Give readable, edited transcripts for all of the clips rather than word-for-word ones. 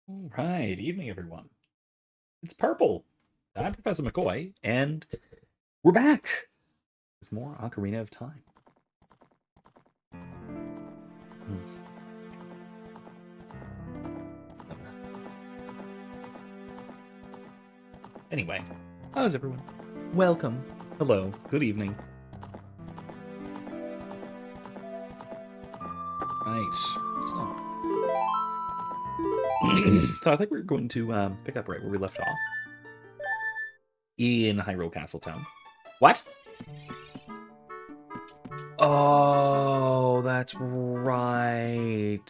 All right, evening everyone. It's Purple. I'm Professor McCoy, and we're back with more Ocarina of Time. Hmm. Anyway, how's everyone? Welcome. Hello. Good evening. Right. So, so I think we're going to pick up right where we left off in Hyrule Castletown. What? Oh, that's right.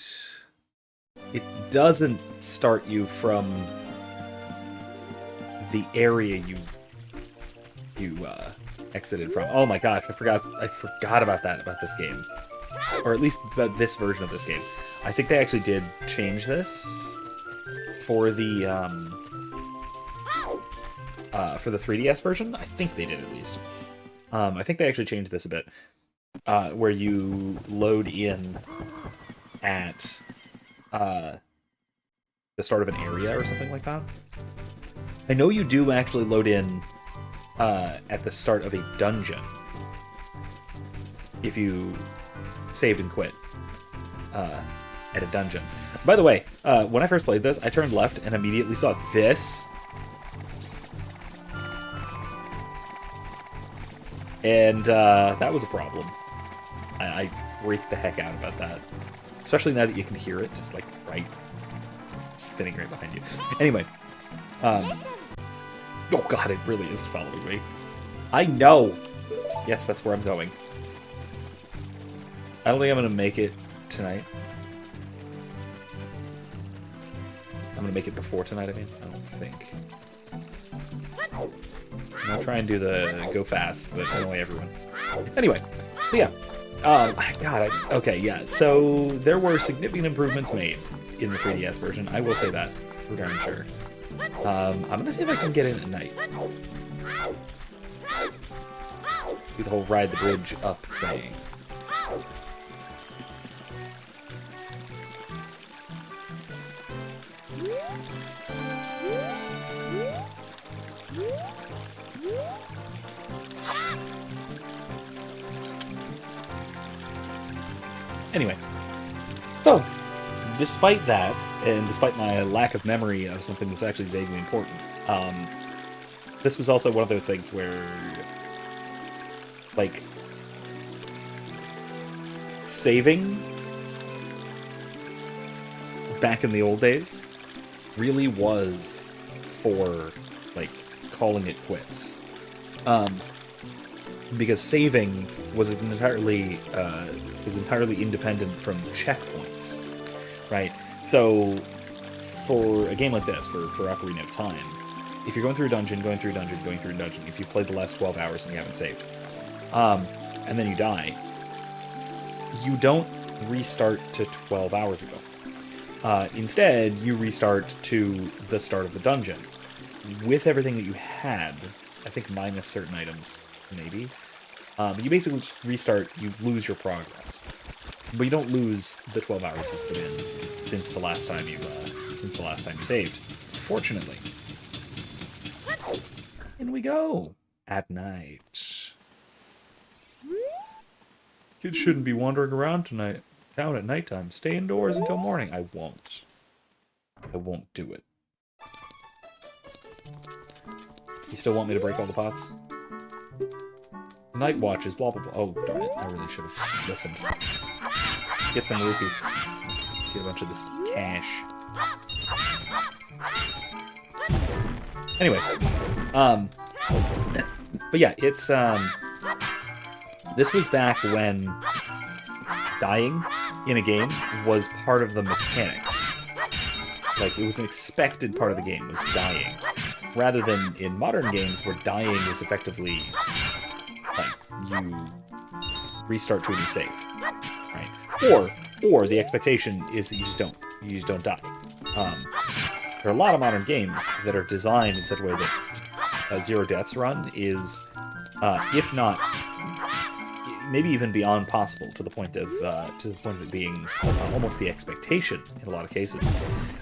It doesn't start you from the area you exited from. Oh my gosh, I forgot about this game. Or at least about this version of this game. I think they actually did change this for the 3DS version. I think they did at least. I think they actually changed this a bit. Where you load in at the start of an area or something like that. I know you do actually load in at the start of a dungeon if you saved and quit at a dungeon. By the way, when I first played this, I turned left and immediately saw this. And that was a problem. I freaked the heck out about that. Especially now that you can hear it, just like spinning right behind you. Anyway, oh god, it really is following me. I know! Yes, that's where I'm going. I don't think I'm going to make it tonight. I'm going to make it before tonight, I mean. I don't think. I'll try and do the go fast, but annoy everyone. Anyway, so yeah. Okay, yeah. So there were significant improvements made in the 3DS version. I will say that, for darn sure. I'm gonna see if I can get in at night. Do the whole ride the bridge up thing. Anyway, so despite that, and despite my lack of memory of something that's actually vaguely important, this was also one of those things where, like, saving back in the old days really was for, like, calling it quits. Because saving was entirely independent from checkpoints, right? So for a game like this, for Ocarina of Time, if you're going through a dungeon, if you've played the last 12 hours and you haven't saved, and then you die, you don't restart to 12 hours ago. Instead, you restart to the start of the dungeon with everything that you had, I think minus certain items, maybe. But you basically just restart, you lose your progress. But you don't lose the 12 hours you put in since the last time you saved. Fortunately. In we go. At night. Kids shouldn't be wandering around town at nighttime. Stay indoors until morning. I won't. I won't do it. You still want me to break all the pots? Night watches, blah blah blah. Oh, darn it. I really should have listened. Get some rupees. Let's get a bunch of this cash. Anyway. But yeah, it's, this was back when dying in a game was part of the mechanics. Like, it was an expected part of the game, was dying. Rather than in modern games where dying is effectively, like, you restart to a new save, right? Or the expectation is that you just don't die. There are a lot of modern games that are designed in such a way that a zero deaths run is, if not, maybe even beyond possible, to the point of it being almost the expectation in a lot of cases.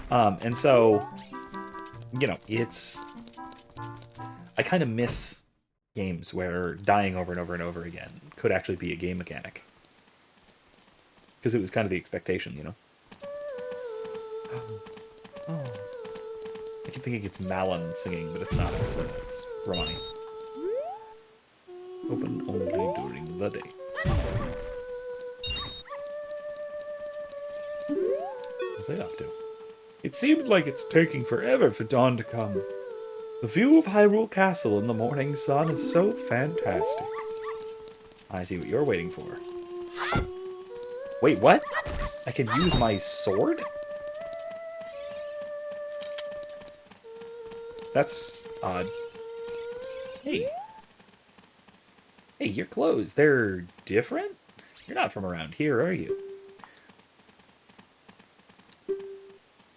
And so, you know, I kind of miss games where dying over and over and over again could actually be a game mechanic, because it was kind of the expectation, you know. Oh. I keep thinking it's Malin singing, but it's not. It's Romani. Open only during the day. What's that up to? It seemed like it's taking forever for dawn to come. The view of Hyrule Castle in the morning sun is so fantastic. I see what you're waiting for. Wait, what? I can use my sword? That's odd. Hey. Hey, your clothes, they're different? You're not from around here, are you?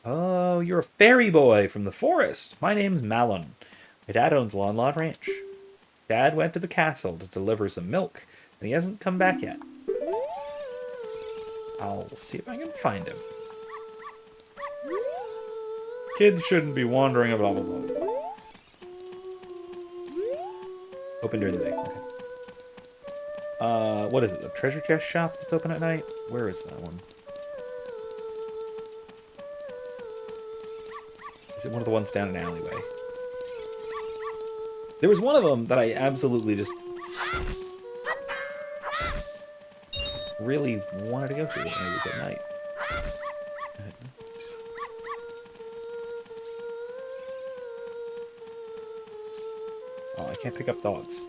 Oh, you're a fairy boy from the forest. My name's Malon. My dad owns Lon Lon Ranch. Dad went to the castle to deliver some milk, and he hasn't come back yet. I'll see if I can find him. Kids shouldn't be wandering about alone. Open during the day. Okay. What is it? The treasure chest shop that's open at night? Where is that one? Is it one of the ones down an alleyway? There was one of them that I absolutely just really wanted to go to, and it was at night. Oh, I can't pick up dogs.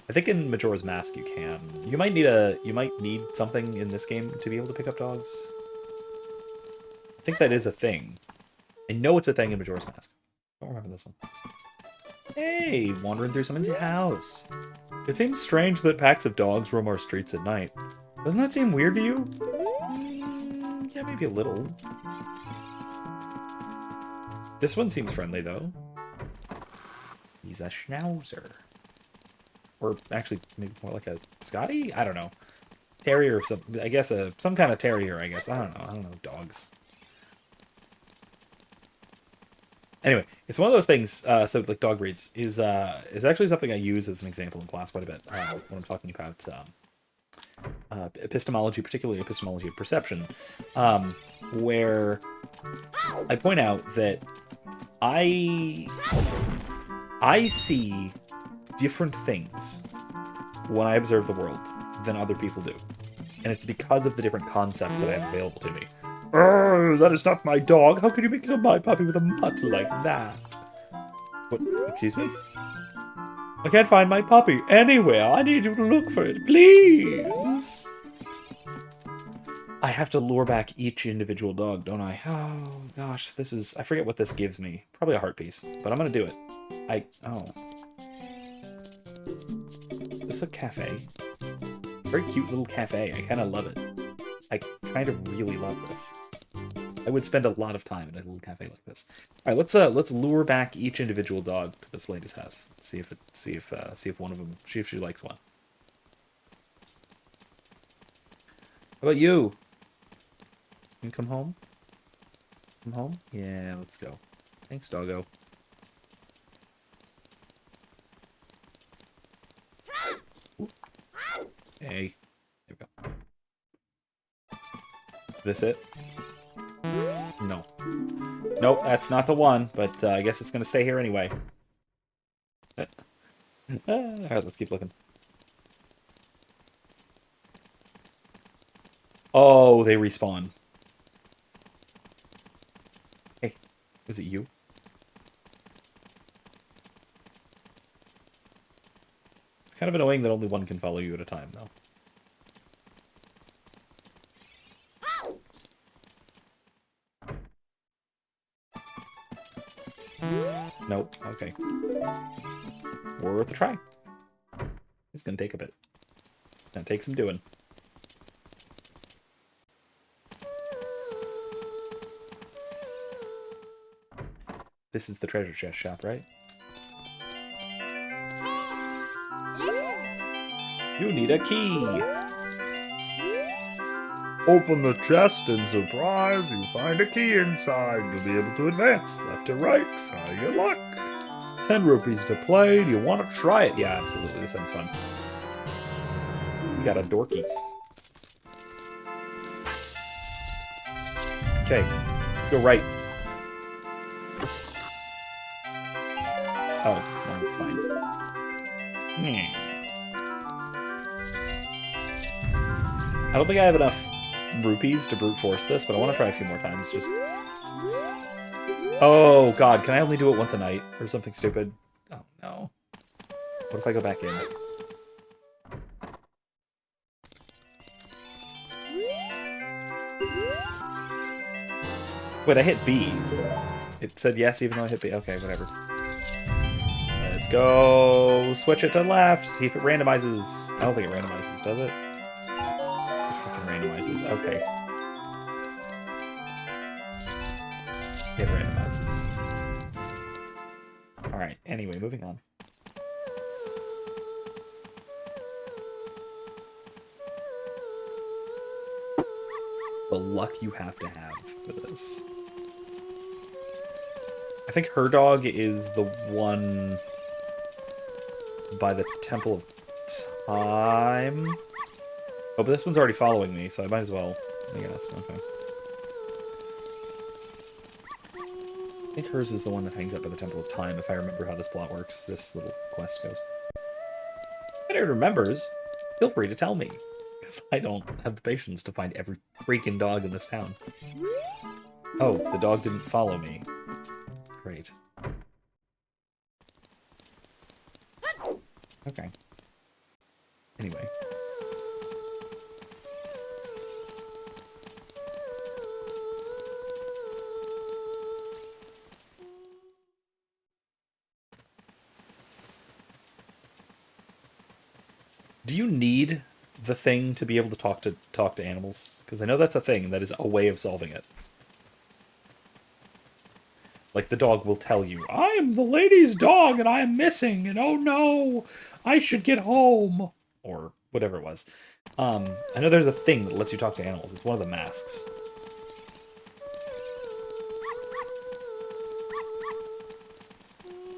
I think in Majora's Mask you can. You might need something in this game to be able to pick up dogs. I think that is a thing. I know it's a thing in Majora's Mask. I don't remember this one. Hey, wandering through someone's house. It seems strange that packs of dogs roam our streets at night. Doesn't that seem weird to you? Yeah, maybe a little. This one seems friendly, though. He's a Schnauzer. Or actually, maybe more like a Scotty? I don't know. Terrier of some... I guess some kind of terrier, I guess. I don't know. I don't know dogs. Anyway, it's one of those things, so like dog breeds, is actually something I use as an example in class quite a bit when I'm talking about epistemology, particularly epistemology of perception, where I point out that I see different things when I observe the world than other people do. And it's because of the different concepts that I have available to me. That is not my dog. How could you make it my puppy with a mutt like that? What? Excuse me? I can't find my puppy anywhere. I need you to look for it, please. I have to lure back each individual dog, don't I? Oh, gosh. This is... I forget what this gives me. Probably a heart piece. But I'm gonna do it. Oh. Is this a cafe? Very cute little cafe. I kind of love it. I kind of really love this. I would spend a lot of time in a little cafe like this. All right, let's lure back each individual dog to this lady's house. See if one of them, see if she likes one. How about you? You come home? Come home? Yeah, let's go. Thanks, doggo. Ooh. Hey. There we go. This it? No. Nope, that's not the one, but I guess it's gonna stay here anyway. Alright, let's keep looking. Oh, they respawn. Hey, is it you? It's kind of annoying that only one can follow you at a time, though. Nope, okay. Worth a try. It's gonna take a bit. It's gonna take some doing. This is the treasure chest shop, right? You need a key. Open the chest and surprise, you find a key inside. You'll be able to advance left to right. Try your luck. 10 rupees to play. Do you want to try it? Yeah, absolutely. This sounds fun. We got a dorky. Okay, let's go right. Oh, no, fine. I don't think I have enough rupees to brute force this, but I want to try a few more times. Just. Oh god, can I only do it once a night or something stupid? Oh no. What if I go back in? Wait, I hit B. It said yes even though I hit B. Okay, whatever. Let's go switch it to left, see if it randomizes. I don't think it randomizes, does it? It fucking randomizes. Okay. It randomizes. Alright, anyway, moving on. The luck you have to have for this. I think her dog is the one by the Temple of Time. Oh, but this one's already following me, so I might as well, I guess. Okay. I think hers is the one that hangs up by the Temple of Time, if I remember how this plot works, this little quest goes. If anyone remembers, feel free to tell me, because I don't have the patience to find every freaking dog in this town. Oh, the dog didn't follow me. Great. Okay. Anyway. Do you need the thing to be able to talk to animals? Because I know that's a thing. That is a way of solving it. Like, the dog will tell you, I am the lady's dog, and I am missing, and oh no, I should get home. Or whatever it was. I know there's a thing that lets you talk to animals. It's one of the masks.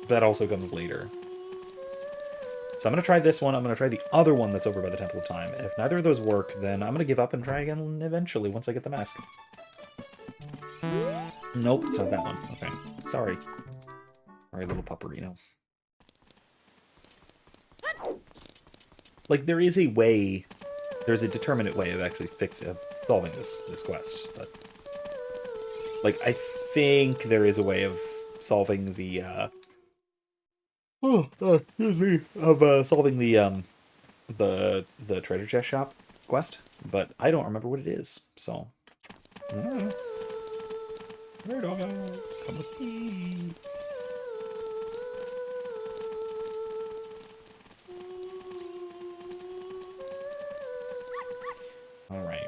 That also comes later. So I'm going to try this one. I'm going to try the other one that's over by the Temple of Time. And if neither of those work, then I'm going to give up and try again eventually once I get the mask. Nope, it's not that one. Okay. Sorry. Sorry, little pupperino. Like, there is a way... There's a determinate way of actually solving this quest, but... Like, I think there is a way of solving the, excuse me. Of, solving the treasure chest shop quest, but I don't remember what it is, so... Where do I go? Come with me. Alright.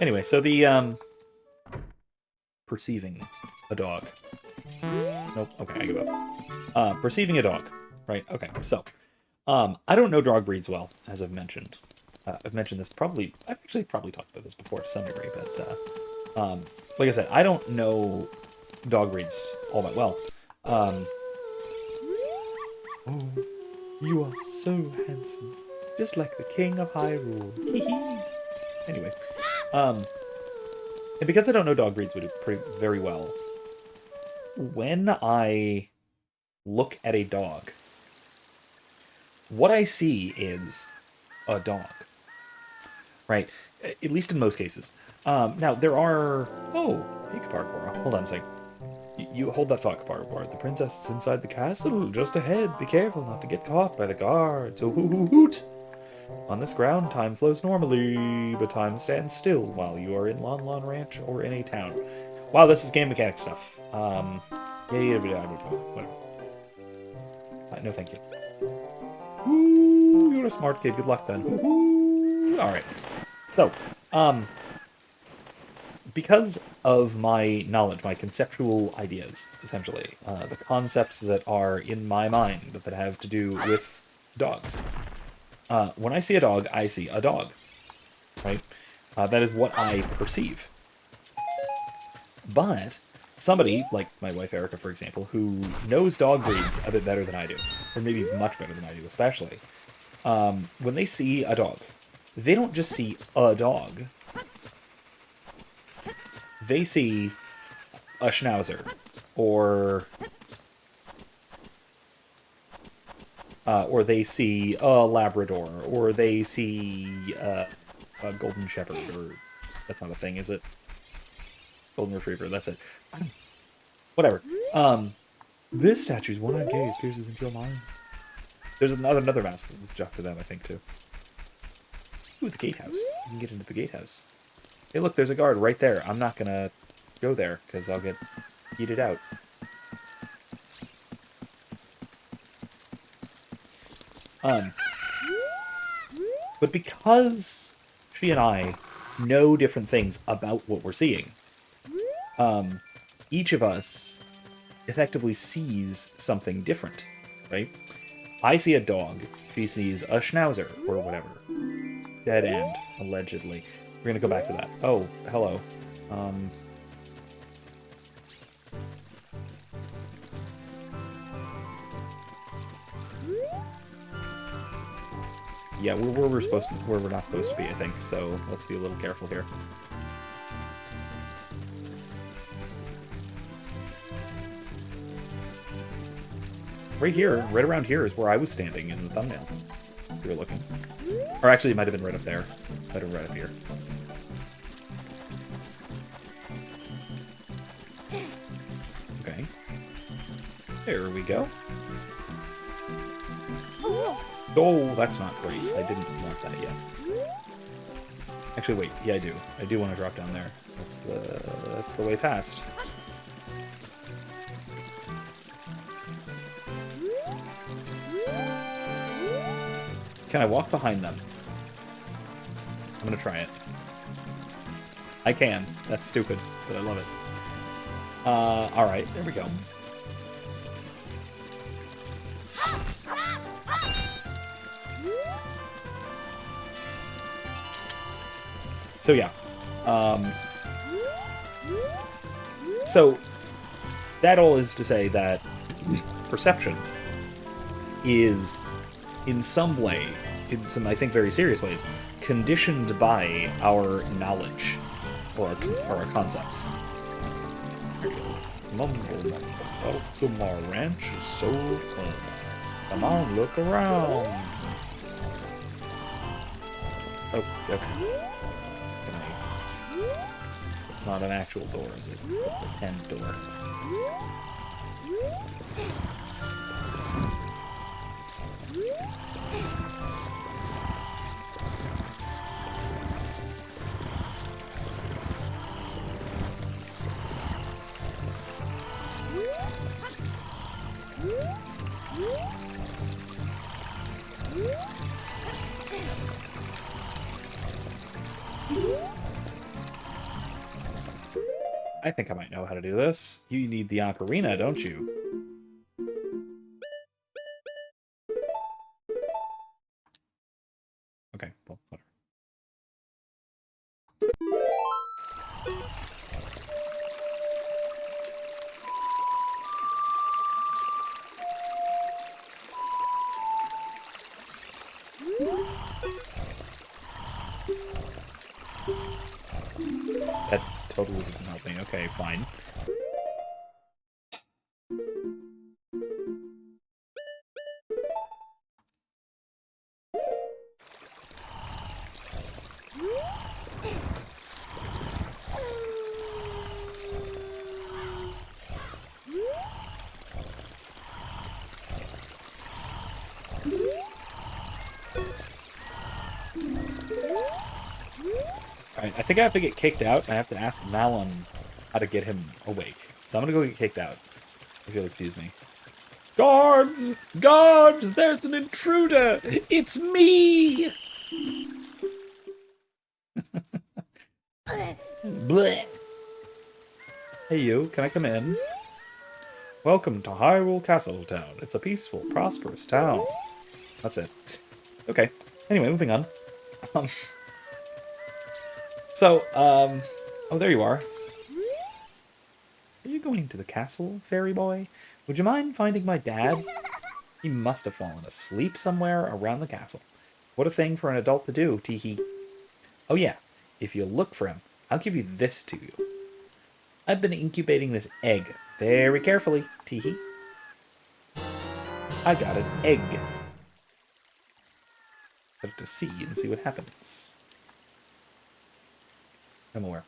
Anyway, so the, perceiving a dog. Nope, okay, I give up. Perceiving a dog. Right, okay, so. I don't know dog breeds well, as I've mentioned. I've mentioned this I've actually probably talked about this before to some degree, but, like I said, I don't know dog breeds all that well. Oh, you are so handsome. Just like the king of Hyrule. Anyway. And because I don't know dog breeds very well, when I look at a dog, what I see is a dog. Right? At least in most cases. Now, there are... Oh, hey, Kaparapora. Hold on a sec. You hold that thought, Kaparapora. The princess is inside the castle, just ahead. Be careful not to get caught by the guards. Oh, hoot! On this ground, time flows normally, but time stands still while you are in Lon Lon Ranch or in a town. Wow, this is game mechanic stuff. Whatever. No, thank you. Ooh, you're a smart kid. Good luck, then. Alright. So, because of my knowledge, my conceptual ideas, essentially, the concepts that are in my mind that have to do with dogs. When I see a dog, I see a dog, right? That is what I perceive. But somebody, like my wife Erica, for example, who knows dog breeds a bit better than I do, or maybe much better than I do especially, when they see a dog, they don't just see a dog. They see a Schnauzer, or they see a Labrador, or they see a Golden Shepherd, or that's not a thing, is it? Golden Retriever, that's it. Whatever. This statue's one-eyed gaze pierces into your mind. There's another mask that's stuck to them, I think, too. Ooh, the gatehouse. You can get into the gatehouse. Hey, look, there's a guard right there. I'm not gonna go there, because I'll get yeeted out. But because she and I know different things about what we're seeing, each of us effectively sees something different, right? I see a dog. She sees a Schnauzer, or whatever. Dead end, allegedly. We're gonna go back to that. Oh, hello. Yeah, we're where we're not supposed to be, I think, so let's be a little careful here. Right here, right around here is where I was standing in the thumbnail. If you're looking. Or actually, it might have been right up there. Might have been right up here. Okay. There we go. Oh, that's not great. I didn't want that yet. Actually, wait. Yeah, I do. I do want to drop down there. That's the way past. Can I walk behind them? I'm gonna try it. I can. That's stupid, but I love it. Alright, there we go. So yeah. So that all is to say that perception is in some way, in some, I think, very serious ways, conditioned by our knowledge or our concepts. Here we go. Mumble, mumble. Welcome, our ranch is so fun. Come on, look around. Oh, okay. It's not an actual door, is it? A pretend door. I think I might know how to do this. You need the ocarina, don't you? Okay, well, whatever. That totally didn't help me. Okay, fine. Alright, I think I have to get kicked out. I have to ask Malon how to get him awake. So I'm gonna go get kicked out. If you'll excuse me. Guards! Guards! There's an intruder! It's me! Blech. Hey you, can I come in? Welcome to Hyrule Castle Town. It's a peaceful, prosperous town. That's it. Okay. Anyway, moving on. Um, oh, there you are. Are you going to the castle, fairy boy? Would you mind finding my dad? He must have fallen asleep somewhere around the castle. What a thing for an adult to do, teehee. Oh yeah, if you look for him, I'll give you this to you. I've been incubating this egg very carefully, teehee. I got an egg. Put it to seed and see what happens. I'm aware.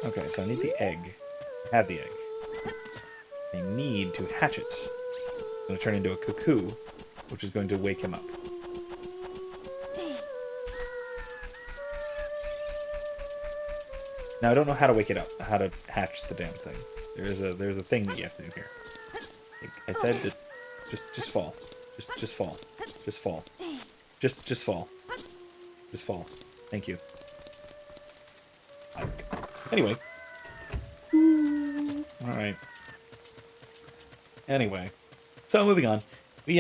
Okay, so I need the egg. I have the egg. I need to hatch it. It's going to turn into a cuckoo, which is going to wake him up. Now I don't know how to wake it up, how to hatch the damn thing. There's a thing that you have to do here. I said to just fall. Just fall. Just fall. Just fall. Just fall. Thank you. Anyway. Alright. Anyway. So moving on. We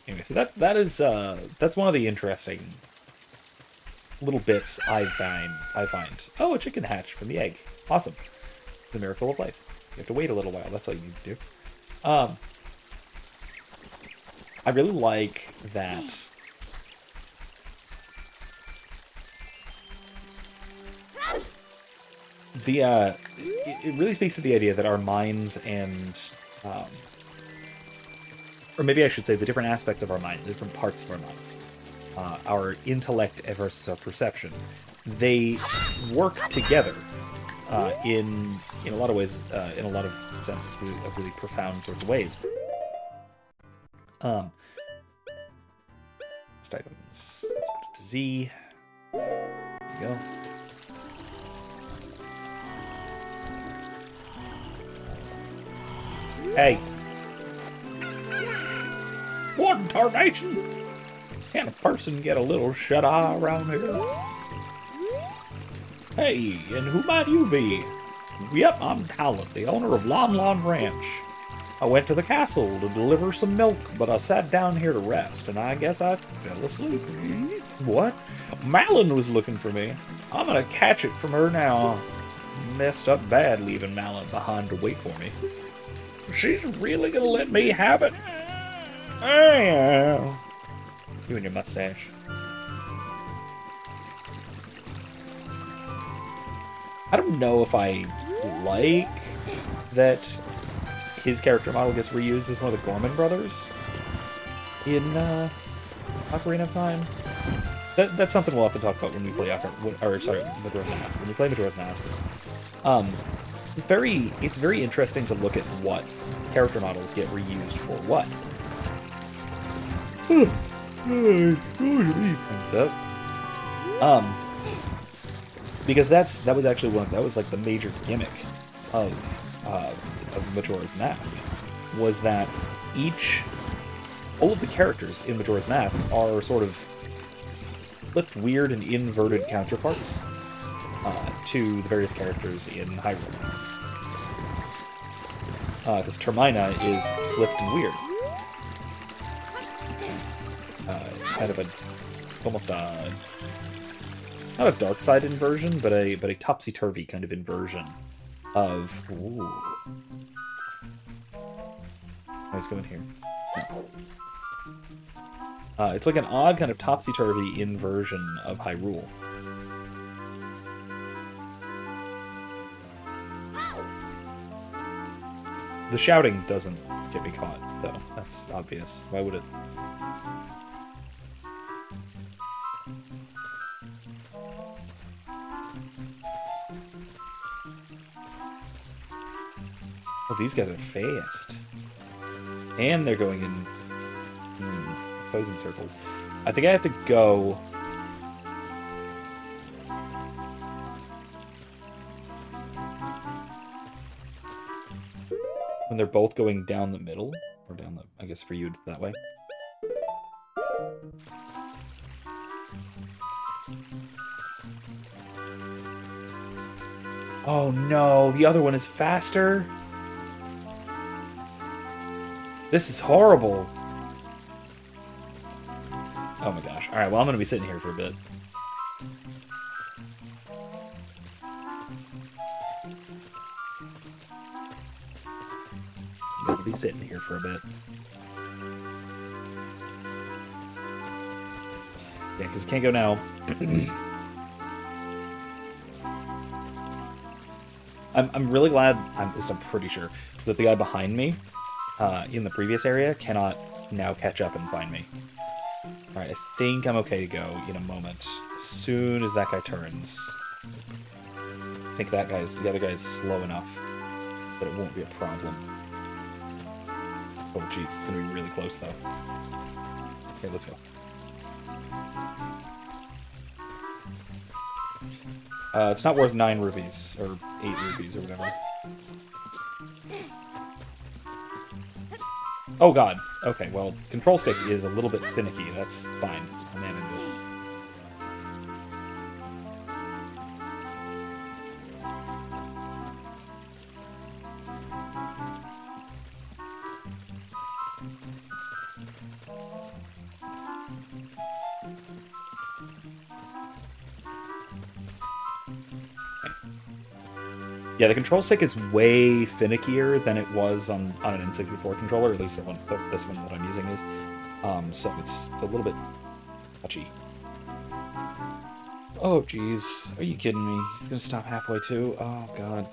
Anyway, so that's one of the interesting little bits I find. Oh, a chicken hatched from the egg. Awesome. It's the miracle of life. You have to wait a little while. That's all you need to do. I really like that. It really speaks to the idea that our minds and, or maybe I should say the different aspects of our mind, the different parts of our minds, our intellect versus our perception, they work together in a lot of ways, in a lot of senses, really profound sorts of ways. List items. Let's put it to Z. There you go. Hey. What in tarnation? Can a person get a little shut-eye around here? Hey, and who might you be? Yep, I'm Talon, the owner of Lon Lon Ranch. I went to the castle to deliver some milk, but I sat down here to rest, and I guess I fell asleep. What? Malin was looking for me. I'm gonna catch it from her now. Messed up bad leaving Malin behind to wait for me. She's really gonna let me have it? Oh. You and your mustache. I don't know if I like that his character model gets reused as one of the Gorman brothers in Ocarina of Time. That's something we'll have to talk about when we play Majora's Mask. When we play Majora's Mask. It's very interesting to look at what character models get reused for what. Princess. Because that was actually that was like the major gimmick of Majora's Mask, was that all of the characters in Majora's Mask are sort of flipped, weird, and inverted counterparts to the various characters in Hyrule. Because Termina is flipped and weird. It's kind of almost a not a dark side inversion, but a topsy-turvy kind of inversion of. Ooh. Let's go in here. No. It's like an odd kind of topsy-turvy inversion of Hyrule. The shouting doesn't get me caught, though. That's obvious. Why would it? Oh, these guys are fast. And they're going in opposing circles. I think I have to go. When they're both going down the middle, or down the, I guess for you, that way. Oh no, the other one is faster? This is horrible. Oh my gosh. Alright, well I'm gonna be sitting here for a bit. I'm gonna be sitting here for a bit. Yeah, because I can't go now. I'm really glad, I'm pretty sure, that the guy behind me, in the previous area, cannot now catch up and find me. Alright, I think I'm okay to go in a moment. As soon as that guy turns. I think the other guy's slow enough that it won't be a problem. Oh jeez, it's gonna be really close though. Okay, let's go. It's not worth 9 rupees, or 8 rupees, or whatever. Oh god. Okay, well, control stick is a little bit finicky. That's fine. I'll manage it. Yeah, the control stick is way finickier than it was on an N64 controller, at least this one that I'm using is. So it's a little bit touchy. Oh, jeez. Are you kidding me? He's gonna stop halfway too? Oh, God.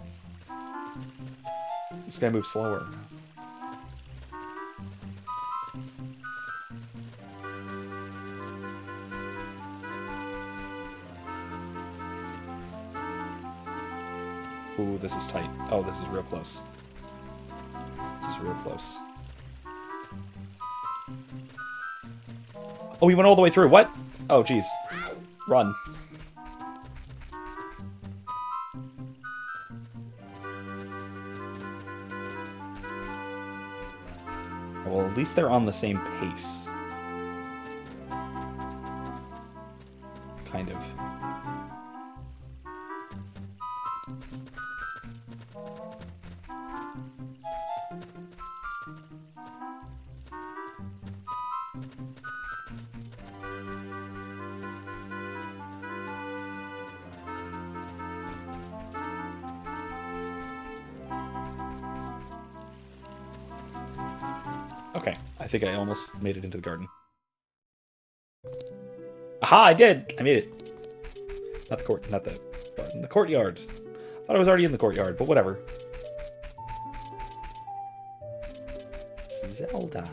This guy moves slower. Ooh, this is tight. Oh, this is real close. This is real close. Oh, he went all the way through. What? Oh, jeez. Run. Well, at least they're on the same pace. Kind of. Okay, I think I almost made it into the garden. Aha, I did! I made it. Not the garden, the courtyard. I thought I was already in the courtyard, but whatever. Zelda.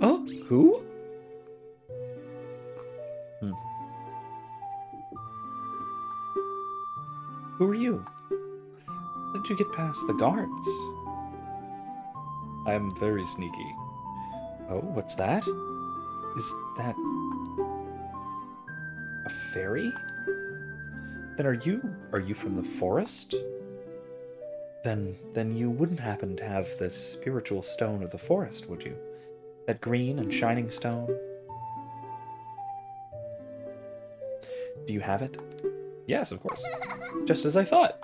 Oh, who? Who are you? How did you get past the guards? I'm very sneaky. Oh, what's that? Is that a fairy? Then are you from the forest? Then you wouldn't happen to have the spiritual stone of the forest, would you? That green and shining stone? Do you have it? Yes, of course. Just as I thought.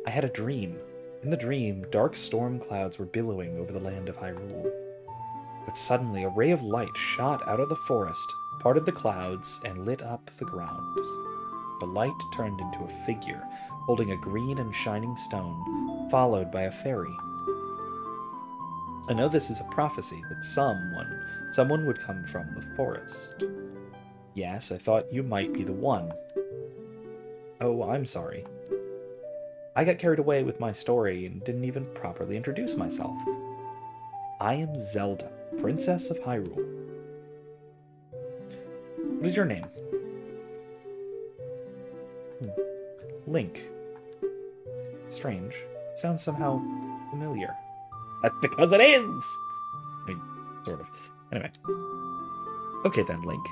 I had a dream. In the dream, dark storm clouds were billowing over the land of Hyrule. But suddenly a ray of light shot out of the forest, parted the clouds, and lit up the ground. The light turned into a figure, holding a green and shining stone, followed by a fairy. I know this is a prophecy that someone would come from the forest. Yes, I thought you might be the one. Oh, I'm sorry. I got carried away with my story and didn't even properly introduce myself. I am Zelda, Princess of Hyrule. What is your name? Link. Strange. It sounds somehow familiar. That's because it is! I mean, sort of. Anyway. Okay then, Link.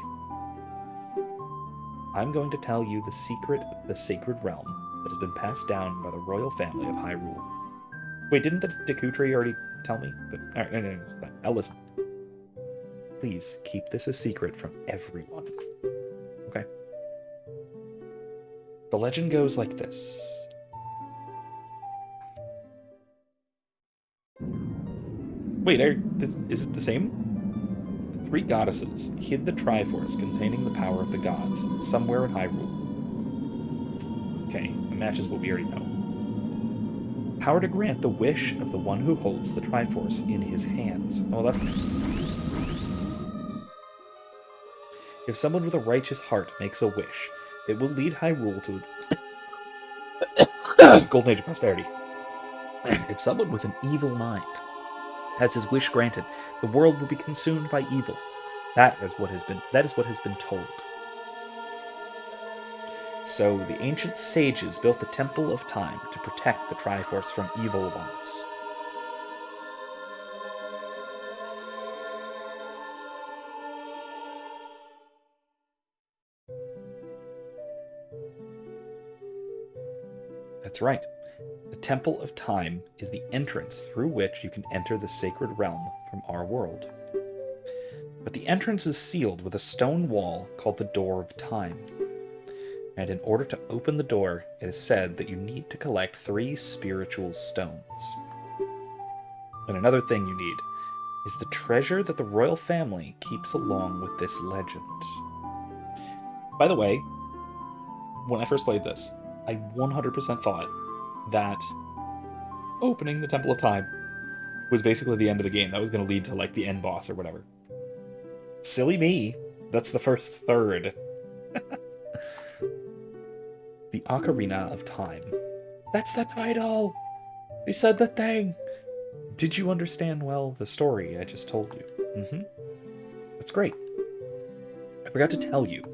I'm going to tell you the secret of the sacred realm that has been passed down by the royal family of Hyrule. Wait, didn't the Deku Tree already tell me? But alright, no, it's fine. I'll listen. Please keep this a secret from everyone. Okay. The legend goes like this. Wait, is it the same? The three goddesses hid the Triforce containing the power of the gods somewhere in Hyrule. Okay, it matches what we already know. Power to grant the wish of the one who holds the Triforce in his hands. Oh, that's it. If someone with a righteous heart makes a wish, it will lead Hyrule to its golden age of prosperity. If someone with an evil mind has his wish granted, the world will be consumed by evil. That is what has been told. So the ancient sages built the Temple of Time to protect the Triforce from evil ones. That's right. The Temple of Time is the entrance through which you can enter the sacred realm from our world. But the entrance is sealed with a stone wall called the Door of Time. And in order to open the door, it is said that you need to collect 3 spiritual stones. And another thing you need is the treasure that the royal family keeps along with this legend. By the way, when I first played this, I 100% thought that opening the Temple of Time was basically the end of the game. That was going to lead to, like, the end boss or whatever. Silly me. That's the first third. The Ocarina of Time. That's the title! They said the thing! Did you understand well the story I just told you? That's great. I forgot to tell you.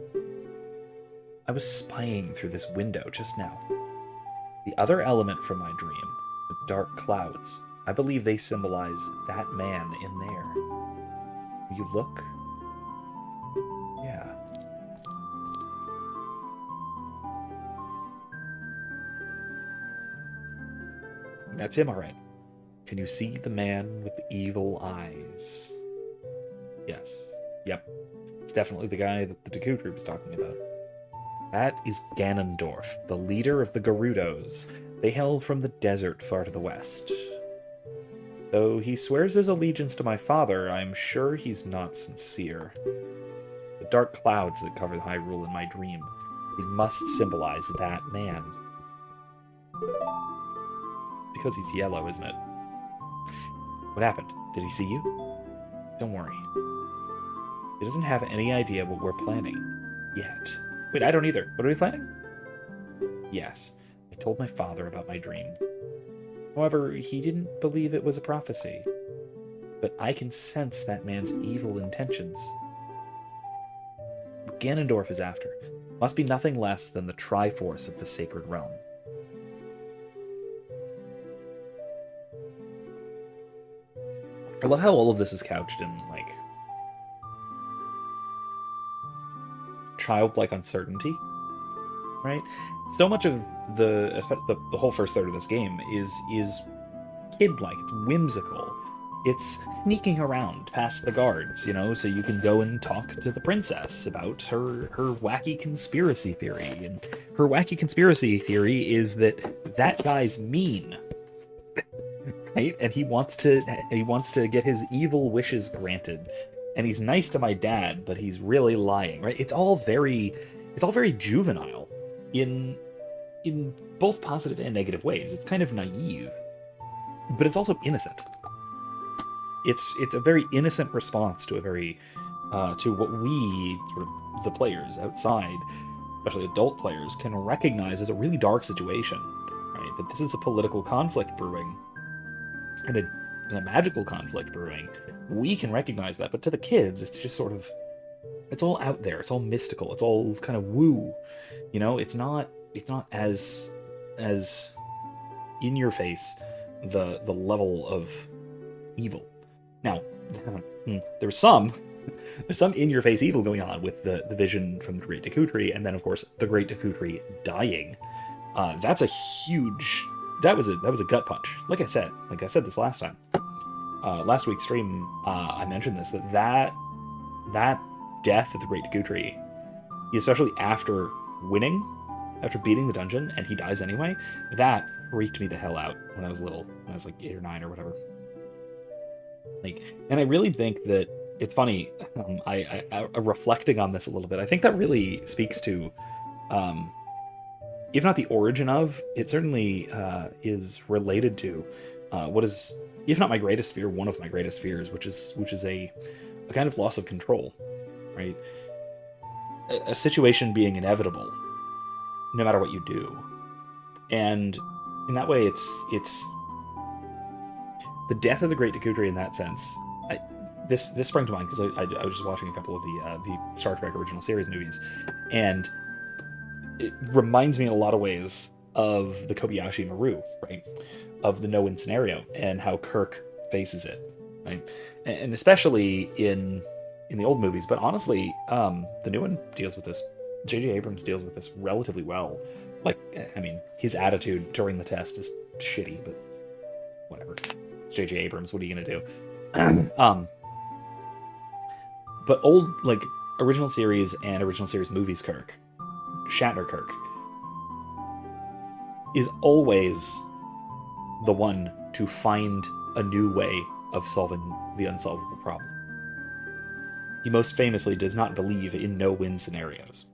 I was spying through this window just now. The other element from my dream, the dark clouds, I believe they symbolize that man in there. Will you look? Yeah. That's him, alright. Can you see the man with the evil eyes? Yes. Yep. It's definitely the guy that the Deku was talking about. That is Ganondorf, the leader of the Gerudos. They hail from the desert far to the west. Though he swears his allegiance to my father, I'm sure he's not sincere. The dark clouds that cover Hyrule in my dream, they must symbolize that man. Because he's yellow, isn't it? What happened? Did he see you? Don't worry. He doesn't have any idea what we're planning. Yet. Wait, I don't either. What are we planning? Yes, I told my father about my dream. However, he didn't believe it was a prophecy. But I can sense that man's evil intentions. What Ganondorf is after must be nothing less than the Triforce of the Sacred Realm. I love how all of this is couched in, like, childlike uncertainty, right? So much of the whole first third of this game is kid-like, it's whimsical. It's sneaking around past the guards, you know, so you can go and talk to the princess about her wacky conspiracy theory. And her wacky conspiracy theory is that guy's mean. Right? And he wants to get his evil wishes granted. And he's nice to my dad, but he's really lying, right? It's all very juvenile in both positive and negative ways. It's kind of naive, but it's also innocent. It's a very innocent response to a very to what we, sort of the players outside, especially adult players, can recognize as a really dark situation, right? That this is a political conflict brewing and a magical conflict brewing. We can recognize that, but to the kids, it's just sort of, it's all out there. It's all mystical. It's all kind of woo, you know. It's not as in your face the level of evil. Now, there's some in-your-face evil going on with the vision from the Great Deku Tree, and then of course the Great Deku Tree dying. That's a huge. That was a gut punch. Like I said this last time. Last week's stream, I mentioned this, that that death of the Great Decutri, especially after winning, after beating the dungeon, and he dies anyway, that freaked me the hell out when I was little, when I was like 8 or 9 or whatever. Like, and I really think that it's funny. I reflecting on this a little bit, I think that really speaks to, um, if not the origin of, it certainly is related to what is, if not my greatest fear, one of my greatest fears, which is a kind of loss of control, right? A situation being inevitable, no matter what you do, and in that way, it's the death of the Great Decutri in that sense. This sprang to mind because I was just watching a couple of the Star Trek original series movies, and it reminds me in a lot of ways of the Kobayashi Maru, right? Of the no-win scenario and how Kirk faces it, right? And especially in the old movies, but honestly, the new one deals with this. J.J. Abrams deals with this relatively well. Like, I mean, his attitude during the test is shitty, but whatever. It's J.J. Abrams. What are you gonna do? But old, like, original series and original series movies Kirk, Shatner Kirk, is always the one to find a new way of solving the unsolvable problem. He most famously does not believe in no-win scenarios.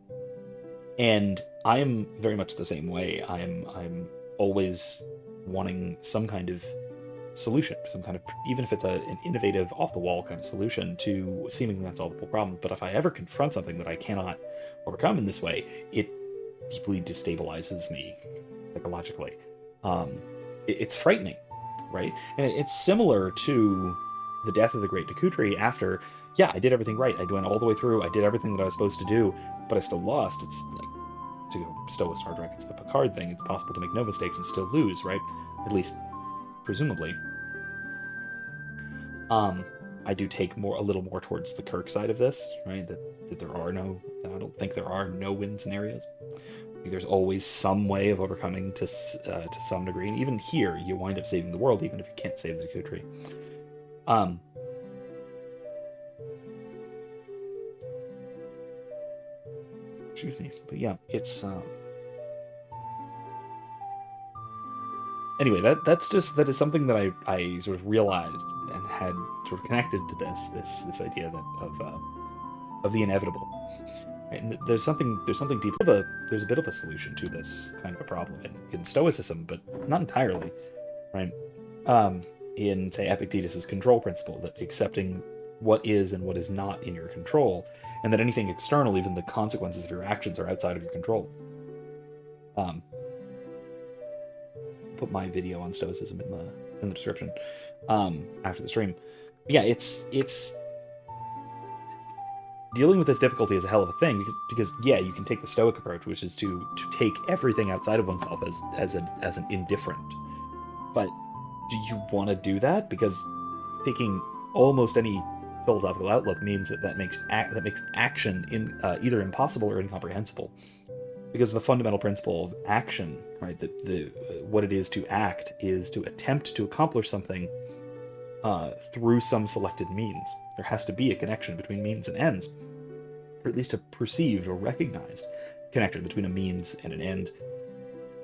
And I am very much the same way. I'm always wanting some kind of solution, some kind of, even if it's an innovative, off-the-wall kind of solution to a seemingly unsolvable problem. But if I ever confront something that I cannot overcome in this way, it deeply destabilizes me psychologically. It's frightening, right? And it's similar to the death of the Great Decutri after, yeah, I did everything right. I went all the way through. I did everything that I was supposed to do, but I still lost. It's like, to go still with Star Trek, it's the Picard thing. It's possible to make no mistakes and still lose, right? At least, presumably. I do take a little more towards the Kirk side of this, right? That there are no, I don't think there are no-win scenarios. There's always some way of overcoming to some degree, and even here, you wind up saving the world, even if you can't save the Decutri. Excuse me, but yeah, it's anyway, that is something that I sort of realized and had sort of connected to this idea of the inevitable. Right? And there's something deep. There's a bit of a solution to this kind of a problem in Stoicism, but not entirely, right? In, say, Epictetus's control principle, that accepting what is and what is not in your control, and that anything external, even the consequences of your actions, are outside of your control. Put my video on Stoicism in the description after the stream. But yeah, it's dealing with this difficulty is a hell of a thing because yeah, you can take the Stoic approach, which is to take everything outside of oneself as an indifferent. But do you want to do that? Because taking almost any philosophical outlook means that makes action either impossible or incomprehensible. Because the fundamental principle of action, right, what it is to act is to attempt to accomplish something through some selected means. There has to be a connection between means and ends, or at least a perceived or recognized connection between a means and an end,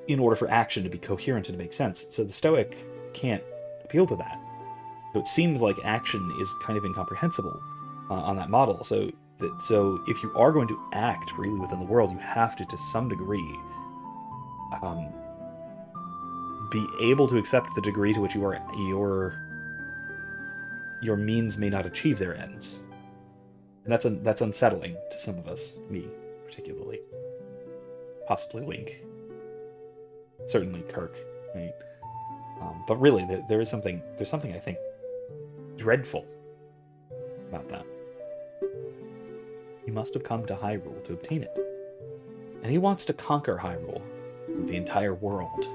in order for action to be coherent and to make sense. So the Stoic can't appeal to that. So it seems like action is kind of incomprehensible on that model. So if you are going to act freely within the world, you have to some degree, be able to accept the degree to which your means may not achieve their ends, and that's unsettling to some of us, me particularly, possibly Link, certainly Kirk, right? But really, there's something I think dreadful about that. He must have come to Hyrule to obtain it. And he wants to conquer Hyrule with the entire world.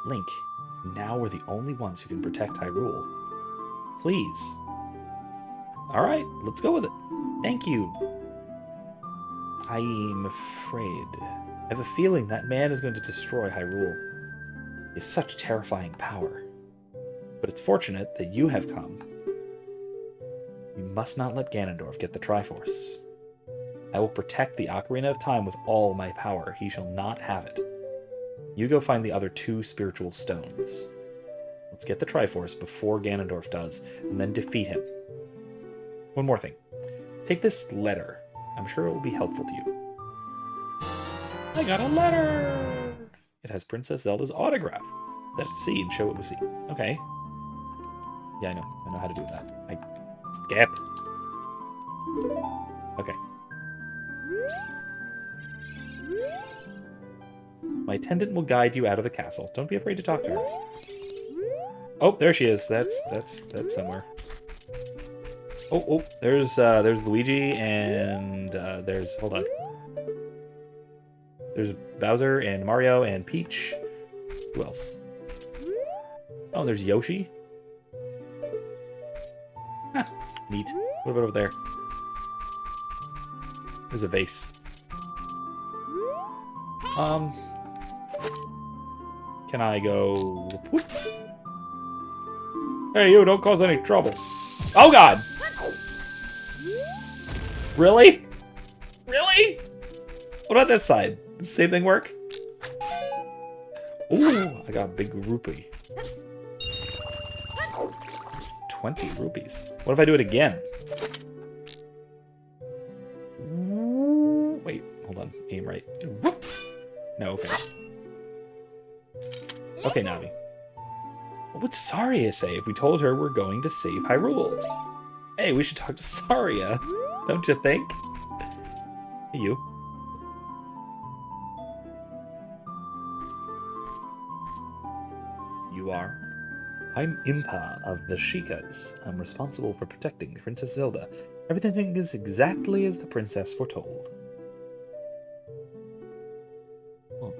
Link, now we're the only ones who can protect Hyrule. Please. Alright, let's go with it. Thank you. I'm afraid. I have a feeling that man is going to destroy Hyrule. He has such terrifying power. But it's fortunate that you have come. You must not let Ganondorf get the Triforce. I will protect the Ocarina of Time with all my power. He shall not have it. You go find the other 2 spiritual stones. Let's get the Triforce before Ganondorf does, and then defeat him. One more thing. Take this letter. I'm sure it will be helpful to you. I got a letter! It has Princess Zelda's autograph. Let it see and show it with C. Okay. Yeah, I know. I know how to do that. I skip. Okay. My attendant will guide you out of the castle. Don't be afraid to talk to her. Oh, there she is. That's somewhere. Oh, there's Luigi and hold on. There's Bowser and Mario and Peach. Who else? Oh, there's Yoshi. Huh, neat. What about over there? There's a vase. Can I go... Whoop. Hey, you, don't cause any trouble. Oh, God! Really? Really? What about this side? Does the same thing work? Ooh, I got a big rupee. It's 20 rupees. What if I do it again? Wait, hold on. Aim right. Whoop. No, okay. Okay, Navi. What would Saria say if we told her we're going to save Hyrule? Hey, we should talk to Saria. Don't you think? Hey, you. You are? I'm Impa of the Sheikahs. I'm responsible for protecting Princess Zelda. Everything is exactly as the princess foretold. Oh.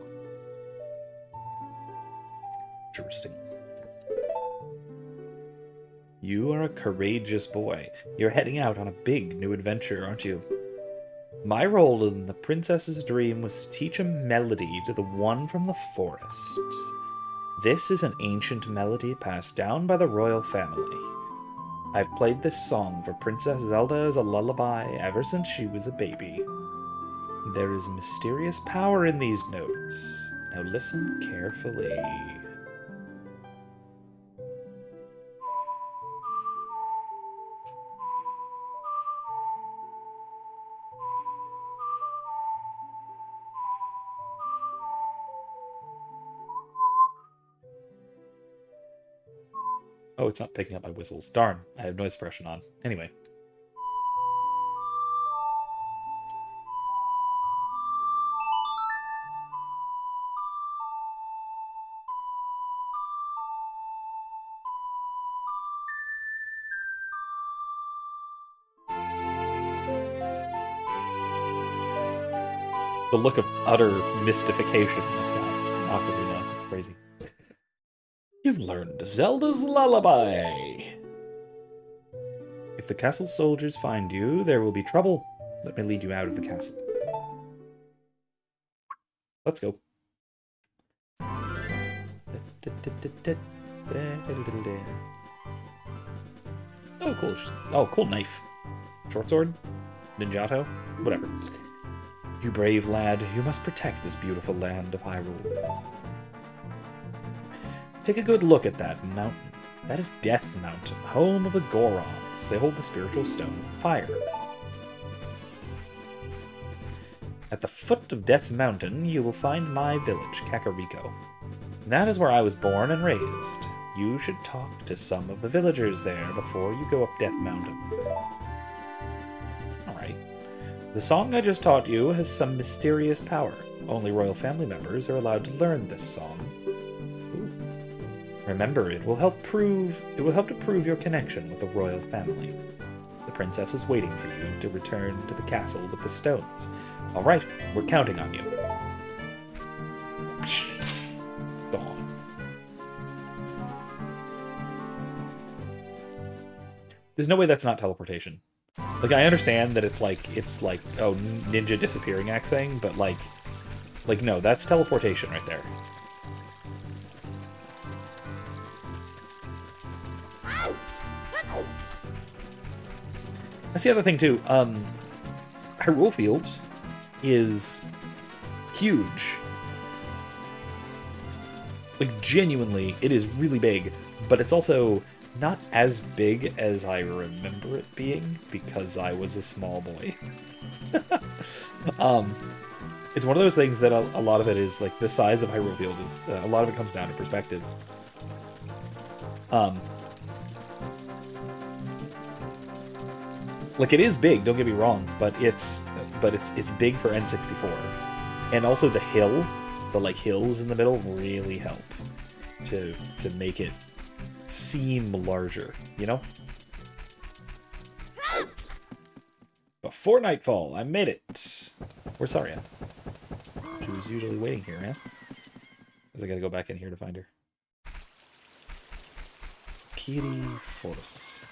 Interesting. You are a courageous boy. You're heading out on a big new adventure, aren't you? My role in the princess's dream was to teach a melody to the one from the forest. This is an ancient melody passed down by the royal family. I've played this song for Princess Zelda as a lullaby ever since she was a baby. There is mysterious power in these notes. Now listen carefully. Oh, it's not picking up my whistles. Darn, I have noise suppression on. Anyway. The look of utter mystification of that Ocarina. It's crazy. You've learned Zelda's Lullaby. If the castle soldiers find you, there will be trouble. Let me lead you out of the castle. Let's go. Oh, cool. Oh, cool knife. Short sword? Ninjato? Whatever. You brave lad, you must protect this beautiful land of Hyrule. Take a good look at that mountain. That is Death Mountain, home of the Gorons. They hold the spiritual stone of fire. At the foot of Death Mountain, you will find my village, Kakariko. That is where I was born and raised. You should talk to some of the villagers there before you go up Death Mountain. Alright. The song I just taught you has some mysterious power. Only royal family members are allowed to learn this song. Remember, it will help to prove your connection with the royal family. The princess is waiting for you to return to the castle with the stones. All right, we're counting on you. Gone. There's no way that's not teleportation. Like, I understand that it's like oh, ninja disappearing act thing, but like no, that's teleportation right there. That's the other thing too. Hyrule Field is huge. Like, genuinely, it is really big, but it's also not as big as I remember it being because I was a small boy. It's one of those things that a lot of it is, like, the size of Hyrule Field is, a lot of it comes down to perspective. Like, it is big, don't get me wrong, but it's big for N64. And also the hill, the, like, hills in the middle really help to make it seem larger, you know? Before nightfall, I made it. Where's Saria? She was usually waiting here, man. Because I gotta go back in here to find her. Kiri Forest.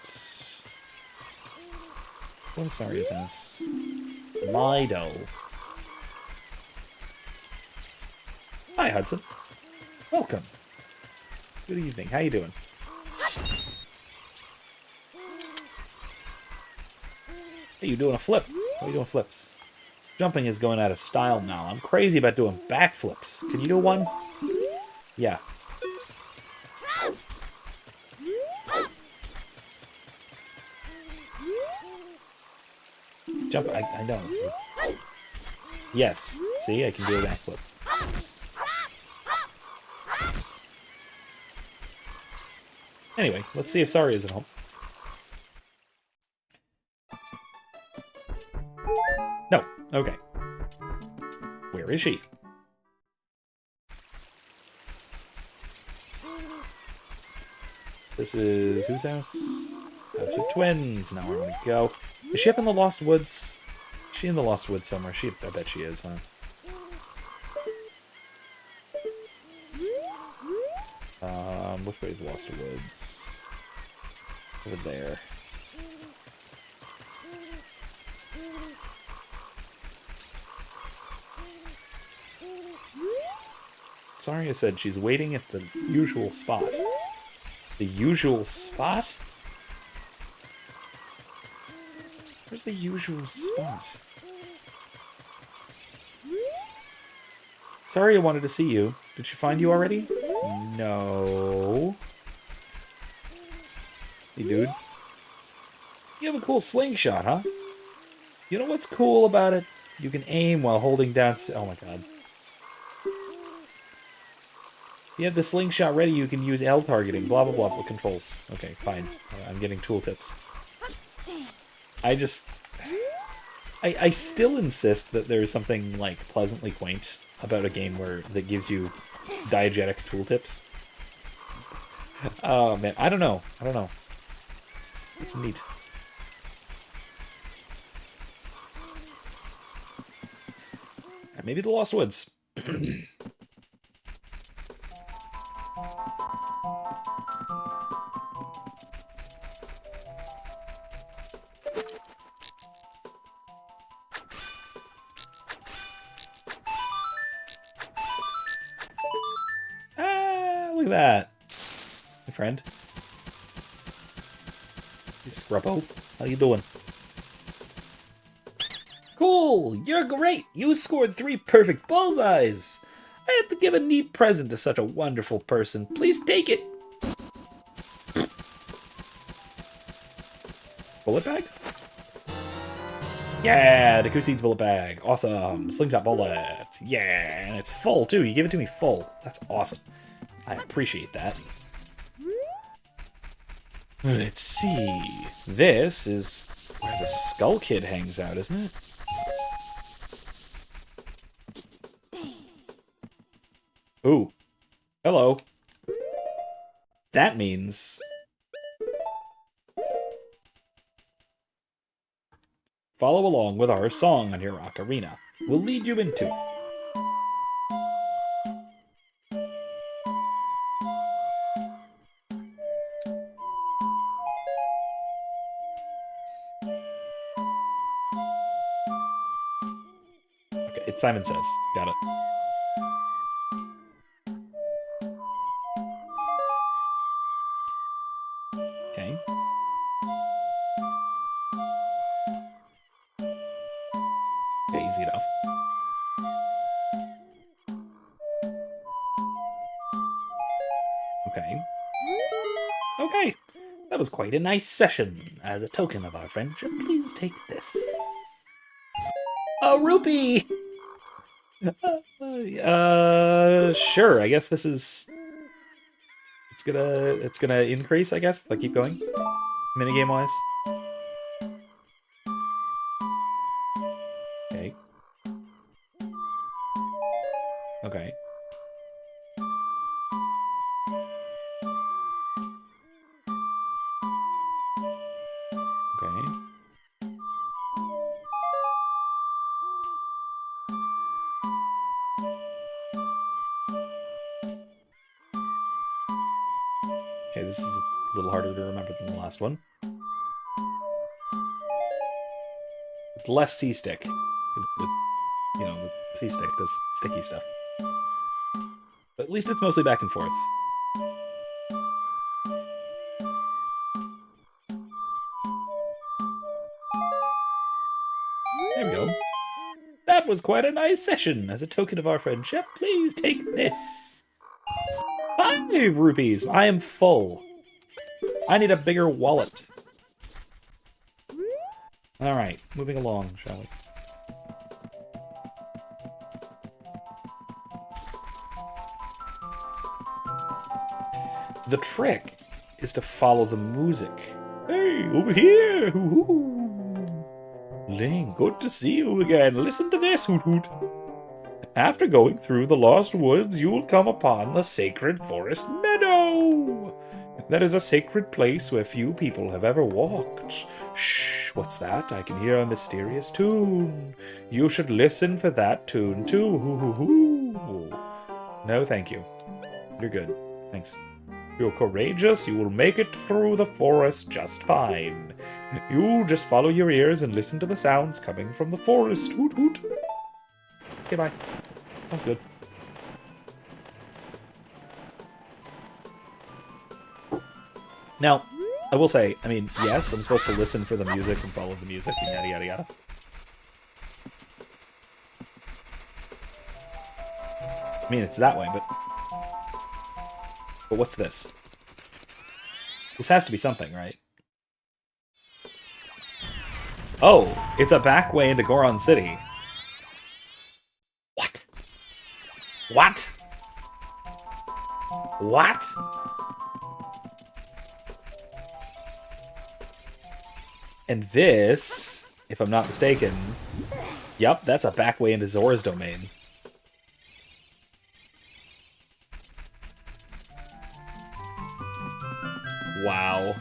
What is Saria's house? Lido. Hi, Hudson. Welcome. Good evening. How you doing? Hey, you doing a flip? How are you doing flips? Jumping is going out of style now. I'm crazy about doing backflips. Can you do one? Yeah. Jump, I know. Yes. See, I can do a backflip. Anyway, let's see if Saria's at home. No. Okay. Where is she? This is whose house? House of Twins. Now where I want to go. Is she up in the Lost Woods? Is she in the Lost Woods somewhere? I bet she is, huh? Which way is Lost Woods? Over there. Saria said she's waiting at the usual spot. The usual spot? Where's the usual spot? Saria wanted to see you. Did she find you already? No. Hey, dude. You have a cool slingshot, huh? You know what's cool about it? You can aim while holding down... Oh my god. You have the slingshot ready, you can use L targeting, blah blah blah, controls. Okay, fine. I'm getting tooltips. I still insist that there's something, like, pleasantly quaint about a game that gives you diegetic tooltips. Oh, man. I don't know. It's neat. Maybe the Lost Woods. Look at that. Hey, friend. Hey, Scrubbo. How you doing? Cool! You're great! You scored 3 perfect bullseyes! I have to give a neat present to such a wonderful person. Please take it! Bullet bag? Yeah! Dekuseed's bullet bag. Awesome! Slingshot bullet. Yeah! And it's full, too. You give it to me full. That's awesome. I appreciate that. Let's see. This is where the Skull Kid hangs out, isn't it? Ooh. Hello. That means... follow along with our song on your ocarina. We'll lead you into it. Okay, it's Simon Says. Got it. Okay. Okay, easy enough. Okay. Okay. That was quite a nice session. As a token of our friendship, please take this. A rupee! Sure. I guess this is... It's gonna increase, I guess, if I keep going. Minigame-wise. Okay. Okay. Okay. Okay, this is a little harder to remember than the last one. With less C-stick. With, you know, the C-stick does sticky stuff. But at least it's mostly back and forth. There we go. That was quite a nice session. As a token of our friendship, please take this. 5 rupees. I am full. I need a bigger wallet. Alright, moving along, shall we? The trick is to follow the music. Hey, over here! Hoo-hoo. Ling, good to see you again. Listen to this, Hoot Hoot. After going through the lost woods, you will come upon the sacred forest meadow. That is a sacred place where few people have ever walked. Shh, what's that? I can hear a mysterious tune. You should listen for that tune too. Hoo hoo hoo. No, thank you. You're good. Thanks. You're courageous. You will make it through the forest just fine. You just follow your ears and listen to the sounds coming from the forest. Hoot hoot. Okay, bye. Sounds good. Now, I will say, I mean, yes, I'm supposed to listen for the music and follow the music and yada yada yada. I mean, it's that way, but what's this? This has to be something, right? Oh, it's a back way into Goron City. What? What? What? And this, if I'm not mistaken, yep, that's a back way into Zora's domain. Wow.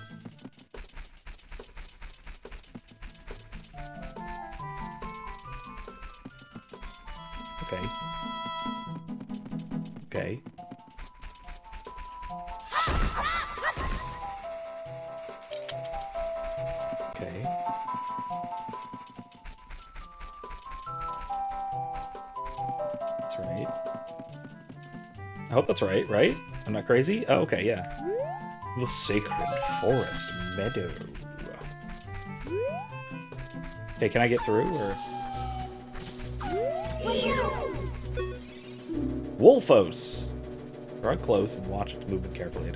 Okay. Okay. Okay. That's right. I hope that's right, right? I'm not crazy? Oh, okay, yeah. The Sacred Forest Meadow. Okay, can I get through, or...? Wolfos! Draw close and watch its movement carefully.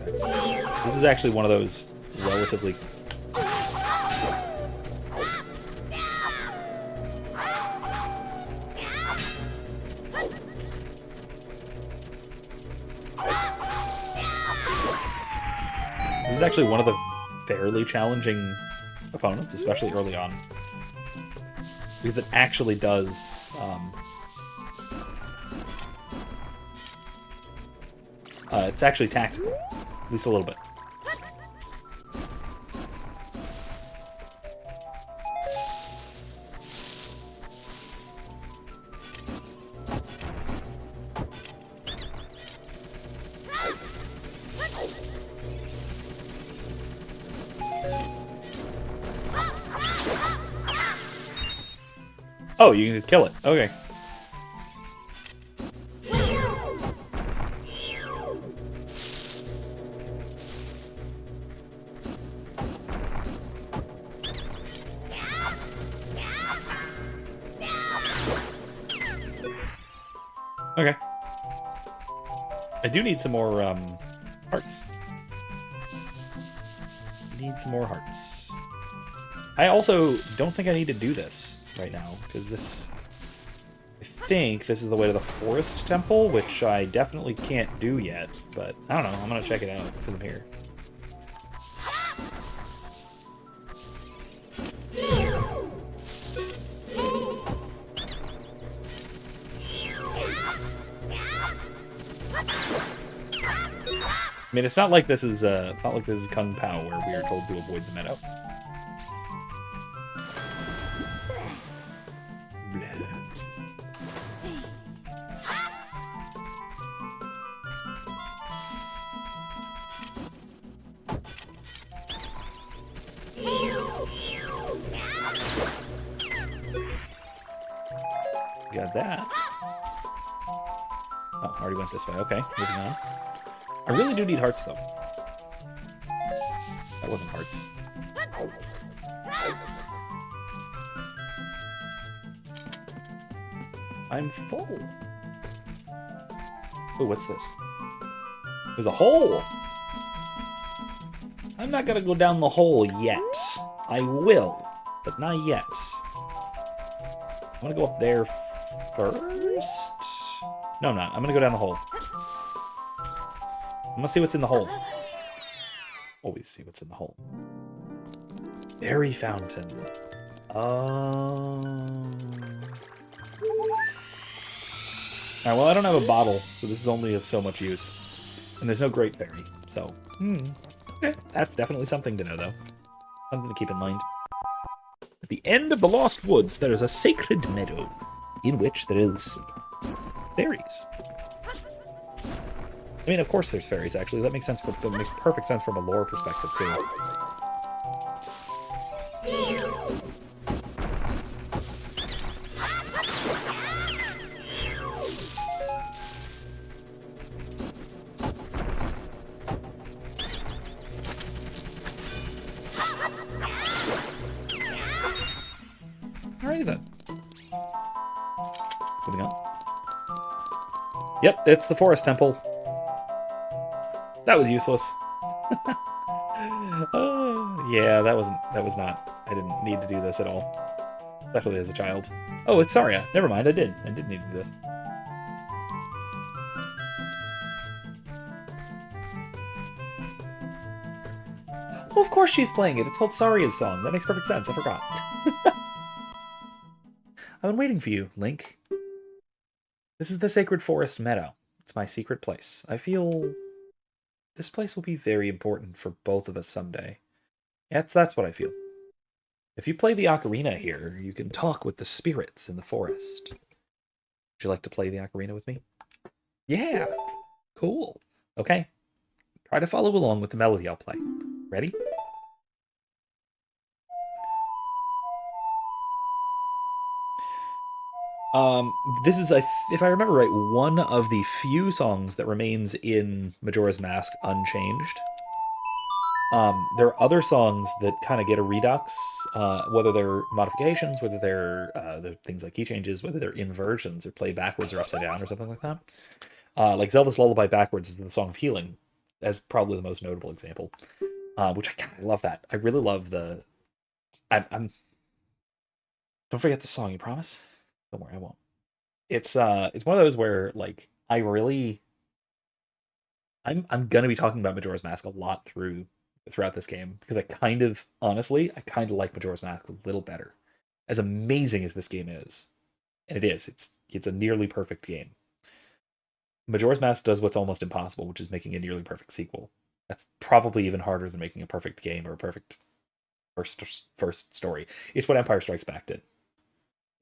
This is actually one of those relatively... This is actually one of the fairly challenging opponents, especially early on. Because it actually does... it's actually tactical. At least a little bit. Oh, you can kill it. Okay. Okay. I do need some more hearts. Need some more hearts. I also don't think I need to do this right now, because this... I think this is the way to the forest temple, which I definitely can't do yet, but I don't know, I'm gonna check it out, because I'm here. I mean, it's not like this is Kung Pao, where we are told to avoid the meadow. Got that. Oh, already went this way. Okay, moving on. I really do need hearts, though. That wasn't hearts. I'm full. Oh, what's this? There's a hole! I'm not gonna go down the hole yet. I will, but not yet. I'm gonna go up there first? No, I'm not. I'm gonna go down the hole. I'm gonna see what's in the hole. Always see what's in the hole. Berry fountain. Alright, well, I don't have a bottle, so this is only of so much use. And there's no great berry, so... Okay, that's definitely something to know, though. Something to keep in mind. At the end of the Lost Woods, there is a sacred meadow, in which there is... fairies. I mean, of course there's fairies, actually. That makes perfect sense from a lore perspective, too. Alrighty then. Moving on. Yep, it's the forest temple. That was useless. Yeah, that was not. I didn't need to do this at all. Especially as a child. Oh, it's Saria. Never mind, I did need to do this. Well, of course she's playing it. It's called Saria's song. That makes perfect sense. I forgot. I've been waiting for you, Link. This is the Sacred Forest Meadow. It's my secret place. I feel this place will be very important for both of us someday. Yeah, that's what I feel. If you play the ocarina here, you can talk with the spirits in the forest. Would you like to play the ocarina with me? Yeah! Cool. Okay. Try to follow along with the melody I'll play. Ready? This is, if I remember right, one of the few songs that remains in Majora's Mask unchanged. There are other songs that kind of get a redux, whether they're modifications, whether they're things like key changes, whether they're inversions or played backwards or upside down or something like that. Like Zelda's Lullaby Backwards is the Song of Healing, as probably the most notable example, which I kind of love that. I really love the... I'm... Don't forget the song, you promise? Don't worry, I won't. It's one of those where, like, I'm gonna be talking about Majora's Mask a lot throughout this game, because honestly, I kind of like Majora's Mask a little better. As amazing as this game is, and it is, it's a nearly perfect game. Majora's Mask does what's almost impossible, which is making a nearly perfect sequel. That's probably even harder than making a perfect game or a perfect first story. It's what Empire Strikes Back did,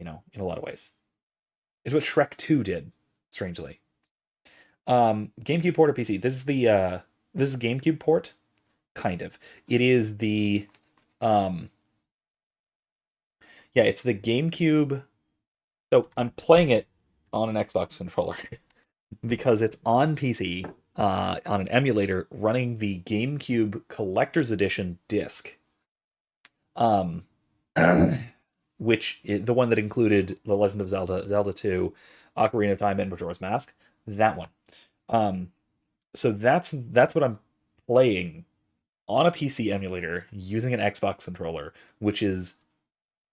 in a lot of ways. It's what Shrek 2 did, strangely. GameCube port or PC? This is the GameCube port, kind of. It is the it's the GameCube. So I'm playing it on an Xbox controller because it's on PC on an emulator running the GameCube Collector's Edition disc. Which is the one that included The Legend of Zelda, Zelda 2, Ocarina of Time and Majora's Mask. That one. Um, so that's what I'm playing on a PC emulator using an Xbox controller, which is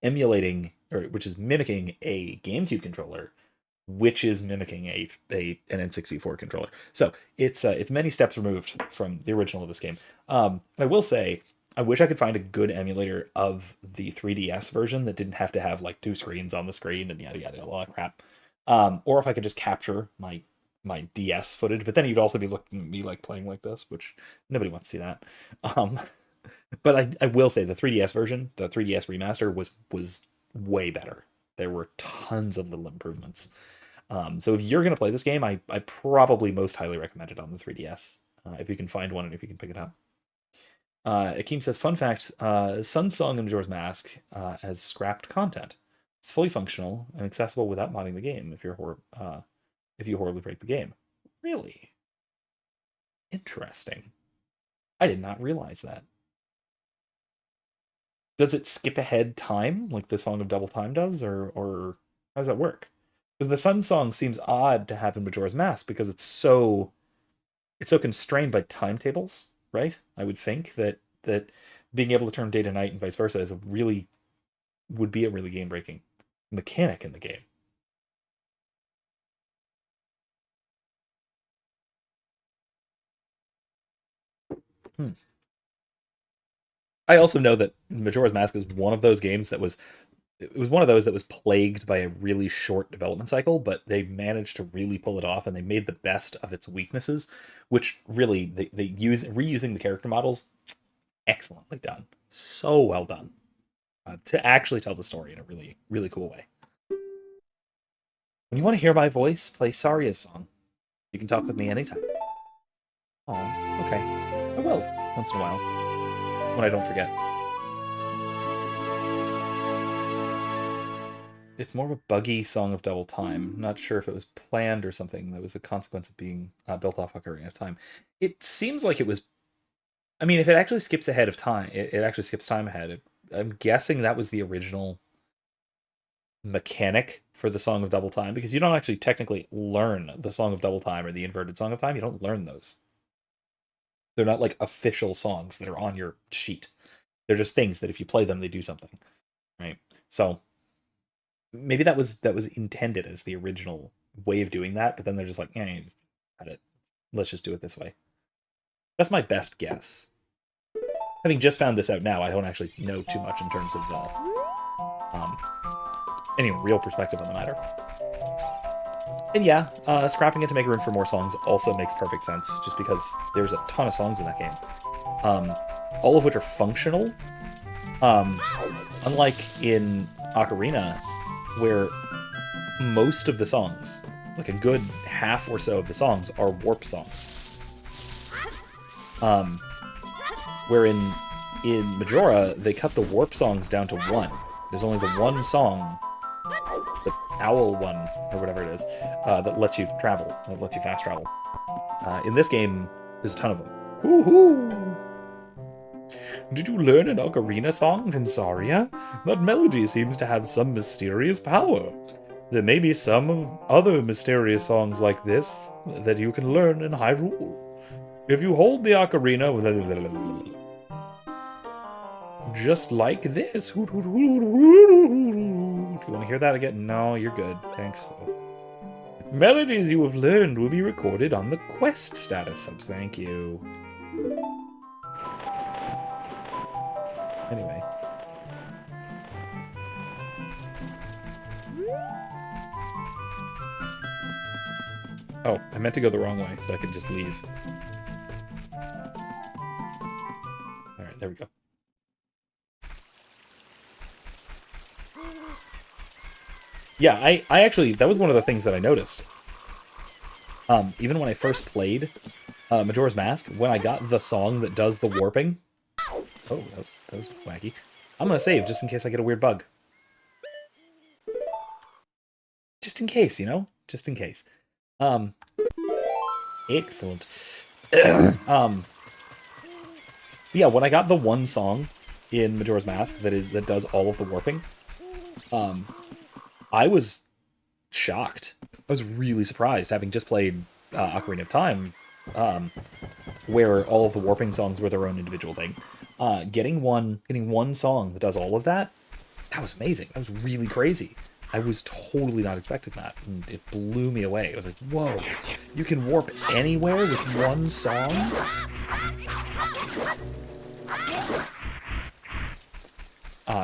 emulating or which is mimicking a GameCube controller, which is mimicking a an N64 controller. So it's many steps removed from the original of this game. And I will say, I wish I could find a good emulator of the 3DS version that didn't have to have like two screens on the screen and yada yada all that crap. Or if I could just capture my DS footage, but then you'd also be looking at me like playing like this, which nobody wants to see that. Um, but I will say the 3DS version, the 3DS remaster was way better. There were tons of little improvements. So if you're gonna play this game, I probably most highly recommend it on the 3DS if you can find one and if you can pick it up. Akeem says, fun fact: Sun's Song in Majora's Mask as scrapped content. It's fully functional and accessible without modding the game if you horribly break the game. Really interesting. I did not realize that. Does it skip ahead time like the Song of Double Time does, or how does that work? Because the Sun Song seems odd to have in Majora's Mask because it's so constrained by timetables, right? I would think that being able to turn day to night and vice versa is a really would be a really game breaking mechanic in the game. Hmm. I also know that Majora's Mask is one of those games that was it was one of those that was plagued by a really short development cycle, but they managed to really pull it off and they made the best of its weaknesses, which really they use reusing the character models excellently done. So well done. To actually tell the story in a really, really cool way. When you want to hear my voice, play Saria's song. You can talk with me anytime. Oh, okay. I will, once in a while, when I don't forget. It's more of a buggy Song of Double Time. Not sure if it was planned or something that was a consequence of being built off Ocarina of Time. It seems like it was. I mean, if it actually skips ahead of time, it actually skips time ahead. I'm guessing that was the original mechanic for the Song of Double Time because you don't actually technically learn the Song of Double Time or the inverted Song of Time. You don't learn those. They're not like official songs that are on your sheet. They're just things that if you play them, they do something, right? So maybe that was intended as the original way of doing that, but then they're just like, eh, got it. Let's just do it this way. That's my best guess. Having just found this out now, I don't actually know too much in terms of um, any real perspective on the matter. And yeah, scrapping it to make room for more songs also makes perfect sense, just because there's a ton of songs in that game, all of which are functional. Um, Unlike in Ocarina, where most of the songs, like a good half or so of the songs, are warp songs. Where in Majora, they cut the warp songs down to one. There's only the one song, the owl one, or whatever it is, that lets you travel, that lets you fast travel. In this game, there's a ton of them. Woohoo! Did you learn an ocarina song from Saria? That melody seems to have some mysterious power. There may be some other mysterious songs like this that you can learn in Hyrule. If you hold the ocarina, just like this. Do you want to hear that again? No, you're good. Thanks. Melodies you have learned will be recorded on the quest status sub. Thank you. Anyway. Oh, I meant to go the wrong way, so I could just leave. Alright, there we go. Yeah, I actually, that was one of the things that I noticed. Even when I first played Majora's Mask, when I got the song that does the warping... Oh, that was wacky. I'm gonna save just in case I get a weird bug. Just in case, you know? Just in case. Excellent. Yeah, when I got the one song in Majora's Mask that does all of the warping, I was shocked. I was really surprised, having just played Ocarina of Time, where all of the warping songs were their own individual thing. Getting one song that does all of that, that was amazing. That was really crazy. I was totally not expecting that, and it blew me away. I was like, whoa, you can warp anywhere with one song?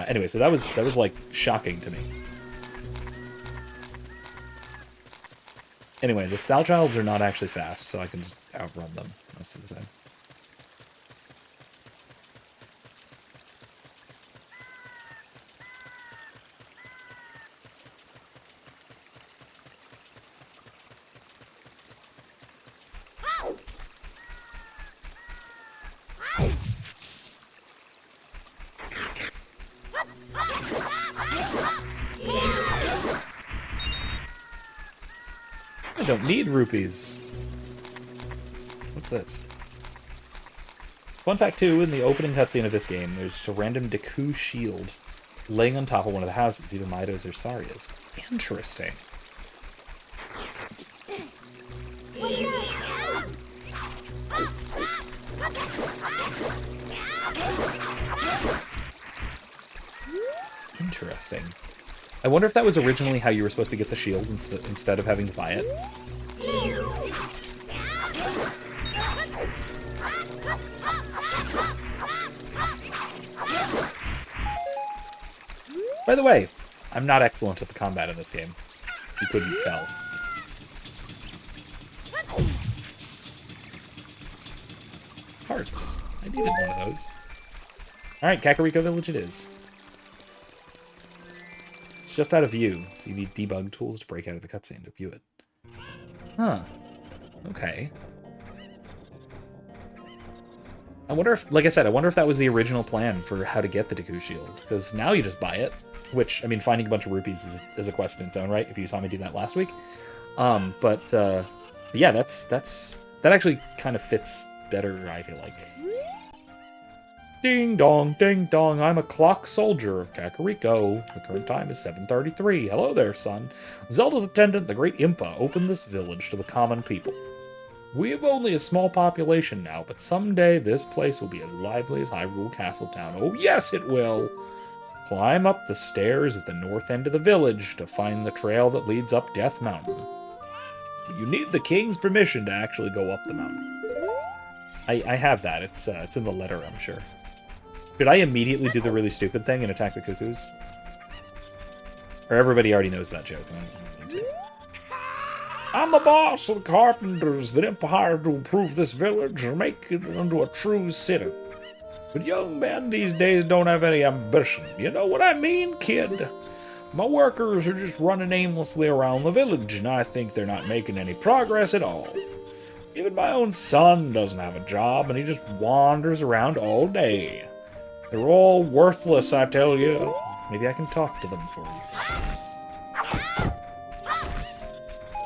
Anyway, so that was like shocking to me. Anyway, the Style Childs are not actually fast, so I can just outrun them most of the time. I don't need rupees. What's this? Fun fact, too, in the opening cutscene of this game, there's a random Deku shield laying on top of one of the houses, either Mido's or Saria's. Interesting. Interesting. I wonder if that was originally how you were supposed to get the shield instead of having to buy it. By the way, I'm not excellent at the combat in this game. You couldn't tell. Hearts. I needed one of those. Alright, Kakariko Village it is. It's just out of view, so you need debug tools to break out of the cutscene to view it. Huh. Okay. I wonder if, like I said, I wonder if that was the original plan for how to get the Deku Shield. Because now you just buy it. Which, I mean, finding a bunch of rupees is a quest in its own right, if you saw me do that last week. But yeah, that actually kind of fits better, I feel like. Ding dong, I'm a clock soldier of Kakariko. The current time is 7:33. Hello there, son. Zelda's attendant, the great Impa, opened this village to the common people. We have only a small population now, but someday this place will be as lively as Hyrule Castletown. Oh yes, it will! Climb up the stairs at the north end of the village to find the trail that leads up Death Mountain. You need the king's permission to actually go up the mountain. I have that. It's in the letter, I'm sure. Should I immediately do the really stupid thing and attack the cuckoos? Or everybody already knows that joke. I don't need to. I'm the boss of the carpenters that Impa hired to improve this village and make it into a true city. But young men these days don't have any ambition. You know what I mean, kid? My workers are just running aimlessly around the village, and I think they're not making any progress at all. Even my own son doesn't have a job, and he just wanders around all day. They're all worthless, I tell you. Maybe I can talk to them for you.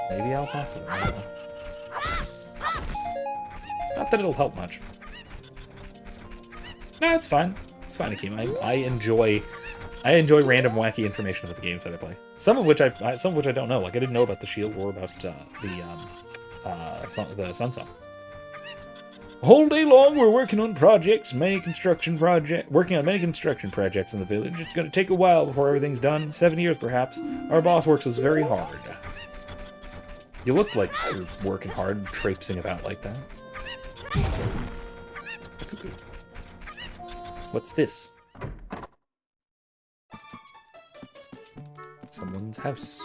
Maybe I'll talk to them. I don't know. Not that it'll help much. No, it's fine. It's fine, Akeem. I enjoy random wacky information about the games that I play. Some of which I don't know. Like I didn't know about the Shield or about the Sun Song. A whole day long, we're working on many construction projects in the village. It's going to take a while before everything's done. 7 years, perhaps. Our boss works us very hard. You look like you're working hard, traipsing about like that. Cuckoo. What's this? Someone's house.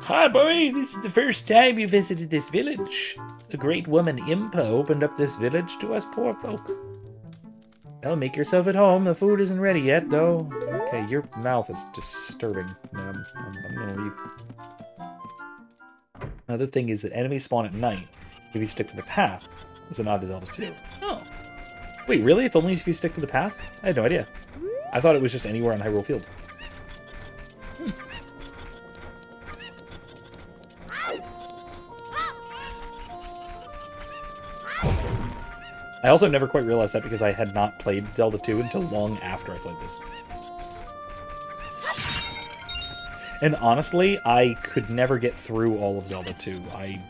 Hi, boy. This is the first time you visited this village. The great woman Impa opened up this village to us poor folk. Well, make yourself at home. The food isn't ready yet, though. Okay, your mouth is disturbing, ma'am. I'm gonna leave. Another thing is that enemies spawn at night if you stick to the path. It's a nod to Zelda 2. Oh. Wait, really? It's only if you stick to the path? I had no idea. I thought it was just anywhere on Hyrule Field. I also never quite realized that because I had not played Zelda 2 until long after I played this. And honestly, I could never get through all of Zelda 2. I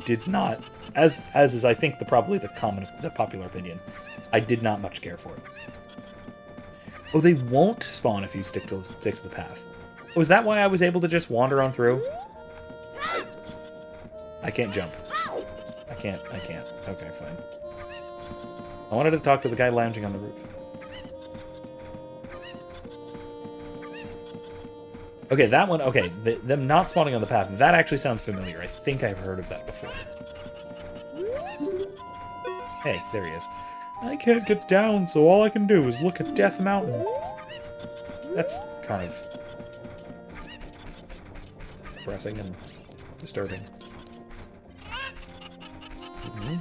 did not, as is I think the popular opinion, I did not much care for it. Oh, they won't spawn if you stick to the path. Oh, is that why I was able to just wander on through? I can't jump. I can't. Okay, fine. I wanted to talk to the guy lounging on the roof. Okay, that one, okay, them not spawning on the path, that actually sounds familiar. I think I've heard of that before. Hey, there he is. I can't get down, so all I can do is look at Death Mountain. That's kind of depressing and disturbing.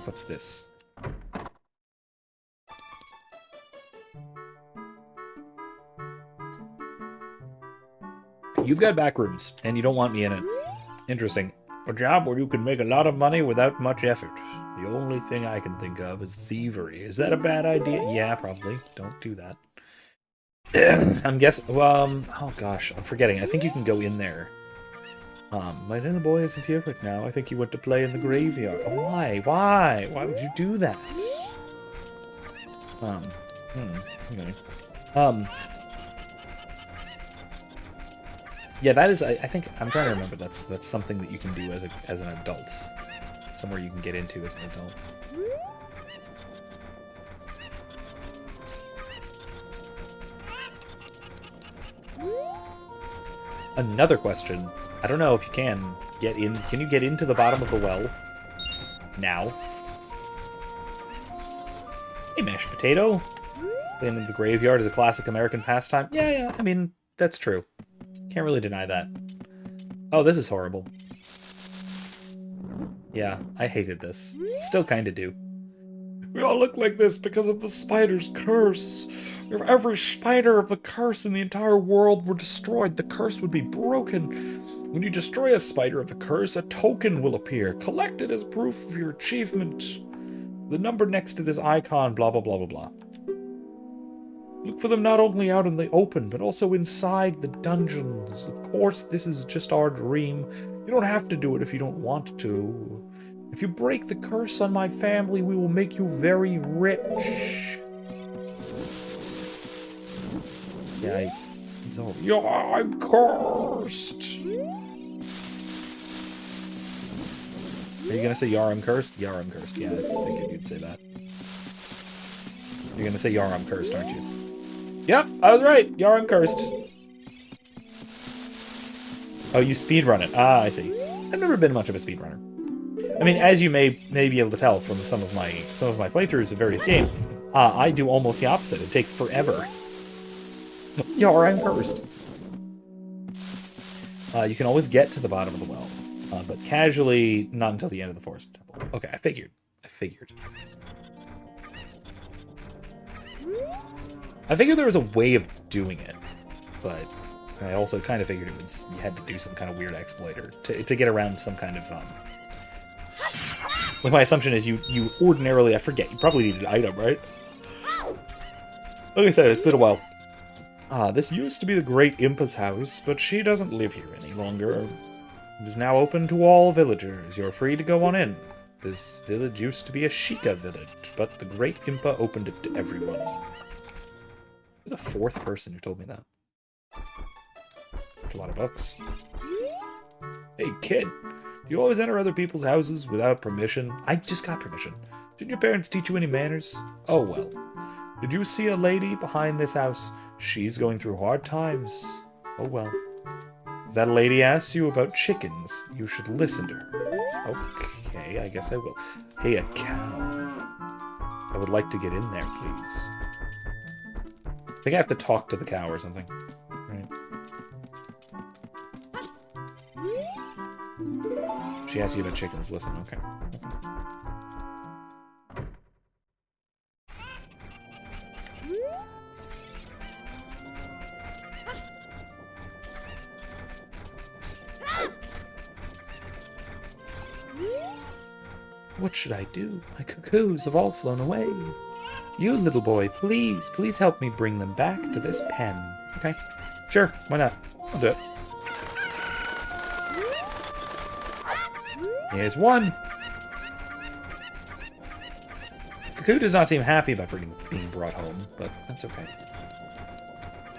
What's this? You've got backrooms, and you don't want me in it. Interesting. A job where you can make a lot of money without much effort. The only thing I can think of is thievery. Is that a bad idea? Yeah, probably. Don't do that. I'm guessing... oh gosh, I'm forgetting. I think you can go in there. My little boy isn't here right now. I think he went to play in the graveyard. Oh, why? Why? Why would you do that? Okay. Yeah, that is. I think I'm trying to remember. That's something that you can do as an adult. Somewhere you can get into as an adult. Another question. I don't know if you can get in. Can you get into the bottom of the well now? Hey, mashed potato. Playing in the graveyard is a classic American pastime. Yeah. I mean, that's true. Can't really deny that. Oh, this is horrible. Yeah, I hated this. Still kinda do. We all look like this because of the spider's curse. If every spider of the curse in the entire world were destroyed, the curse would be broken. When you destroy a spider of the curse, a token will appear. Collect it as proof of your achievement. The number next to this icon, blah, blah, blah, blah, blah. Look for them not only out in the open, but also inside the dungeons. Of course, this is just our dream. You don't have to do it if you don't want to. If you break the curse on my family, we will make you very rich. Yeah, he's all... Yeah, I'm cursed! Are you gonna say Yar, I'm cursed? Yar, I'm cursed. Yeah, I figured you'd say that. You're gonna say Yar, I'm cursed, aren't you? Yep, I was right. Yar, I'm cursed. Oh, you speedrun it. Ah, I see. I've never been much of a speedrunner. I mean, as you may be able to tell from some of my playthroughs of various games, I do almost the opposite. It takes forever. Yar, I'm cursed. You can always get to the bottom of the well, but casually, not until the end of the Forest Temple. Okay, I figured. I figured there was a way of doing it, but I also kind of figured you had to do some kind of weird exploit or to get around some kind of like my assumption is you ordinarily, I forget, you probably need an item, right? Like I said, it's been a while. This used to be the Great Impa's house, but she doesn't live here any longer. It is now open to all villagers. You're free to go on in. This village used to be a Sheikah village, but the Great Impa opened it to everyone. You're the fourth person who told me that. That's a lot of books. Hey, kid. Do you always enter other people's houses without permission? I just got permission. Didn't your parents teach you any manners? Oh, well. Did you see a lady behind this house? She's going through hard times. Oh, well. If that lady asks you about chickens, you should listen to her. Okay, I guess I will. Hey, a cow. I would like to get in there, please. I think I have to talk to the cow or something. Right. She asks you about chickens. Listen, okay. What should I do? My cuckoos have all flown away. You, little boy, please help me bring them back to this pen. Okay. Sure, why not? I'll do it. Here's one. Cuckoo does not seem happy about being brought home, but that's okay.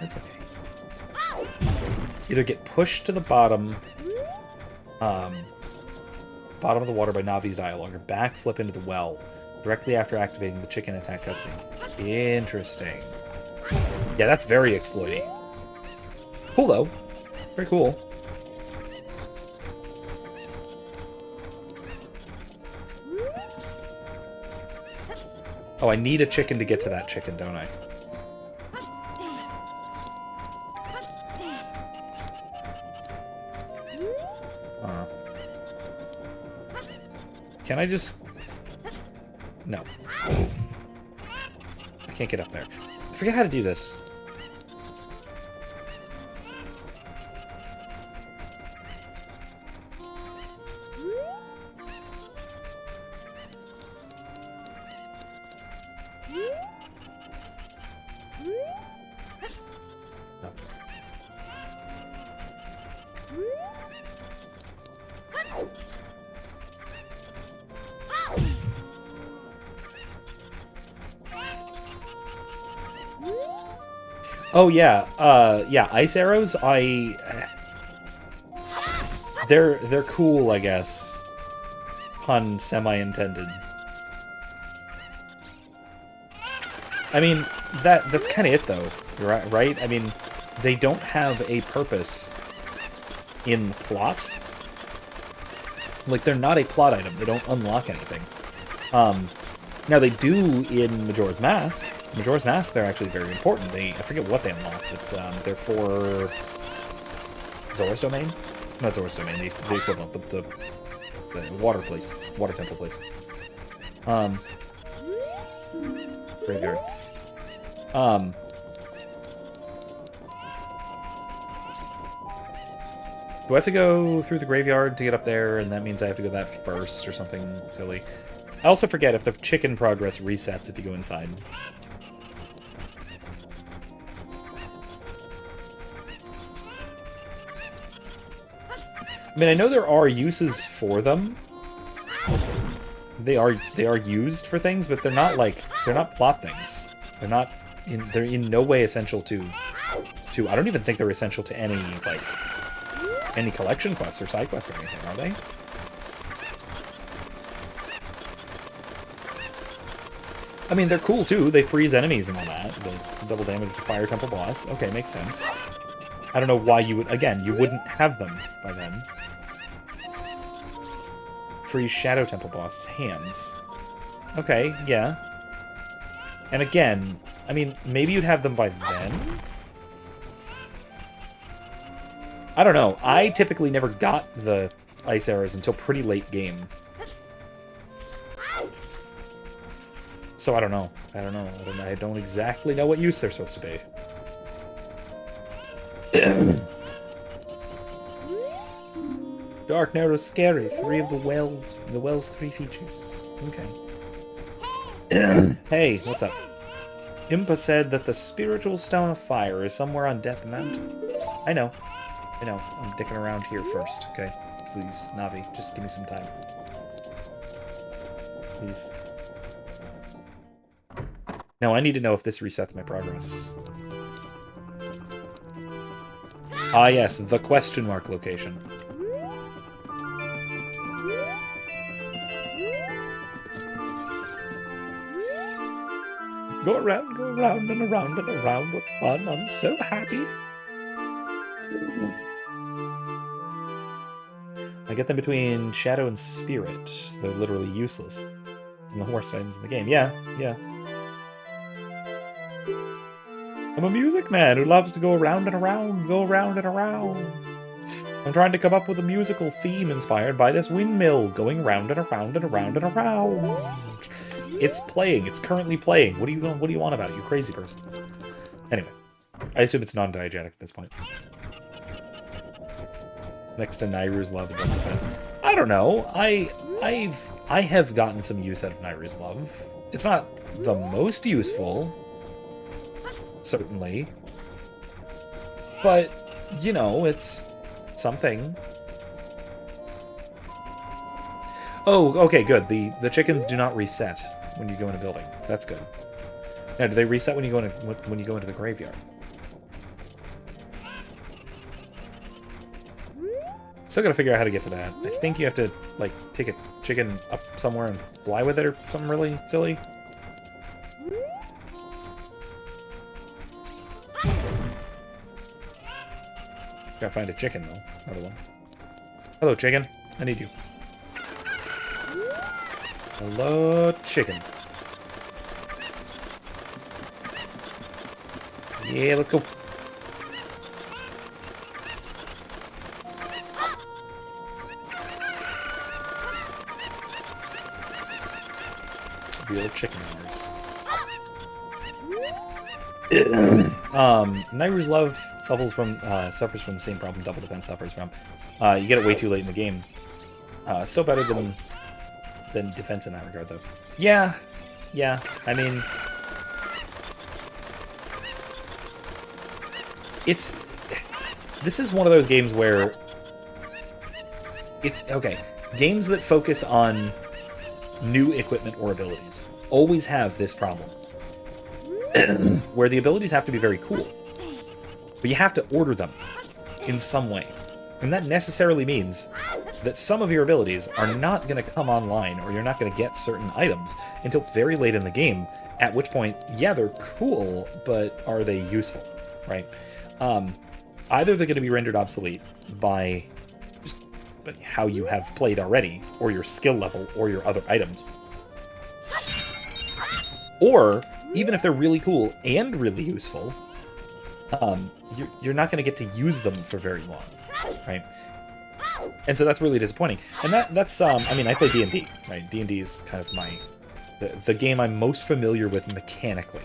That's okay. Either get pushed to the bottom of the water by Navi's dialogue, or backflip into the well directly after activating the chicken attack cutscene. Interesting. Yeah, that's very exploity. Cool, though. Very cool. Oh, I need a chicken to get to that chicken, don't I? Can I just... No. I can't get up there. I forget how to do this. Oh yeah, yeah. Ice arrows. They're cool, I guess. Pun semi-intended. I mean, that's kind of it though, right? I mean, they don't have a purpose in the plot. Like, they're not a plot item. They don't unlock anything. Now they do in Majora's Mask. Majora's Mask, they're actually very important. I forget what they unlock, but they're for Zora's Domain? Not Zora's Domain, the equivalent, the water place, water temple place. Graveyard. Do I have to go through the graveyard to get up there, and that means I have to go that first or something silly? I also forget if the chicken progress resets if you go inside. I mean, I know there are uses for them. They are used for things, but they're not plot things. They're in no way essential to I don't even think they're essential to any collection quests or side quests or anything, are they? I mean, they're cool too. They freeze enemies and all that. The double damage to Fire Temple boss. Okay, makes sense. I don't know why you would... Again, you wouldn't have them by then. Freeze Shadow Temple boss hands. Okay, yeah. And again, I mean, maybe you'd have them by then? I don't know. I typically never got the ice arrows until pretty late game. So I don't know. I don't exactly know what use they're supposed to be. Dark, narrow, scary. 3 of the well's 3 features. Okay. Hey, what's up? Impa said that the spiritual stone of fire is somewhere on Death Mountain. I know. I'm dicking around here first, okay? Please, Navi, just give me some time. Please. Now, I need to know if this resets my progress. Ah, yes, the question mark location. Go around and around and around. What fun. I'm so happy. I get them between Shadow and Spirit. They're literally useless. And the worst items in the game. Yeah. I'm a music man who loves to go around and around, I'm trying to come up with a musical theme inspired by this windmill, going round and around and around and around. It's playing. It's currently playing. What do you want about it, you crazy person? Anyway, I assume it's non-diegetic at this point. Next to Nairu's love and defense. I don't know. I have gotten some use out of Nairu's love. It's not the most useful, certainly, but you know, it's something. Oh, okay, good. The chickens do not reset when you go in a building. That's good. Now, do they reset when you go into the graveyard? Still gotta figure out how to get to that. I think you have to, like, take a chicken up somewhere and fly with it or something really silly. Gotta find a chicken, though. Another one. Hello, chicken. I need you. Hello, chicken. Yeah, let's go. Real chicken owners. Nairu's Love suffers from the same problem Double Defense suffers from. You get it way too late in the game. Still better than defense in that regard, though. Yeah. I mean, this is one of those games where it's okay. Games that focus on new equipment or abilities always have this problem. Where the abilities have to be very cool, but you have to order them in some way. And that necessarily means that some of your abilities are not going to come online, or you're not going to get certain items until very late in the game, at which point, yeah, they're cool, but are they useful, right? Either they're going to be rendered obsolete by just how you have played already, or your skill level, or your other items. Or, even if they're really cool and really useful, you're not going to get to use them for very long, right? And so that's really disappointing. And that's I mean, I play D&D, right? D&D is kind of the game I'm most familiar with mechanically.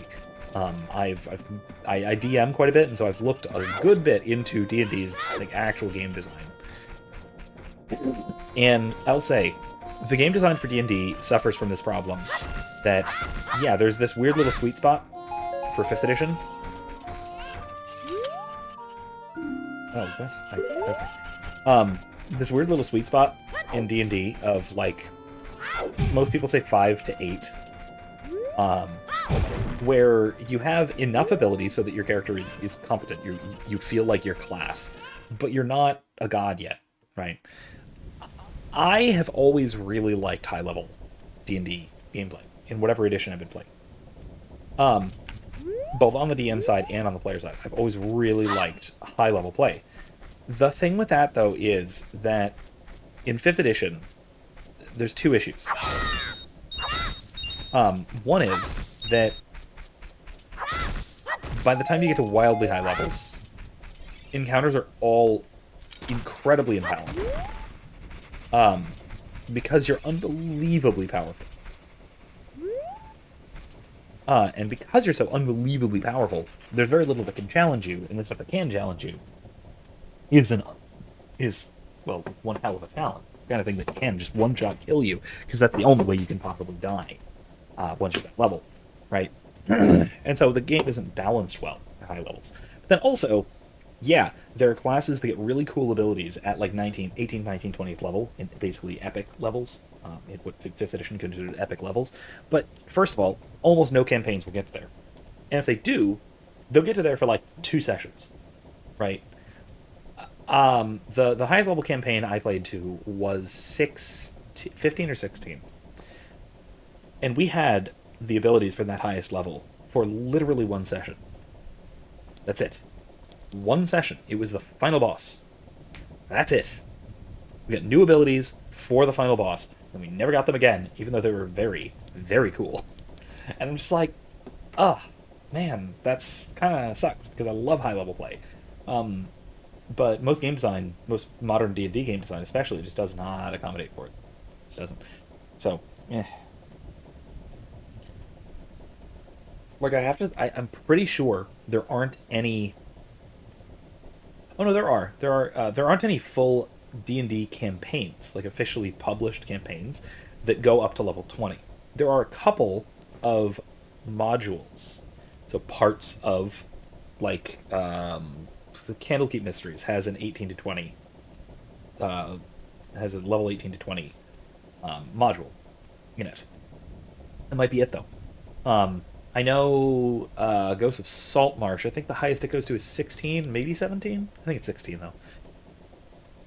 I DM quite a bit, and so I've looked a good bit into D&D's like actual game design. And I'll say, the game design for D&D suffers from this problem that, yeah, there's this weird little sweet spot for 5th edition. Oh, what? Okay. This weird little sweet spot in D&D of, like, most people say 5 to 8, where you have enough ability so that your character is competent. You feel like you're class, but you're not a god yet, right? I have always really liked high-level D&D gameplay in whatever edition I've been playing. Both on the DM side and on the player side. I've always really liked high-level play. The thing with that, though, is that in 5th edition, there's 2 issues. One is that by the time you get to wildly high levels, encounters are all incredibly imbalanced. Because you're unbelievably powerful. And because you're so unbelievably powerful, there's very little that can challenge you, and the stuff that can challenge you is one hell of a challenge. The kind of thing that can just one-shot kill you, because that's the only way you can possibly die once you're that level, right? And so the game isn't balanced well at high levels. But then also, yeah, there are classes that get really cool abilities at like 18th, 19th, 20th level, in basically epic levels, in what 5th edition considered epic levels. But first of all, almost no campaigns will get there. And if they do, they'll get to there for like 2 sessions, right? The highest level campaign I played to was 15 or 16. And we had the abilities for that highest level for literally 1 session. That's it. 1 session. It was the final boss. That's it. We got new abilities for the final boss, and we never got them again, even though they were very, very cool. And I'm just like, man, that's kind of sucks, because I love high-level play. But most game design, most modern D&D game design especially, just does not accommodate for it. It just doesn't. So, Like, I'm pretty sure there aren't any... Oh no, there are. There aren't any full D&D campaigns, like officially published campaigns, that go up to level 20. There are a couple of modules, so parts of, like, the Candlekeep Mysteries has an 18 to 20, has a level 18 to 20 module in it. That might be it, though. I know Ghost of Saltmarsh, I think the highest it goes to is 16, maybe 17? I think it's 16, though.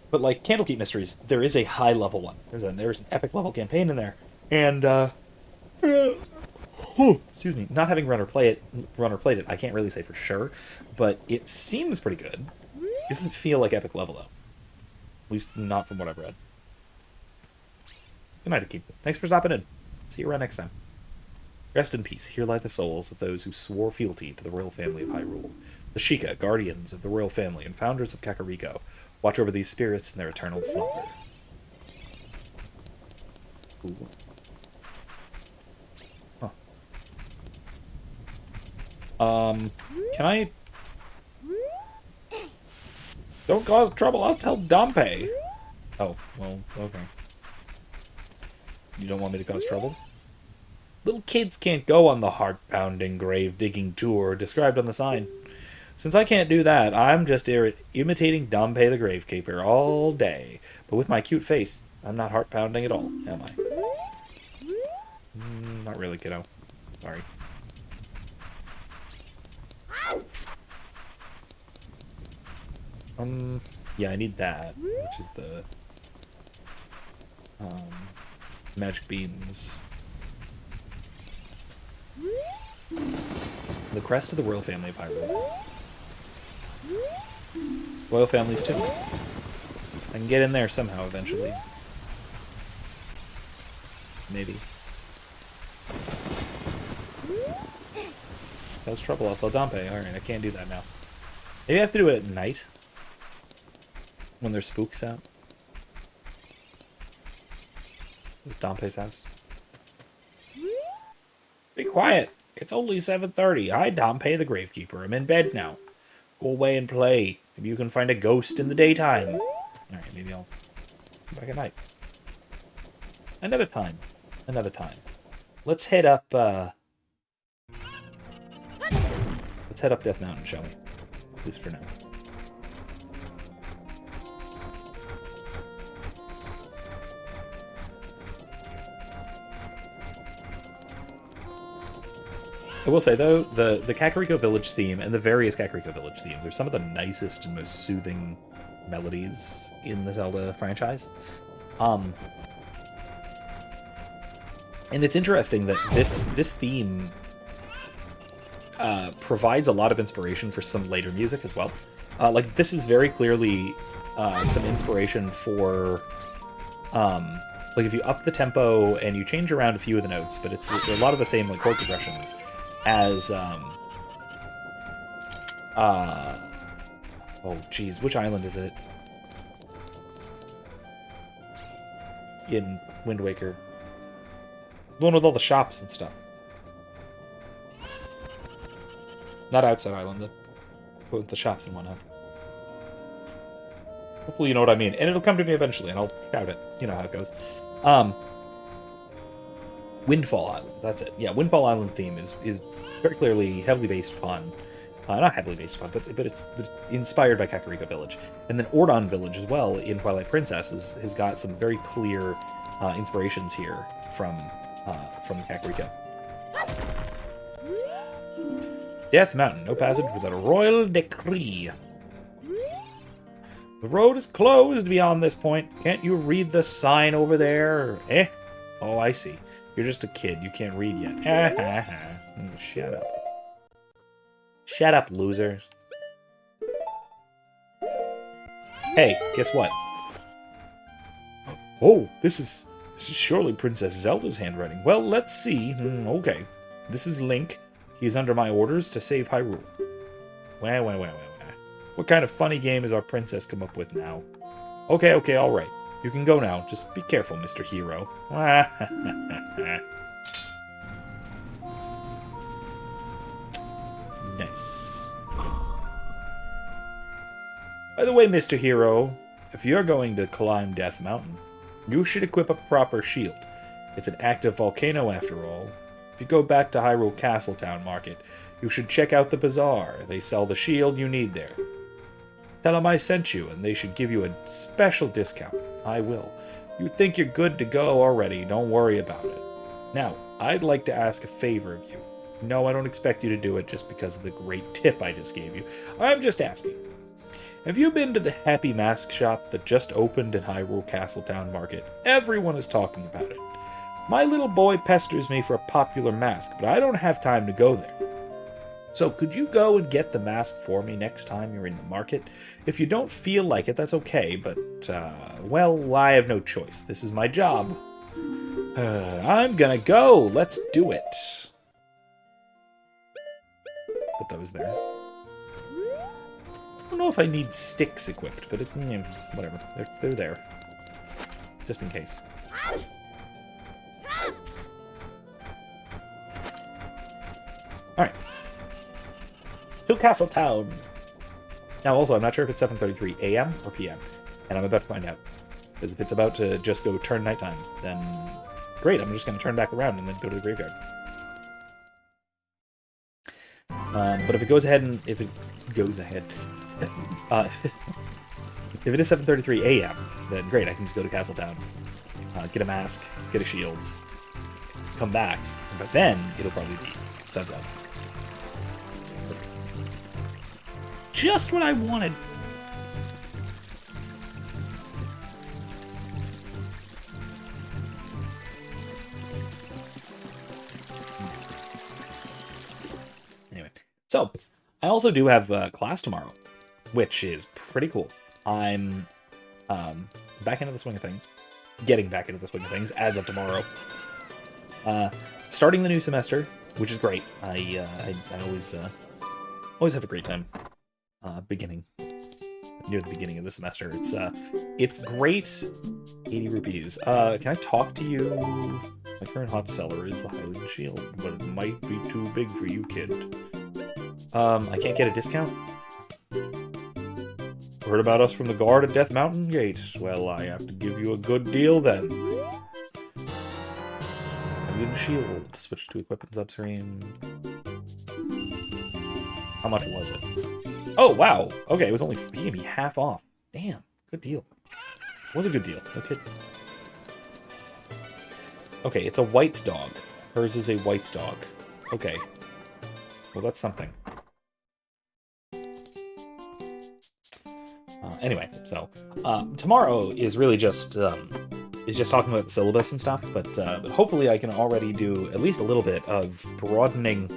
But, like, Candlekeep Mysteries, there is a high-level one. There's an epic-level campaign in there. And, excuse me, not having run or played it, I can't really say for sure, but it seems pretty good. It doesn't feel like epic level, though. At least not from what I've read. Good night, Akeem. Thanks for stopping in. See you around next time. Rest in peace. Here lie the souls of those who swore fealty to the royal family of Hyrule. The Sheikah, guardians of the royal family and founders of Kakariko, watch over these spirits in their eternal slumber. Ooh. Huh. Can I... Don't cause trouble, I'll tell Dompe. Oh, well, okay. You don't want me to cause trouble? Little kids can't go on the heart-pounding, grave-digging tour described on the sign. Since I can't do that, I'm just imitating Dompe the Gravekeeper all day. But with my cute face, I'm not heart-pounding at all, am I? Not really, kiddo. Sorry. Yeah, I need that, which is the magic beans. The crest of the royal family of Hyrule. Royal families too. I can get in there somehow eventually. Maybe. That was trouble. I'll tell Dompe. Alright, I can't do that now. Maybe I have to do it at night. When there's spooks out. This is Dompe's house. Be quiet. It's only 7:30. I, Dompe the Gravekeeper, am in bed now. Go away and play. Maybe you can find a ghost in the daytime. Alright, maybe I'll come back at night. Another time. Another time. Let's head up, let's head up Death Mountain, shall we? At least for now. I will say, though, the Kakariko Village theme and the various Kakariko Village themes are some of the nicest and most soothing melodies in the Zelda franchise. And it's interesting that this theme provides a lot of inspiration for some later music as well. Like, this is very clearly some inspiration for... like, if you up the tempo and you change around a few of the notes, but it's a lot of the same like chord progressions as oh geez, which island is it? In Wind Waker. The one with all the shops and stuff. Not Outside Island, with the shops and whatnot. Hopefully you know what I mean. And it'll come to me eventually, and I'll shout it. You know how it goes. Windfall Island, that's it. Yeah, Windfall Island theme is very clearly heavily based upon... not heavily based upon, but it's inspired by Kakariko Village. And then Ordon Village as well, in Twilight Princess, has got some very clear inspirations here from Kakariko. Death Mountain, no passage without a royal decree. The road is closed beyond this point. Can't you read the sign over there? Eh? Oh, I see. You're just a kid. You can't read yet. Shut up. Shut up, loser. Hey, guess what? Oh, this is surely Princess Zelda's handwriting. Well, let's see. Okay. This is Link. He is under my orders to save Hyrule. Wah. What kind of funny game has our princess come up with now? Okay, alright. You can go now. Just be careful, Mr. Hero. Nice. By the way, Mr. Hero, if you're going to climb Death Mountain, you should equip a proper shield. It's an active volcano after all. If you go back to Hyrule Castletown Market, you should check out the bazaar. They sell the shield you need there. Tell them I sent you, and they should give you a special discount. I will. You think you're good to go already. Don't worry about it. Now, I'd like to ask a favor of you. No, I don't expect you to do it just because of the great tip I just gave you. I'm just asking. Have you been to the Happy Mask shop that just opened in Hyrule Castletown Market? Everyone is talking about it. My little boy pesters me for a popular mask, but I don't have time to go there. So could you go and get the mask for me next time you're in the market? If you don't feel like it, that's okay, but, well, I have no choice. This is my job. I'm gonna go. Let's do it. Put those there. I don't know if I need sticks equipped, but whatever. They're there. Just in case. Alright. To Castletown! Now also, I'm not sure if it's 7:33 a.m. or p.m. And I'm about to find out. Because if it's about to just go turn nighttime, then great, I'm just going to turn back around and then go to the graveyard. But if it goes ahead and... If it goes ahead... if it is 7:33 a.m., then great, I can just go to Castletown. Get a mask, get a shield, come back. But then, it'll probably be sundown. Perfect. Just what I wanted! Anyway, so, I also do have class tomorrow, which is pretty cool. I'm back into the swing of things. Getting back into the swing of things as of tomorrow. Starting the new semester, which is great. I always have a great time near the beginning of the semester. It's great. 80 rupees. Can I talk to you? My current hot seller is the Hylian Shield, but it might be too big for you, kid. I can't get a discount? Heard about us from the guard at Death Mountain Gate. Well, I have to give you a good deal then. Hylian Shield. Switch to equipment subscreen. How much was it? Oh, wow. Okay, it was only... He gave me half off. Damn. Good deal. It was a good deal. Okay. Okay, it's a white dog. Hers is a white dog. Okay. Well, that's something. Anyway, so tomorrow is really just talking about the syllabus and stuff, but hopefully I can already do at least a little bit of broadening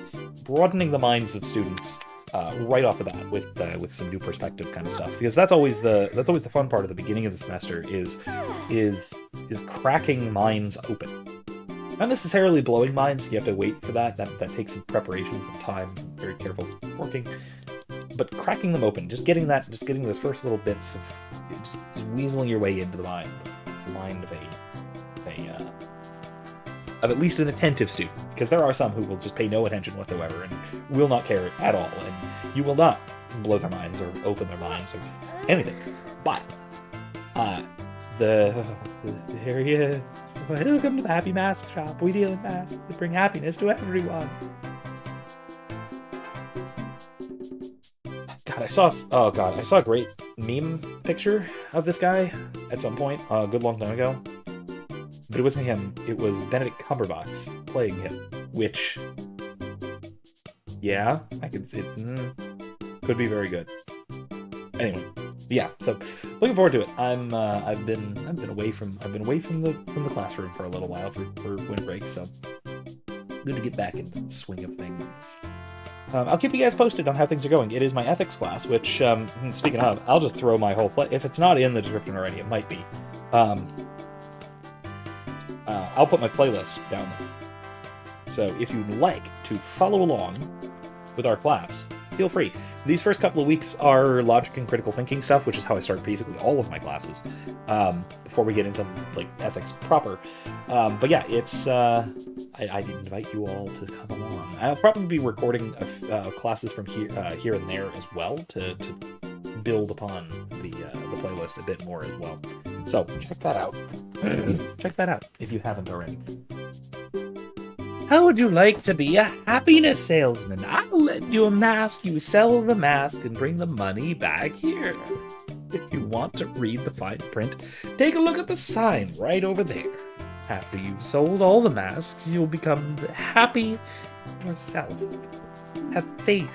the minds of students right off the bat with some new perspective kind of stuff, because that's always the fun part of the beginning of the semester is cracking minds open. Not necessarily blowing minds. You have to wait for that. That takes some preparation, some time, some very careful working. But cracking them open, just getting those first little bits of just weaseling your way into the mind of at least an attentive student, because there are some who will just pay no attention whatsoever and will not care at all, and you will not blow their minds or open their minds or anything. But there he is. Welcome to the Happy Mask Shop. We deal in masks that bring happiness to everyone. I saw a great meme picture of this guy at some point, a good long time ago. But it wasn't him, it was Benedict Cumberbatch playing him, which, yeah, could be very good. Anyway, yeah, so looking forward to it. I've been away from the classroom for a little while for winter break, so good to get back into the swing of things. I'll keep you guys posted on how things are going. It is my ethics class, which, speaking of, I'll just throw my whole if it's not in the description already, it might be. I'll put my playlist down there. So if you'd like to follow along with our class, feel free. These first couple of weeks are logic and critical thinking stuff, which is how I start basically all of my classes, before we get into like ethics proper. But yeah, it's I'd invite you all to come along. I'll probably be recording classes from here and there as well to build upon the playlist a bit more as well. So check that out. Check that out if you haven't already. How would you like to be a happiness salesman? I'll lend you a mask, you sell the mask, and bring the money back here. If you want to read the fine print, take a look at the sign right over there. After you've sold all the masks, you'll become happy yourself. Have faith.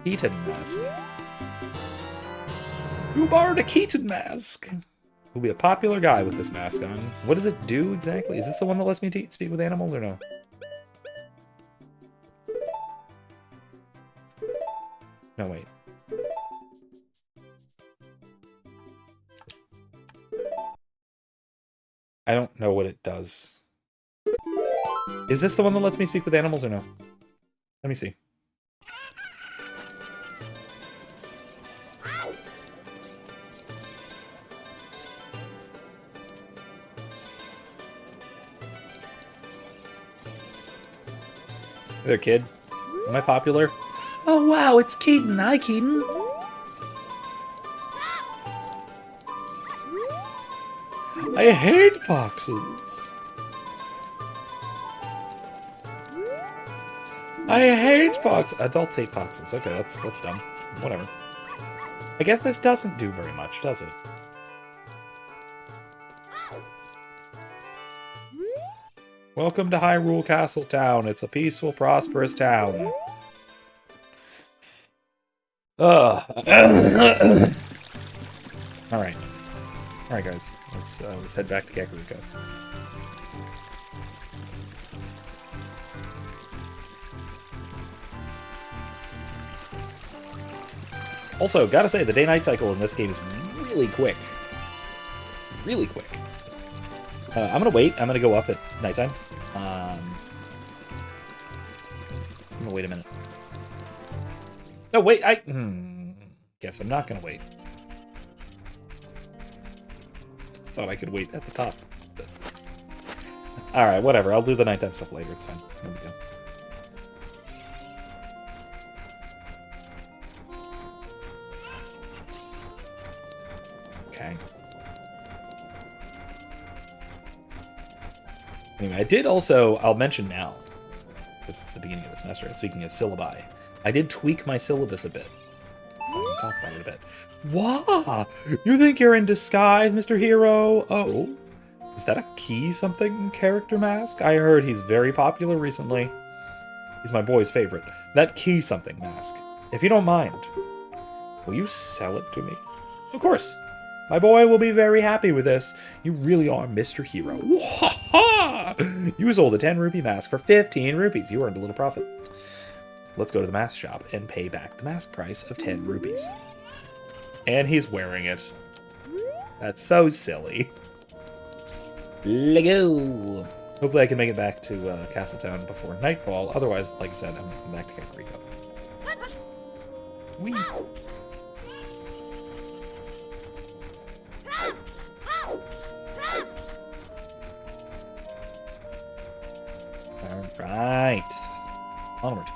Keaton mask. You borrowed a Keaton mask. You'll be a popular guy with this mask on. What does it do exactly? Is this the one that lets me speak with animals or no? No, wait. I don't know what it does. Is this the one that lets me speak with animals or no? Let me see. Hey there, kid. Am I popular? Oh, wow, it's Keaton. Hi, Keaton. I hate boxes. I hate boxes. Adults hate boxes. Okay, that's dumb. Whatever. I guess this doesn't do very much, does it? Welcome to Hyrule Castle Town. It's a peaceful, prosperous town. Ugh. Alright. Alright, guys. Let's head back to Kakariko. Also, gotta say, the day-night cycle in this game is really quick. Really quick. I'm gonna wait. I'm gonna go up at nighttime. I'm gonna wait a minute. No, wait, guess I'm not gonna wait. Thought I could wait at the top. But... Alright, whatever. I'll do the nighttime stuff later. It's fine. No big deal. Okay. Anyway, I did also... I'll mention now. This is the beginning of the semester. And speaking of syllabi, I did tweak my syllabus a bit. I'll talk about it a bit. Wow! You think you're in disguise, Mr. Hero? Oh. Is that a key something character mask? I heard he's very popular recently. He's my boy's favorite. That key something mask. If you don't mind, will you sell it to me? Of course. My boy will be very happy with this. You really are Mr. Hero. Ha-ha! You sold a 10 rupee mask for 15 rupees. You earned a little profit. Let's go to the mask shop and pay back the mask price of 10 rupees. And he's wearing it. That's so silly. Lego! Hopefully I can make it back to Castletown before nightfall. Otherwise, like I said, I'm going back to Kakariko. Whee! Alright. Onward.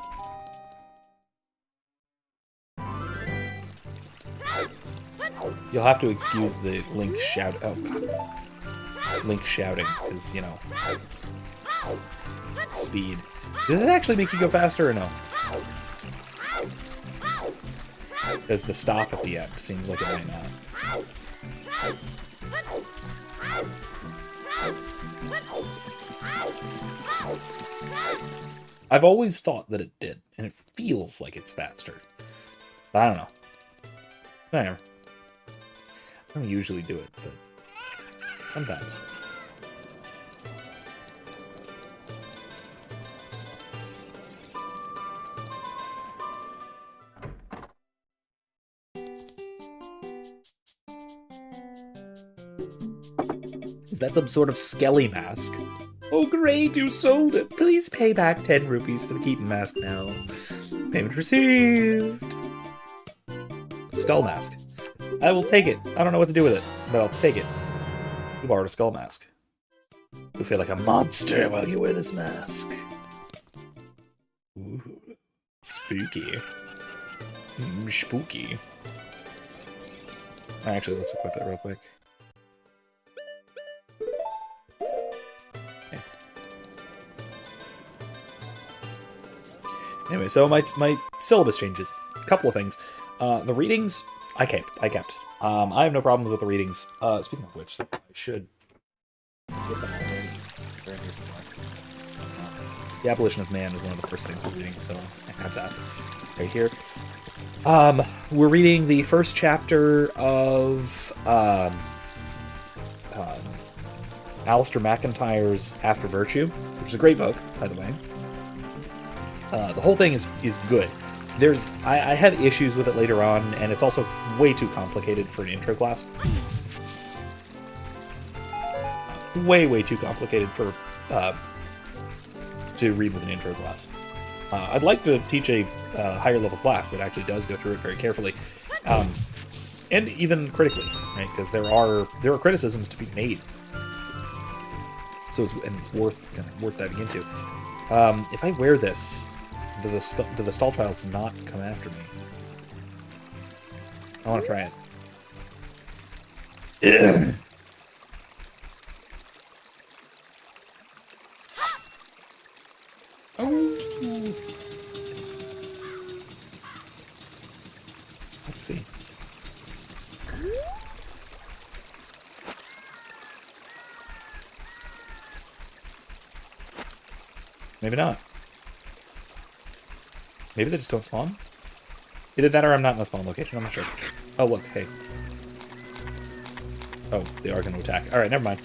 You'll have to excuse the Link shout. Oh, God. Link shouting, because, you know. Speed. Does it actually make you go faster or no? Because the stop at the end seems like it might not. I've always thought that it did, and it feels like it's faster. But I don't know. Whatever. I don't usually do it, but sometimes. Is that some sort of Skelly mask? Oh great, you sold it! Please pay back 10 rupees for the Keaton mask now. Payment received. Skull mask. I will take it. I don't know what to do with it, but I'll take it. You borrowed a skull mask. You'll feel like a monster while you wear this mask. Ooh. Spooky. Spooky. Actually, let's equip it real quick. Okay. Anyway, so my syllabus changes. couple of things. The readings, I kept. I have no problems with the readings. Speaking of which, I should get them already. They're in here somewhere. The Abolition of Man is one of the first things we're reading, so I have that right here. We're reading the first chapter of Alistair McIntyre's After Virtue, which is a great book, by the way. The whole thing is good. I had issues with it later on, and it's also way too complicated for an intro class. Way too complicated for to read with an intro class. I'd like to teach a higher level class that actually does go through it very carefully, and even critically, right? Because there are criticisms to be made. So it's worth diving into. If I wear this, do the stall trials not come after me? I want to try it. Oh. Let's see. Maybe not. Maybe they just don't spawn? Either that or I'm not in a spawn location, I'm not sure. Oh, look, hey. Oh, they are going to attack. Alright, never mind.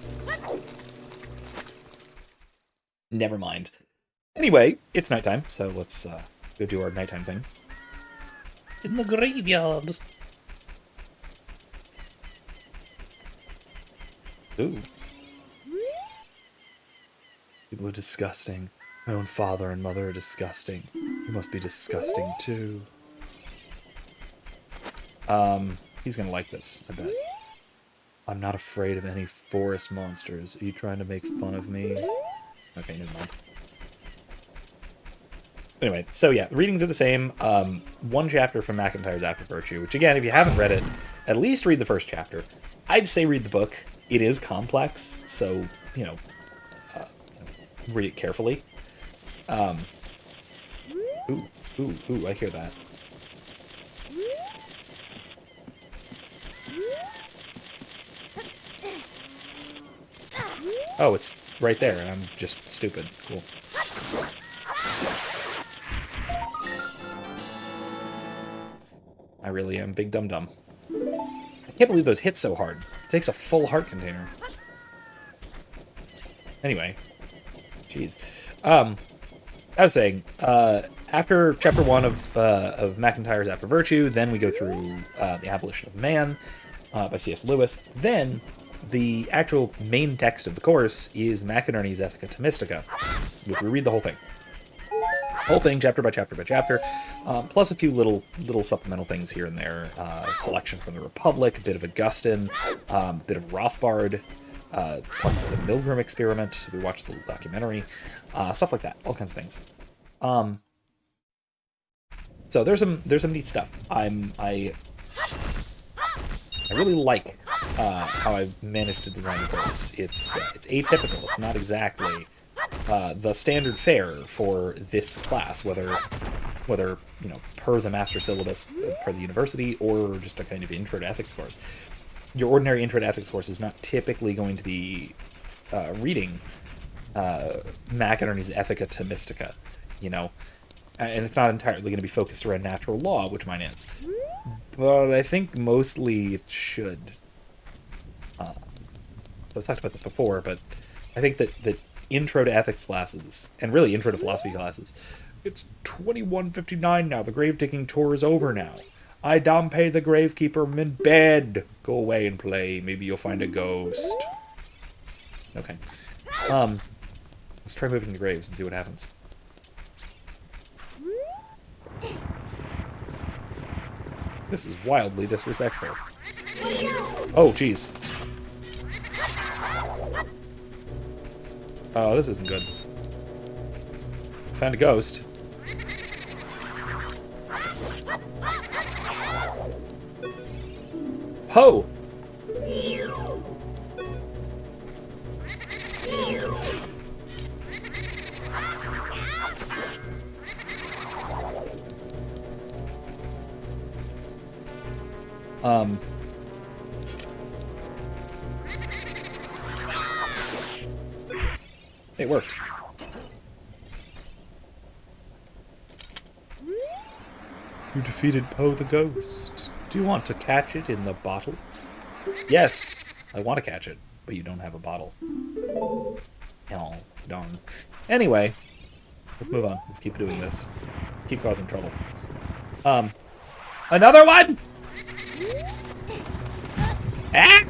Never mind. Anyway, it's nighttime, so let's go do our nighttime thing. In the graveyard! Ooh. People are disgusting. My own father and mother are disgusting. You must be disgusting too. He's gonna like this, I bet. I'm not afraid of any forest monsters. Are you trying to make fun of me? Okay, never mind. Anyway, so yeah, the readings are the same. One chapter from McIntyre's After Virtue, which again, if you haven't read it, at least read the first chapter. I'd say read the book. It is complex, so, read it carefully. Ooh, I hear that. Oh, it's right there, and I'm just stupid. Cool. I really am big dum-dum. I can't believe those hit so hard. It takes a full heart container. Anyway. Jeez. I was saying, after Chapter 1 of McIntyre's After Virtue, then we go through The Abolition of Man by C.S. Lewis. Then, the actual main text of the course is McInerney's Ethica Thomistica, which we read the whole thing. Whole thing, chapter by chapter by chapter, plus a few little supplemental things here and there. Selection from the Republic, a bit of Augustine, a bit of Rothbard, talking about the Milgram experiment. We watched the little documentary, stuff like that, all kinds of things. So there's some neat stuff. I really like how I've managed to design this. It's atypical. It's not exactly the standard fare for this class, whether per the master syllabus, per the university, or just a kind of intro to ethics course. Your ordinary intro to ethics course is not typically going to be reading McInerney's Ethica Thomistica, and it's not entirely going to be focused around natural law, which mine is. But I think mostly it should. So I've talked about this before, but I think that intro to ethics classes, and really intro to philosophy classes, it's 21:59 now. The grave digging tour is over now. I Dompe the gravekeeper am in bed. Go away and play. Maybe you'll find a ghost. Okay. Let's try moving the graves and see what happens. This is wildly disrespectful. Oh, jeez. Oh, this isn't good. Found a ghost. Ho! Um, it worked. You defeated Poe the Ghost. Do you want to catch it in the bottle? Yes, I want to catch it, but you don't have a bottle. Oh, darn. Anyway, let's move on. Let's keep doing this. Keep causing trouble. Another one? Ah!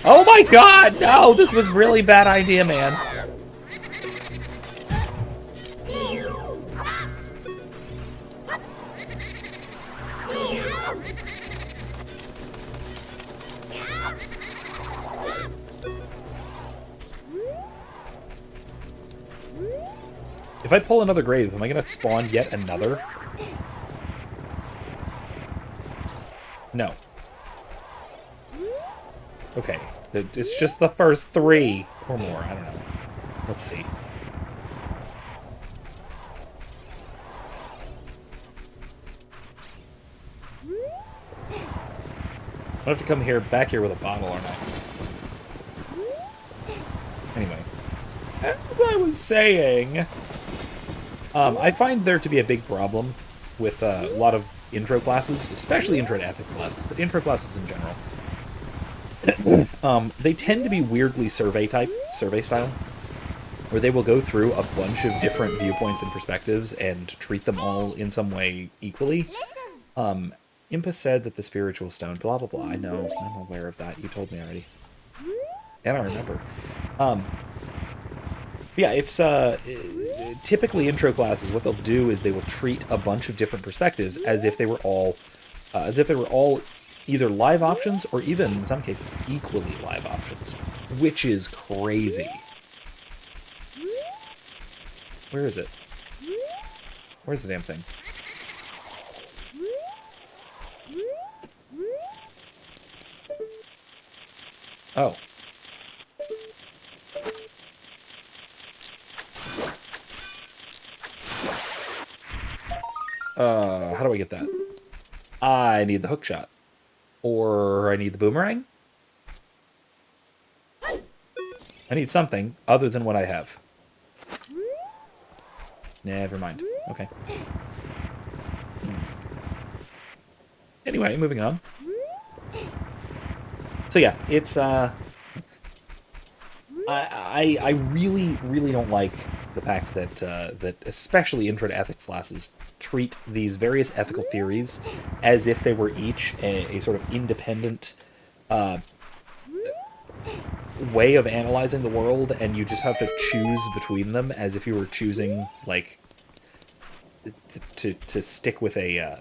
Oh my god, no! This was really bad idea, man. If I pull another grave, am I gonna spawn yet another? No. Okay. It's just the first 3 or more. I don't know. Let's see. I have to come back here with a bottle, aren't I? Anyway. As I was saying, I find there to be a big problem with a lot of intro classes, especially intro to ethics classes, but intro classes in general. They tend to be weirdly survey style, where they will go through a bunch of different viewpoints and perspectives and treat them all in some way equally. Impa said that the spiritual stone, blah blah blah. I know, I'm aware of that. You told me already, and I remember. Yeah, it's typically intro classes. What they'll do is they will treat a bunch of different perspectives as if they were all either live options or even in some cases equally live options, which is crazy. Where is it? Where's the damn thing? Oh. How do I get that? I need the hook shot. Or I need the boomerang? I need something other than what I have. Never mind. Okay. Anyway, moving on. So yeah, it's I really, really don't like the fact that that especially intro to ethics classes treat these various ethical theories as if they were each a sort of independent way of analyzing the world, and you just have to choose between them as if you were choosing, like, to stick with a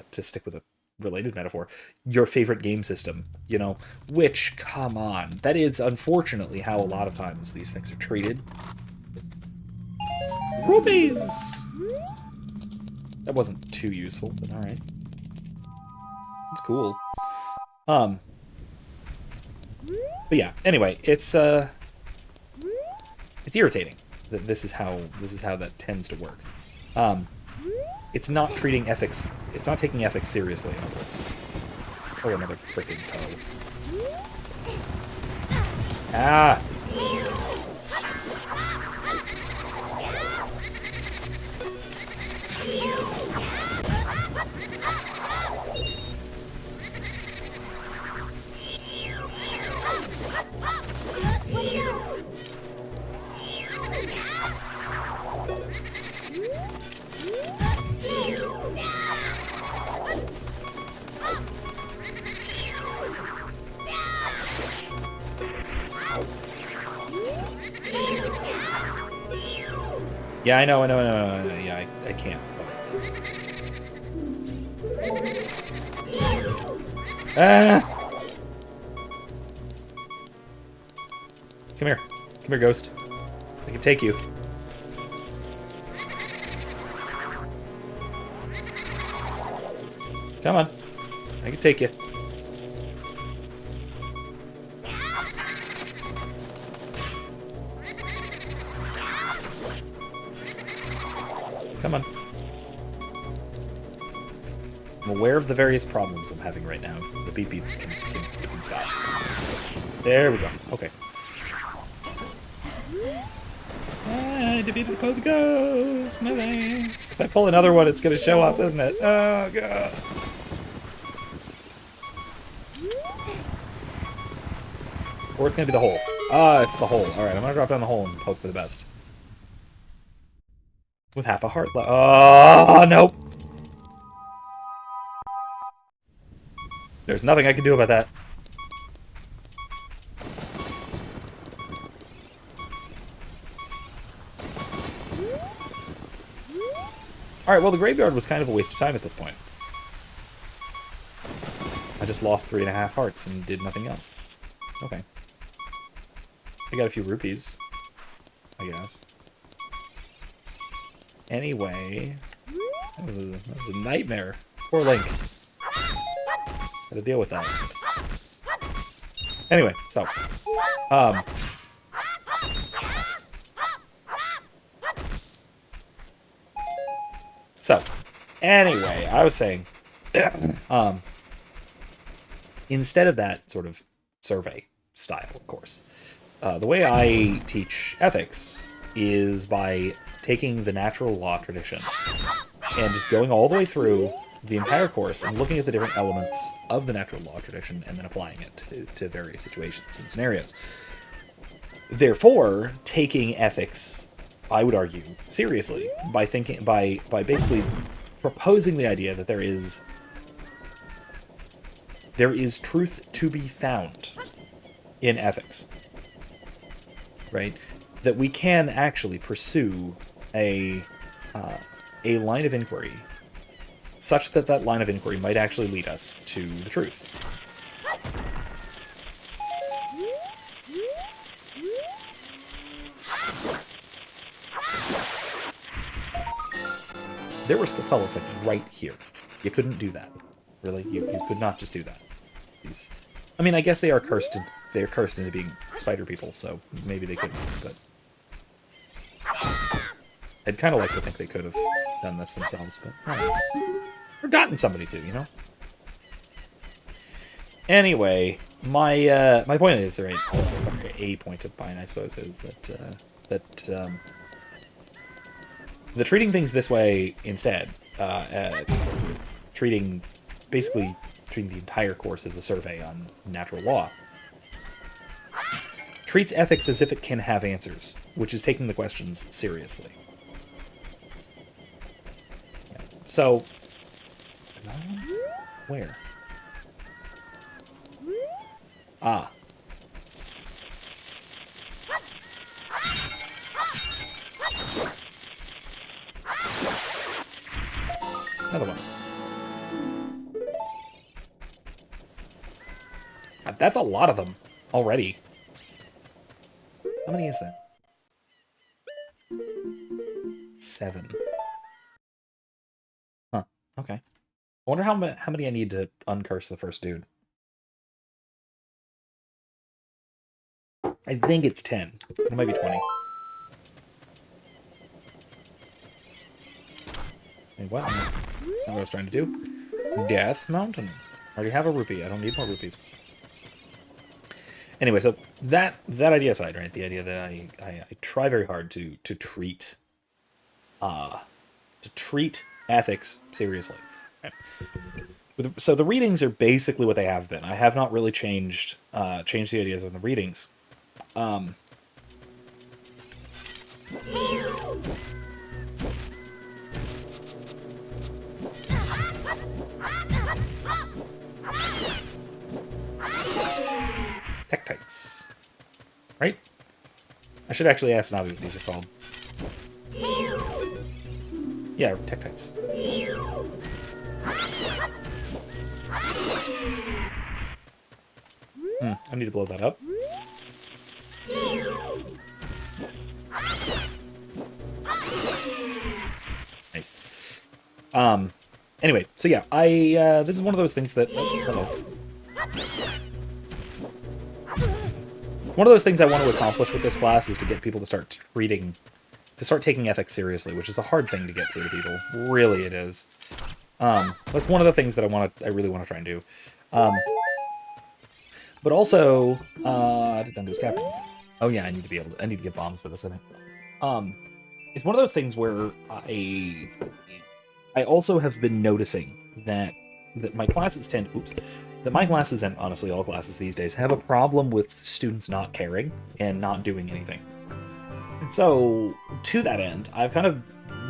related metaphor, your favorite game system, you know, which, come on, that is unfortunately how a lot of times these things are treated. Rubies! That wasn't too useful, but alright. It's cool. But yeah, anyway, it's irritating that this is how that tends to work. It's not treating ethics, it's not taking ethics seriously, in other words. Oh, another freaking toe. Ah! Yeah, I know. Yeah, I can't. Ah! Come here. Come here, ghost. I can take you. Come on. I can take you. Come on. I'm aware of the various problems I'm having right now. The beep beep can stop. There we go. Okay. I defeated the ghost. No thanks. If I pull another one, it's gonna show up, isn't it? Oh god. Or it's gonna be the hole. Ah, it's the hole. Alright, I'm gonna drop down the hole and hope for the best. With half a heart left. Oh, nope. There's nothing I can do about that. Alright, well, the graveyard was kind of a waste of time at this point. I just lost 3.5 hearts and did nothing else. Okay. I got a few rupees, I guess. Anyway, that was a nightmare. Poor Link. Had to deal with that. Anyway, so, anyway, I was saying, instead of that sort of survey style, of course, the way I teach ethics is by taking the natural law tradition and just going all the way through the entire course and looking at the different elements of the natural law tradition and then applying it to various situations and scenarios. Therefore, taking ethics, I would argue, seriously by basically proposing the idea that there is truth to be found in ethics, right? That we can actually pursue a line of inquiry such that that line of inquiry might actually lead us to the truth. There were Skulltulas like right here. You couldn't do that. Really? You could not just do that. I mean, I guess they are cursed. They're cursed into being spider people, so maybe they couldn't. But I'd kind of like to think they could have done this themselves, but or gotten somebody to, you know. Anyway, my point is, right? So, a point of mine, I suppose, is that the treating things this way instead, basically treating the entire course as a survey on natural law, treats ethics as if it can have answers, which is taking the questions seriously. Yeah. So, where? Ah. Another one. God, that's a lot of them already. How many is that? 7. Huh. Okay. I wonder how many I need to uncurse the first dude. I think it's 10. It might be 20. Wait, what? Not what I was trying to do. Death Mountain. I already have a rupee. I don't need more rupees. Anyway, so that idea aside, right? The idea that I try very hard to treat ethics seriously. Right? So the readings are basically what they have been. I have not really changed the ideas of the readings. Tektites. Right? I should actually ask Navi what these are called. Yeah, Tektites. I need to blow that up. Nice. Anyway, so yeah, this is one of those things that... Oh, hello. One of those things I want to accomplish with this class is to get people to start taking ethics seriously, which is a hard thing to get through to people. Really, it is. That's one of the things that I really want to try and do. But also, Dungo's Cavern. Oh yeah, I need to get bombs for this, I think. It's one of those things where I also have been noticing that my classes and honestly all classes these days have a problem with students not caring and not doing anything. So to that end, I've kind of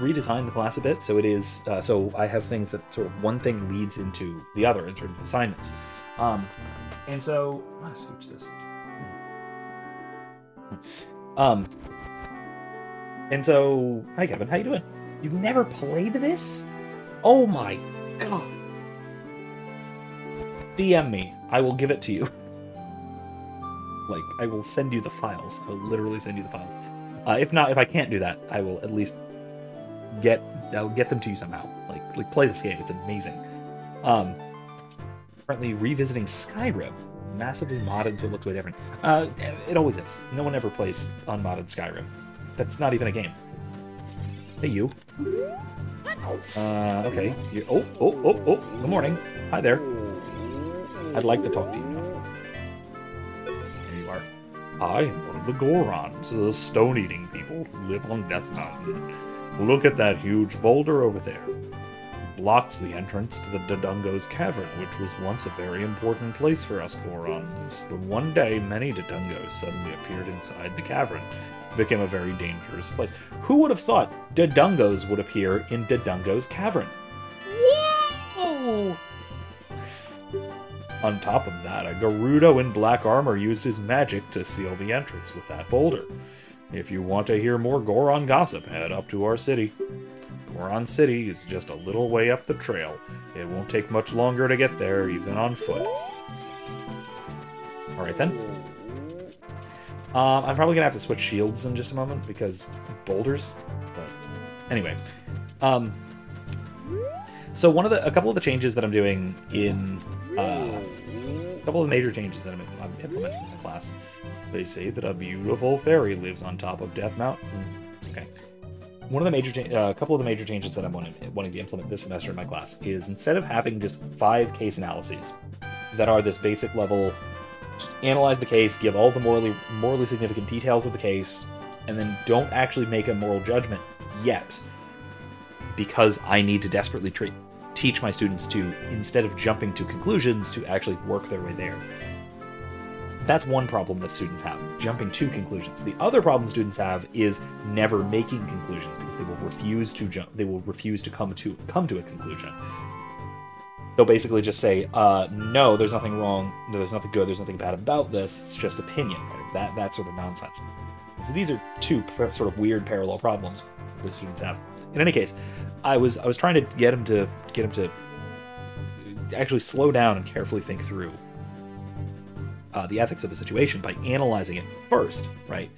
redesigned the class a bit, so it is so I have things that sort of one thing leads into the other in terms of assignments. And so let's switch this. And so, hi Kevin, how you doing? You've never played this? Oh my god. DM me. I will give it to you. Like, I will send you the files. I will literally send you the files. If I can't do that, I will at least I'll get them to you somehow. Like play this game. It's amazing. Currently revisiting Skyrim. Massively modded, so it looks way different. It always is. No one ever plays unmodded Skyrim. That's not even a game. Hey, you. Okay. Good morning. Hi there. I'd like to talk to you now. Here you are. I am one of the Gorons, the stone-eating people who live on Death Mountain. Look at that huge boulder over there. It blocks the entrance to the Dodungo's Cavern, which was once a very important place for us Gorons. But one day, many Dodungos suddenly appeared inside the cavern. It became a very dangerous place. Who would have thought Dodungos would appear in Dodungo's Cavern? Whoa! On top of that, a Gerudo in black armor used his magic to seal the entrance with that boulder. If you want to hear more Goron gossip, head up to our city. Goron City is just a little way up the trail. It won't take much longer to get there, even on foot. Alright then. I'm probably gonna have to switch shields in just a moment, because boulders. But anyway. So a couple of the changes that I'm doing in... a couple of major changes that I'm implementing in the class. They say that a beautiful fairy lives on top of Death Mountain. Okay. A couple of the major changes that I'm wanting to implement this semester in my class is instead of having just 5 case analyses that are this basic level, just analyze the case, give all the morally significant details of the case, and then don't actually make a moral judgment yet, because I need to desperately teach my students to, instead of jumping to conclusions, to actually work their way there. That's one problem that students have, jumping to conclusions. The other problem students have is never making conclusions, because they will refuse to come to a conclusion. They'll basically just say, no, there's nothing wrong, no, there's nothing good, there's nothing bad about this, it's just opinion, right? That sort of nonsense. So these are two sort of weird parallel problems that students have. In any case, I was trying to get him to actually slow down and carefully think through the ethics of a situation by analyzing it first, right?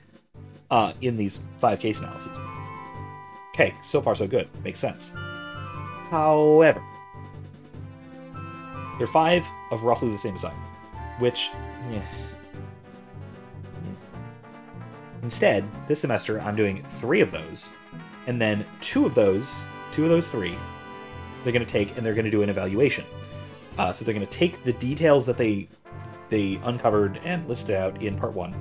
In these 5 case analyses. Okay, so far so good. Makes sense. However, there are 5 of roughly the same assignment, which, Instead, this semester I'm doing 3 of those, and then 2 of those 3, they're going to take and they're going to do an evaluation. So they're going to take the details that they uncovered and listed out in part 1,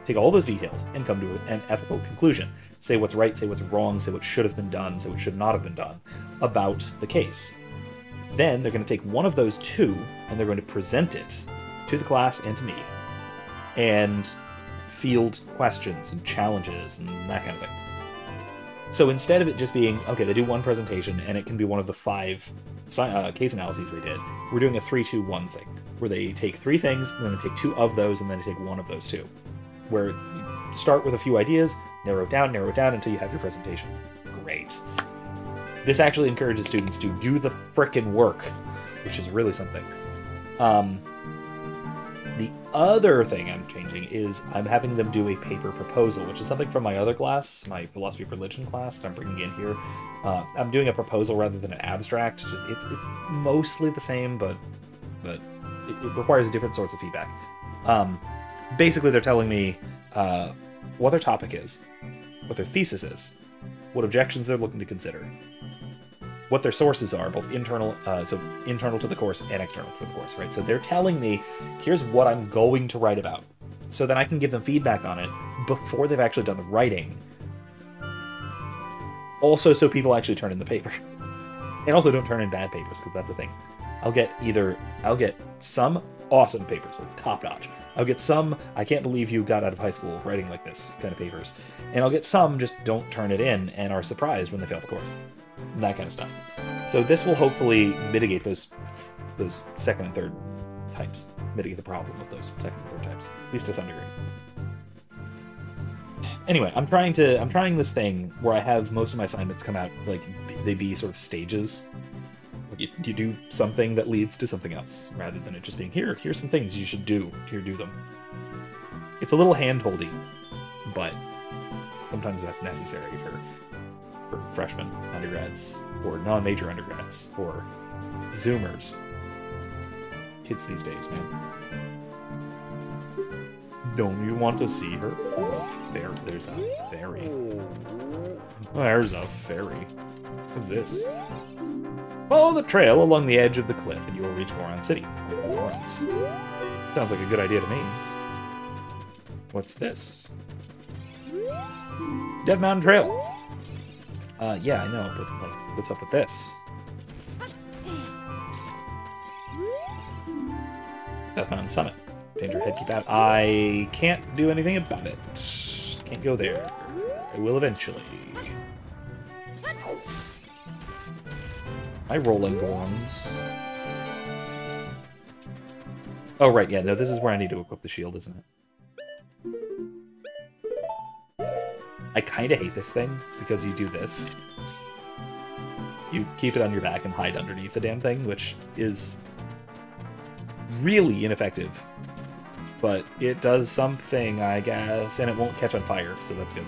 take all those details and come to an ethical conclusion. Say what's right, say what's wrong, say what should have been done, say what should not have been done about the case. Then they're going to take one of those 2 and they're going to present it to the class and to me, and field questions and challenges and that kind of thing. So instead of it just being, okay, they do one presentation and it can be one of the 5 case analyses they did, we're doing a 3-2-1 thing, where they take 3 things, and then they take 2 of those, and then they take 1 of those 2. Where you start with a few ideas, narrow it down until you have your presentation. Great. This actually encourages students to do the frickin' work, which is really something. The other thing I'm changing is I'm having them do a paper proposal, which is something from my other class, my philosophy of religion class that I'm bringing in here. I'm doing a proposal rather than an abstract. It's mostly the same, but it requires different sorts of feedback. Basically, they're telling me what their topic is, what their thesis is, what objections they're looking to consider, what their sources are, both internal, so internal to the course and external to the course, right? So they're telling me, here's what I'm going to write about. So then I can give them feedback on it before they've actually done the writing. Also, so people actually turn in the paper. And also don't turn in bad papers, because that's the thing. I'll get some awesome papers, like top-notch. I'll get some, I can't believe you got out of high school writing like this kind of papers. And I'll get some just don't turn it in and are surprised when they fail the course. And that kind of stuff. So this will hopefully mitigate those second and third types. Mitigate the problem of those second and third types, at least to some degree. Anyway, I'm trying this thing where I have most of my assignments come out, like, they be sort of stages. Like you do something that leads to something else, rather than it just being, here's some things you should do, here, do them. It's a little hand-holdy, but sometimes that's necessary for freshmen, undergrads, or non-major undergrads, or Zoomers. Kids these days, man. Don't you want to see her? There's a fairy. There's a fairy. What's this? Follow the trail along the edge of the cliff and you will reach Goron City. Gorons. Sounds like a good idea to me. What's this? Death Mountain Trail. Yeah, I know, but like, what's up with this? Death Mountain Summit. Danger ahead, keep out. I can't do anything about it. Can't go there. I will eventually. Hi, rolling Gorons. Oh, right, yeah, no, this is where I need to equip the shield, isn't it? I kind of hate this thing, because you do this. You keep it on your back and hide underneath the damn thing, which is really ineffective. But it does something, I guess, and it won't catch on fire, so that's good.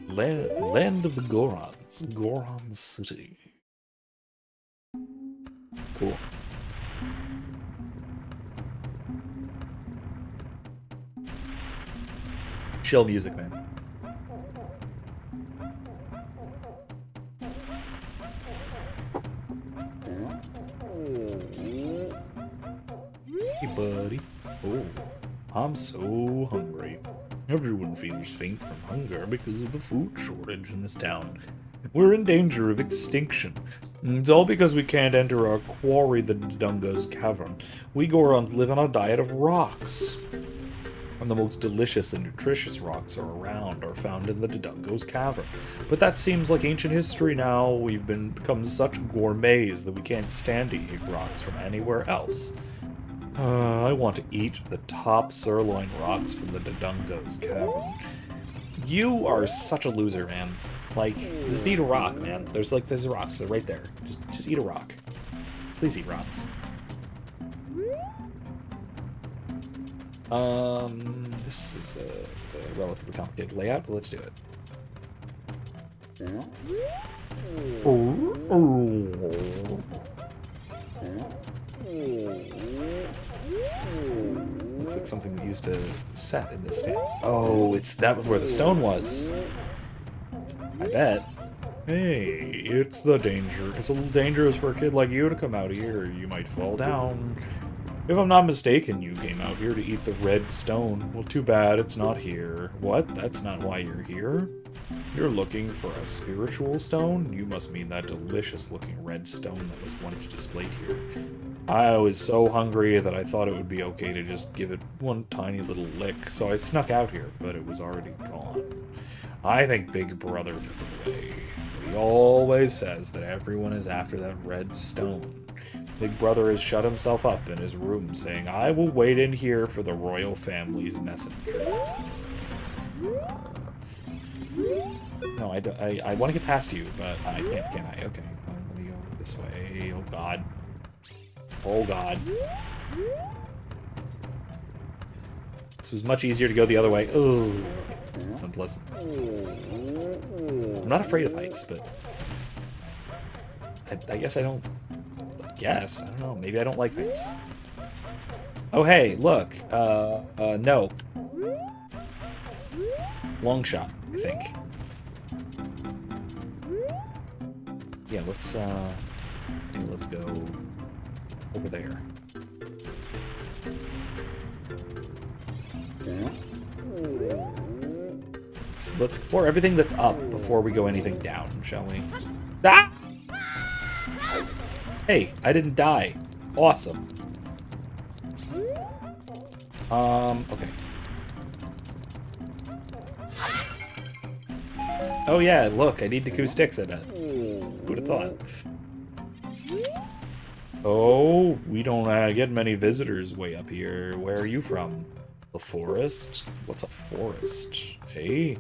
Land of the Gorons. Goron City. Cool. Chill music, man. Hey, buddy. Oh, I'm so hungry. Everyone feels faint from hunger because of the food shortage in this town. We're in danger of extinction. It's all because we can't enter our quarry, the Dodongo's Cavern. We Gorons live on a diet of rocks. And the most delicious and nutritious rocks are found in the Dodongo's Cavern. But that seems like ancient history now. We've become such gourmets that we can't stand to eat rocks from anywhere else. I want to eat the top sirloin rocks from the Dodongo's Cavern. You are such a loser, man. Like, just eat a rock, man. There's rocks. They're right there. Just eat a rock. Please eat rocks. This is a relatively complicated layout, but let's do it. Looks like something we used to set in this stand. Oh, that was where the stone was. I bet. Hey, it's the danger. It's a little dangerous for a kid like you to come out here. You might fall down. If I'm not mistaken, you came out here to eat the red stone. Well, too bad it's not here. What? That's not why you're here? You're looking for a spiritual stone? You must mean that delicious-looking red stone that was once displayed here. I was so hungry that I thought it would be okay to just give it one tiny little lick, so I snuck out here, but it was already gone. I think Big Brother took it away. He always says that everyone is after that red stone. Big Brother has shut himself up in his room, saying, I will wait in here for the royal family's messenger. No, I want to get past you, but I can't, can I? Okay, fine, let me go this way. Oh, God. Oh, God. This was much easier to go the other way. Oh, unpleasant. I'm not afraid of heights, but I guess I don't... I don't know. Maybe I don't like heights. Oh, hey, look. No. Long shot, I think. yeah, let's go over there. Let's explore everything that's up before we go anything down, shall we? Ah! Hey, I didn't die. Awesome. Okay. Oh yeah, look, I need Deku sticks, I bet. Who'd have thought? Oh, we don't get many visitors way up here. Where are you from? The forest? What's a forest? Hey,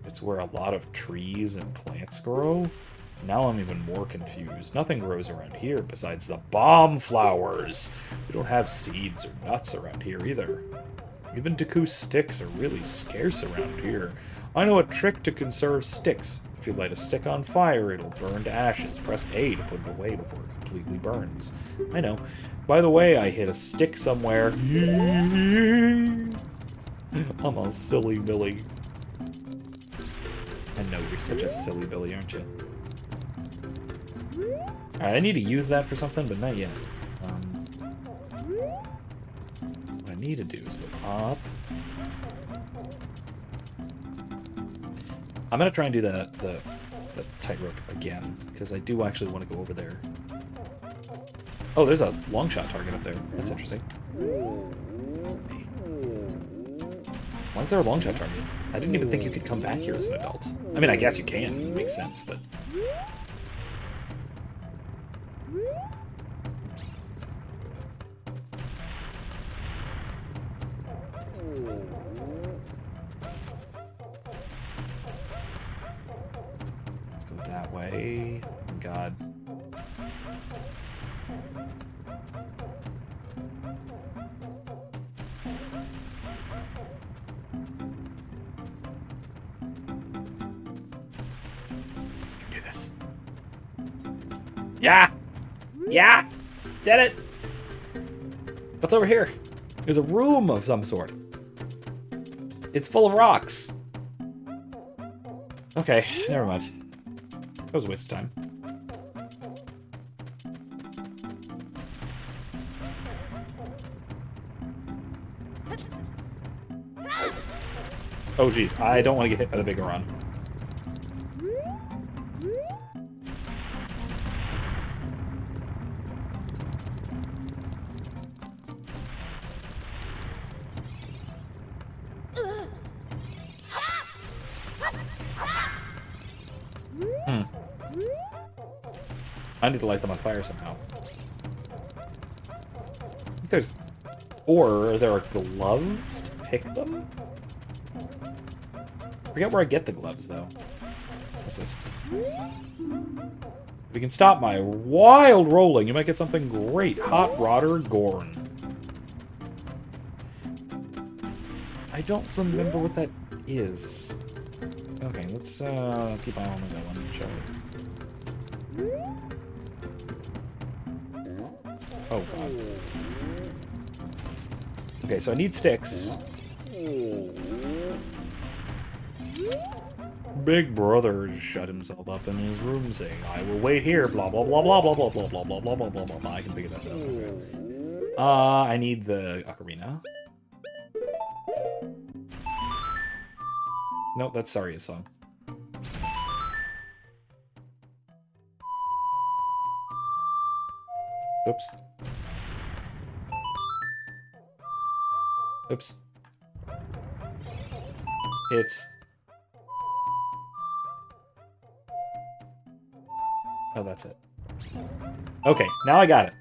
it's where a lot of trees and plants grow? Now I'm even more confused. Nothing grows around here besides the bomb flowers. We don't have seeds or nuts around here either. Even Deku sticks are really scarce around here. I know a trick to conserve sticks. If you light a stick on fire, it'll burn to ashes. Press A to put it away before it completely burns. I know. By the way, I hit a stick somewhere. I'm a silly Billy. I know, you're such a silly Billy, aren't you? Alright, I need to use that for something, but not yet. What I need to do is go up. I'm gonna try and do the tightrope again, because I do actually want to go over there. Oh, there's a long shot target up there. That's interesting. Why is there a long shot target? I didn't even think you could come back here as an adult. I mean, I guess you can. It makes sense, but... Let's go that way. Oh, God. Do this. Yeah! Yeah! Did it! What's over here? There's a room of some sort. It's full of rocks. Okay, never mind. That was a waste of time. Oh geez, I don't want to get hit by the big run. I need to light them on fire somehow. I think there's... Or there are gloves to pick them? I forget where I get the gloves, though. What's this? If you can stop my wild rolling, you might get something great. Hot Rodder Gorn. I don't remember what that is. Okay, let's keep on going, shall we? Oh, God. Okay, so I need sticks. Big Brother shut himself up in his room saying, I will wait here, blah, blah, blah, blah, blah, blah, blah, blah, blah, blah, blah, blah, blah, blah. I can figure that out. Okay. I need the ocarina. Nope, that's Saria's song. Oops. Oops. It's... Oh, that's it. Okay, now I got it.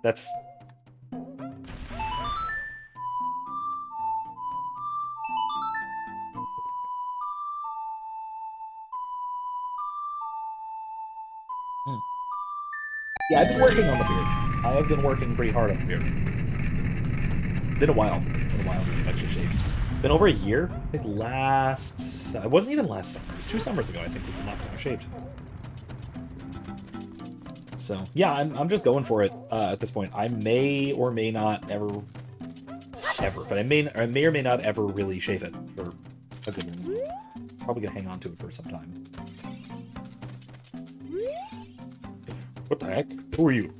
That's... Yeah, I've been working on the beard. I have been working pretty hard on the beard. Been a while. Been a while since I've actually shaved. Been over a year. I think last... It wasn't even last summer. It was 2 summers ago, I think, was the last time I shaved. So, yeah, I'm just going for it at this point. I may or may not ever, but I may or may not ever really shave it for a good one. Probably gonna hang on to it for some time. What the heck? Who are you?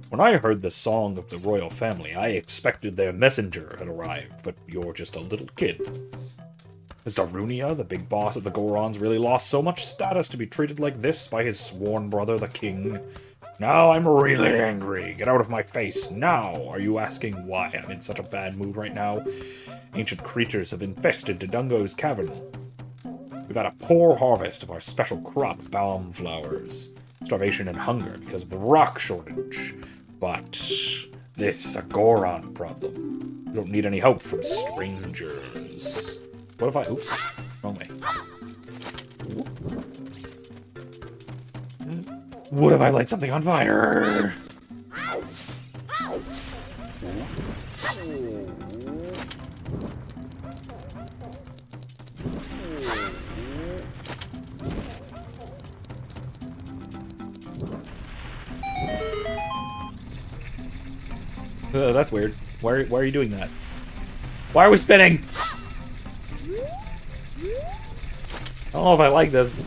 When I heard the song of the royal family, I expected their messenger had arrived, but you're just a little kid. Is Darunia, the big boss of the Gorons, really lost so much status to be treated like this by his sworn brother, the king? Now I'm really angry. Get out of my face, now! Are you asking why I'm in such a bad mood right now? Ancient creatures have infested Dodongo's cavern. We've had a poor harvest of our special crop, balm flowers. Starvation and hunger because of the rock shortage. But this is a Goron problem. We don't need any help from strangers. What if I... Oops. Wrong way. What if I light something on fire? That's weird. Why are you doing that? Why are we spinning? I don't know if I like this.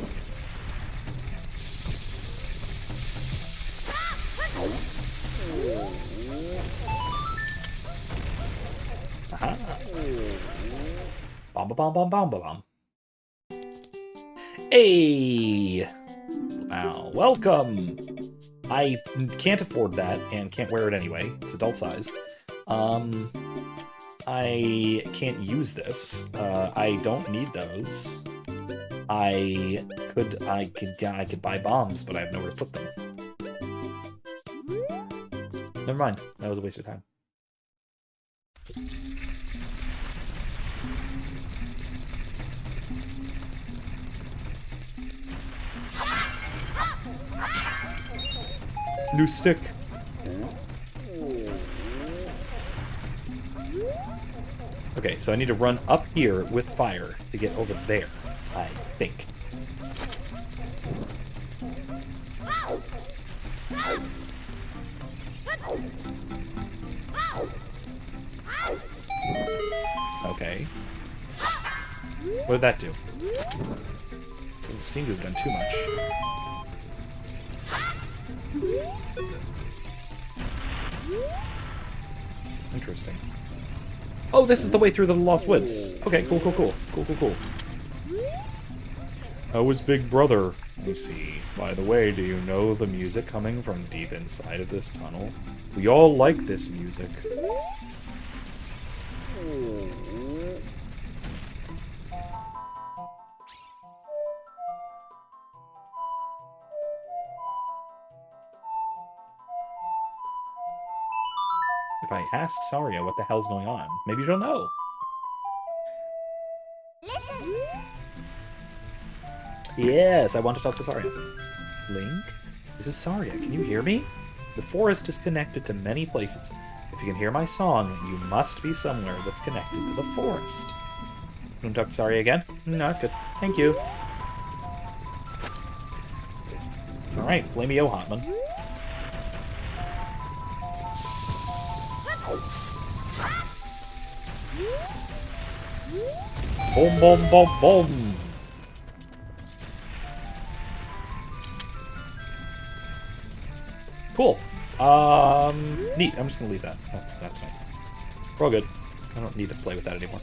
Aha. Bom bom bom bom bom. Hey! Wow, welcome! I can't afford that, and can't wear it anyway. It's adult size. I can't use this. I don't need those. I could buy bombs, but I have nowhere to put them. Never mind. That was a waste of time. New stick. Okay, so I need to run up here with fire to get over there, I think. Okay. What did that do? Doesn't seem to have done too much. Interesting. Oh, this is the way through the Lost Woods. Okay, cool. How was Big Brother? Let me see. By the way, do you know the music coming from deep inside of this tunnel? We all like this music. If I ask Saria what the hell's going on, maybe she'll know. Yes, I want to talk to Saria. Link? This is Saria. Can you hear me? The forest is connected to many places. If you can hear my song, you must be somewhere that's connected to the forest. You want to talk to Saria again? No, that's good. Thank you. Alright, Flamey-O Hotman. Boom, boom, boom, boom. Cool. Neat. I'm just gonna leave that. That's nice. We're all good. I don't need to play with that anymore.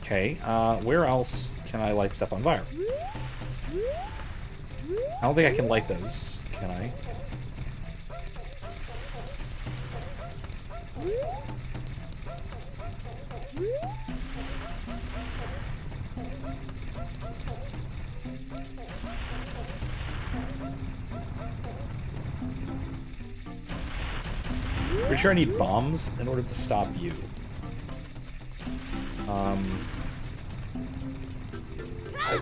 Okay, where else can I light stuff on fire? I don't think I can light those, can I? Pretty sure I need bombs in order to stop you.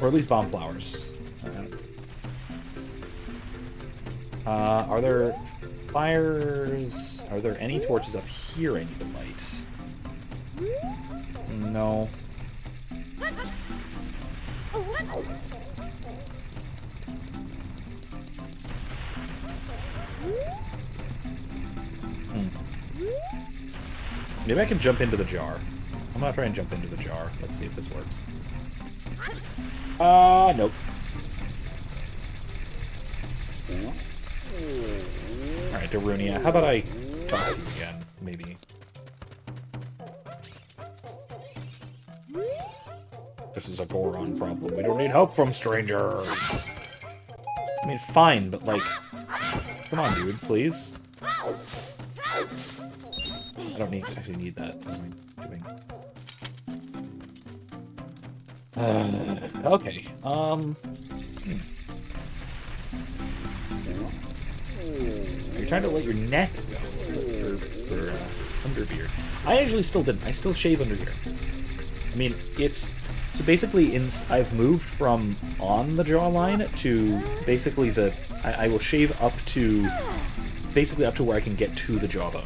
Or at least bomb flowers. Are there fires? Are there any torches up here I need to light? No. Maybe I can jump into the jar. I'm gonna try and jump into the jar. Let's see if this works. Nope. Alright, Darunia, how about I talk to you again, maybe? This is a Goron problem. We don't need help from strangers. I mean, fine, but like... Come on, dude, please. I don't actually need that. What am I doing? Okay. You're trying to let your neck go for underbeard. I actually still didn't. I still shave under here. I mean, it's... So basically, I've moved from on the jawline to basically the... I will shave up to... Basically up to where I can get to the jawbone.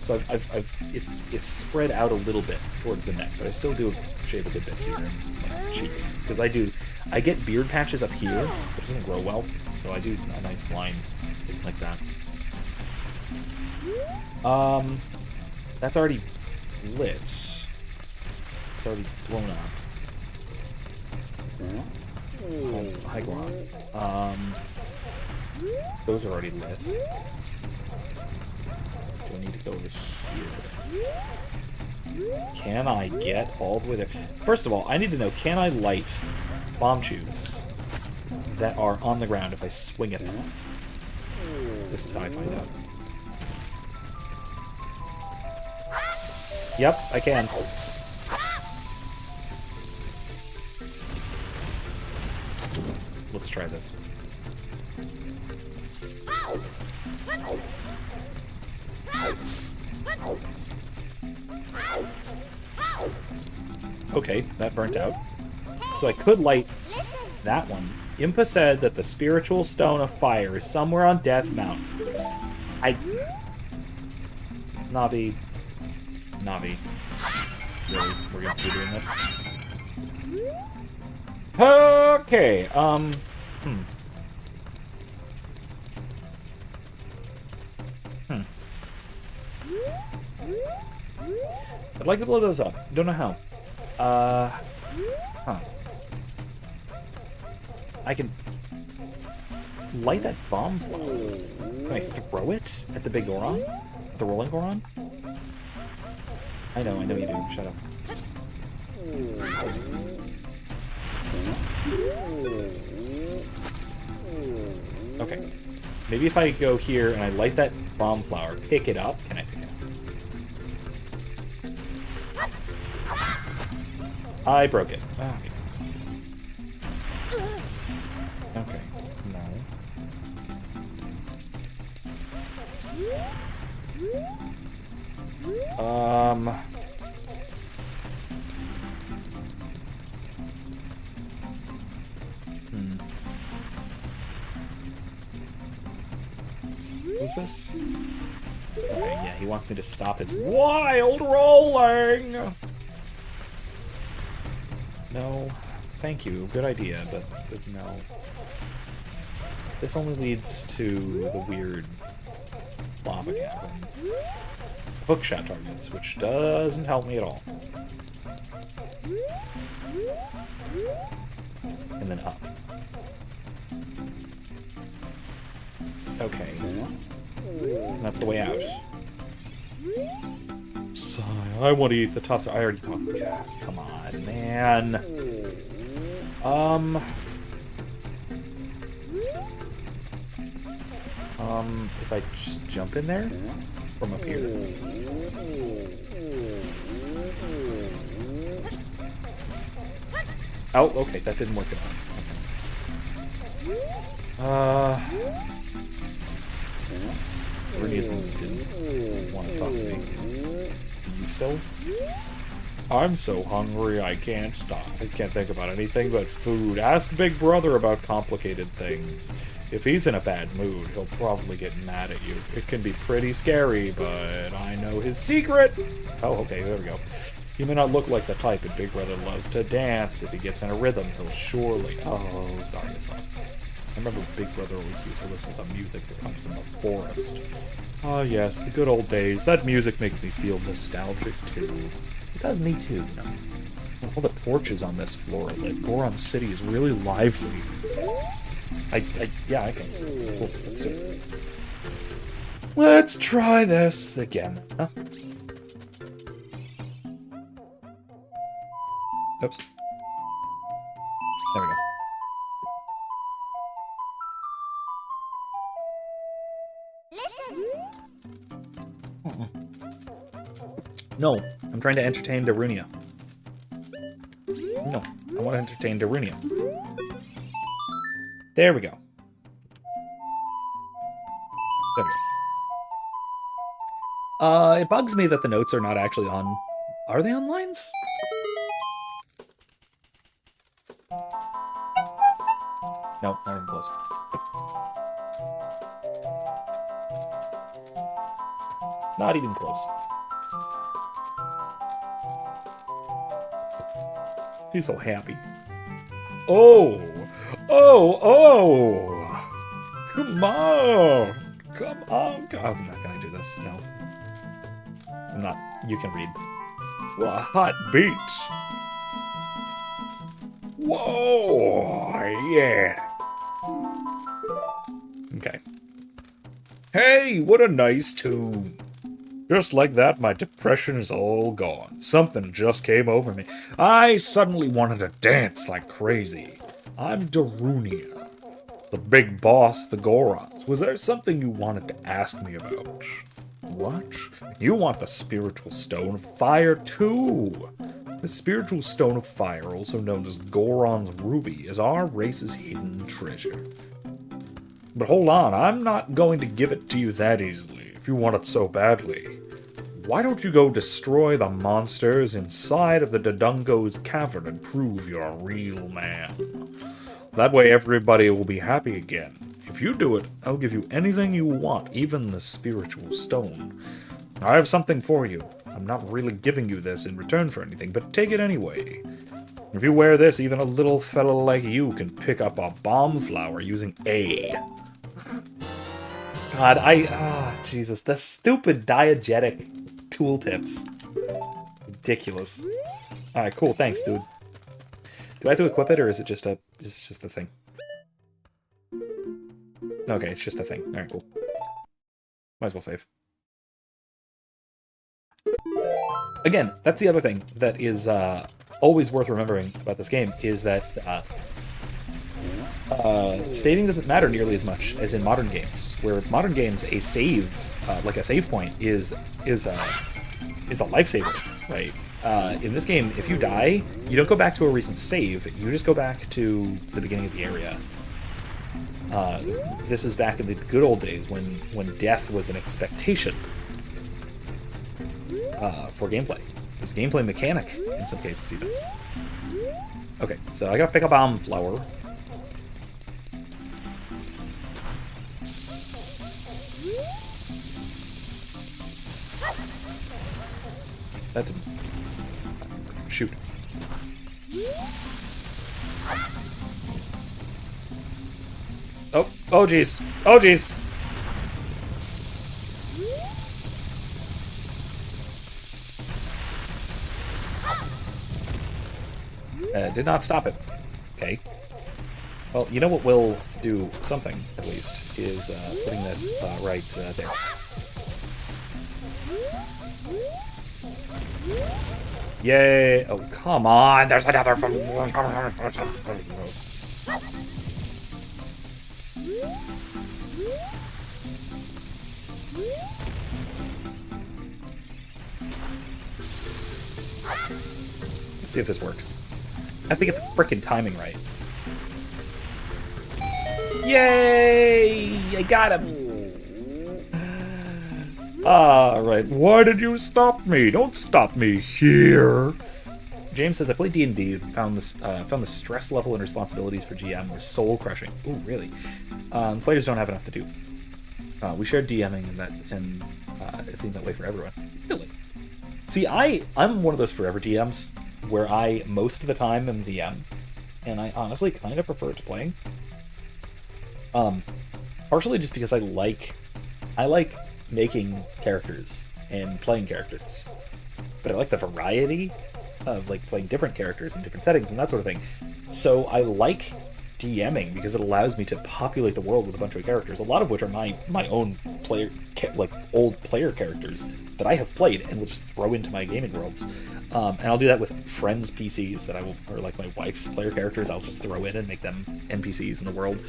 So it's spread out a little bit towards the neck, but I still do shave a good bit here in my cheeks. Because I get beard patches up here, but it doesn't grow well. So I do a nice line like that. That's already lit. It's already blown up. Oh, high ground. Those are already lit. Do I need to go over here? Can I get all the way there? First of all, I need to know, can I light bomb shoes that are on the ground if I swing at them? This is how I find out. Yep, I can. Let's try this. Okay, that burnt out. So I could light that one. Impa said that the spiritual stone of fire is somewhere on Death Mountain. Navi. Really? We're gonna be doing this? Okay, I'd like to blow those up. Don't know how. I can light that bomb flower. Can I throw it at the big Goron? The rolling Goron? I know you do. Shut up. Okay. Maybe if I go here and I light that bomb flower, pick it up. Can I pick it up? I broke it. Oh, okay. Okay. No. Who's this? Okay, yeah, he wants me to stop his wild rolling! No, thank you. Good idea, but no. This only leads to the weird lava cavern. Hookshot targets, which doesn't help me at all. And then up. Okay. And that's the way out. Sigh, I want to eat the tops. I already talked. Come on, man. If I just jump in there from up here. Oh, okay, that didn't work at all. Bernia's didn't want to talk to me. You still? I'm so hungry I can't stop. I can't think about anything but food. Ask Big Brother about complicated things. If he's in a bad mood, he'll probably get mad at you. It can be pretty scary, but I know his secret! Oh, okay, there we go. He may not look like the type, but Big Brother loves to dance. If he gets in a rhythm, he'll surely... Oh, sorry, I saw. I remember Big Brother always used to listen to music that comes from the forest. Ah, yes, the good old days. That music makes me feel nostalgic, too. It does me, too, you know. All the torches on this floor, like, Goron City is really lively. Yeah, I can. Cool, let's do it. Let's try this again. Huh? Oops. There we go. No, I'm trying to entertain Darunia. No, I want to entertain Darunia. There we go. There we go. It bugs me that the notes are not actually on... Are they on lines? No, not even close. Not even close. He's so happy. Oh! Oh! Oh! Come on! Come on! I'm not gonna do this. No. I'm not. You can read. What a hot beat! Whoa! Yeah! Okay. Hey! What a nice tune! Just like that, my depression is all gone. Something just came over me. I suddenly wanted to dance like crazy. I'm Darunia, the big boss of the Gorons. Was there something you wanted to ask me about? What? You want the spiritual stone of fire, too. The spiritual stone of fire, also known as Goron's ruby, is our race's hidden treasure. But hold on, I'm not going to give it to you that easily. If you want it so badly, why don't you go destroy the monsters inside of the Dodongo's cavern and prove you're a real man? That way everybody will be happy again. If you do it, I'll give you anything you want, even the spiritual stone. I have something for you. I'm not really giving you this in return for anything, but take it anyway. If you wear this, even a little fella like you can pick up a bomb flower using A. God, Jesus, the stupid diegetic tooltips. Ridiculous. Alright, cool, thanks, dude. Do I have to equip it, or is it just a thing? Okay, it's just a thing. Alright, cool. Might as well save. Again, that's the other thing that is always worth remembering about this game, is that saving doesn't matter nearly as much as in modern games, where modern games, a save, like a save point, is a lifesaver, right? In this game, if you die, you don't go back to a recent save, you just go back to the beginning of the area. This is back in the good old days when death was an expectation for gameplay. It's a gameplay mechanic in some cases even. Okay, so I gotta pick a bomb flower. That didn't... Shoot. Oh, oh jeez. Oh jeez. Did not stop it. Okay. Well, you know what will do something, at least, is putting this right there. Yay! Oh, come on! There's another... Let's see if this works. I have to get the frickin' timing right. Yay! I got him! Alright, why did you stop me? Don't stop me here! James says, I played D&D and found the stress level and responsibilities for GM were soul-crushing. Ooh, really? Players don't have enough to do. We shared DMing and it seemed that way for everyone. Really? See, I'm one of those forever DMs, where I, most of the time, am DM, and I honestly kind of prefer it to playing. Um, Partially just because I like making characters and playing characters, but I like the variety of like playing different characters in different settings and that sort of thing. So I like DMing because it allows me to populate the world with a bunch of characters, a lot of which are my own player, like old player characters that I have played and will just throw into my gaming worlds. And I'll do that with friends' PCs that I will, or like my wife's player characters, I'll just throw in and make them NPCs in the world.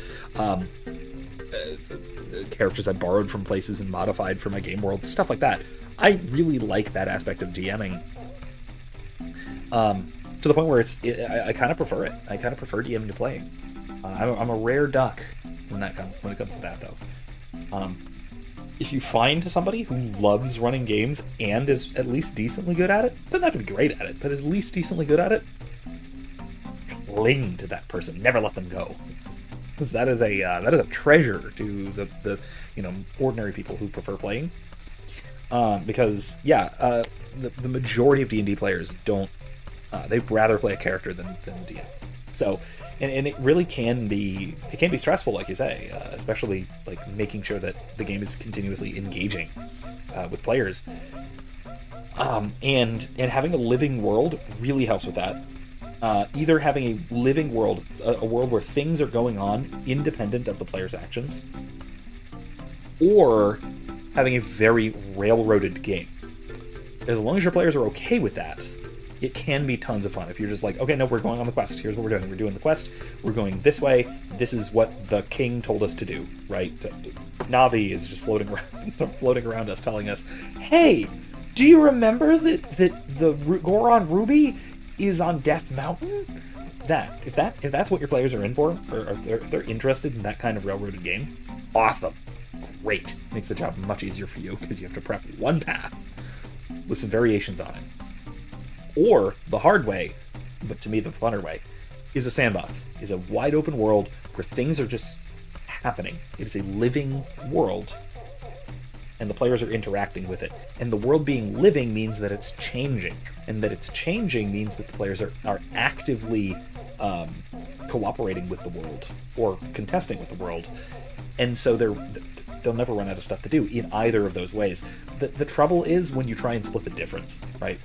Characters I borrowed from places and modified for my game world, stuff like that. I really like that aspect of DMing. To the point where I kind of prefer it. I kind of prefer DMing to playing. I'm a rare duck when it comes to that, though. If you find somebody who loves running games and is at least decently good at it, doesn't have to be great at it, but at least decently good at it, cling to that person. Never let them go. Because that is a treasure to the ordinary people who prefer playing. Because the majority of D&D players don't. They'd rather play a character than the DM. So, and it really can be stressful, like you say, especially like making sure that the game is continuously engaging with players. And having a living world really helps with that. Either having a living world, a world where things are going on independent of the player's actions, or having a very railroaded game. As long as your players are okay with that, it can be tons of fun. If you're just like, okay, no, we're going on the quest. Here's what we're doing. We're doing the quest. We're going this way. This is what the king told us to do, right? Navi is just floating around us, telling us, hey, do you remember that the Goron Ruby is on Death Mountain? If that's what your players are in for, or if they're interested in that kind of railroaded game, awesome. Great. Makes the job much easier for you because you have to prep one path with some variations on it. Or the hard way, but to me the funner way, is a sandbox, is a wide open world where things are just happening. It is a living world, and the players are interacting with it. And the world being living means that it's changing, and that it's changing means that the players are actively cooperating with the world or contesting with the world, and so they'll never run out of stuff to do in either of those ways. The trouble is when you try and split the difference, right?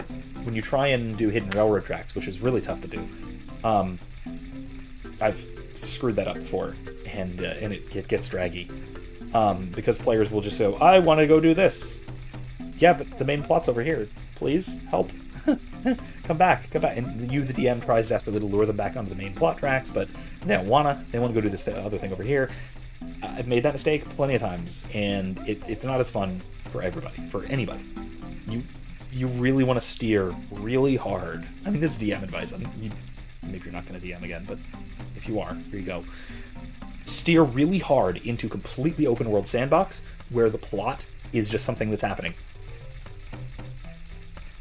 When you try and do hidden railroad tracks, which is really tough to do. I've screwed that up before, and it gets draggy. Because players will just go, I want to go do this. Yeah, but the main plot's over here. Please, help. Come back. And you, the DM, tries desperately to lure them back onto the main plot tracks, but they don't wanna. They want to go do this other thing over here. I've made that mistake plenty of times, and it's not as fun for everybody, for anybody. You really want to steer really hard. I mean, this is DM advice. Maybe you're not going to DM again, but if you are, here you go. Steer really hard into completely open world sandbox where the plot is just something that's happening.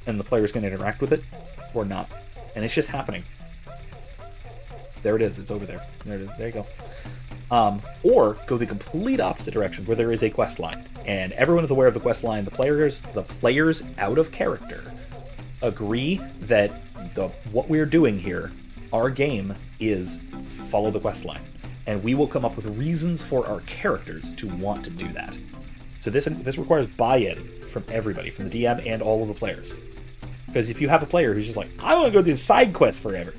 And the players can interact with it or not. And it's just happening. There it is. It's over there. There you go. Or go the complete opposite direction where there is a quest line and everyone is aware of the quest line. The players out of character agree that what we're doing here, our game, is follow the quest line, and we will come up with reasons for our characters to want to do that. So this requires buy-in from everybody, from the DM and all of the players. Because if you have a player who's just like, I want to go do side quests forever,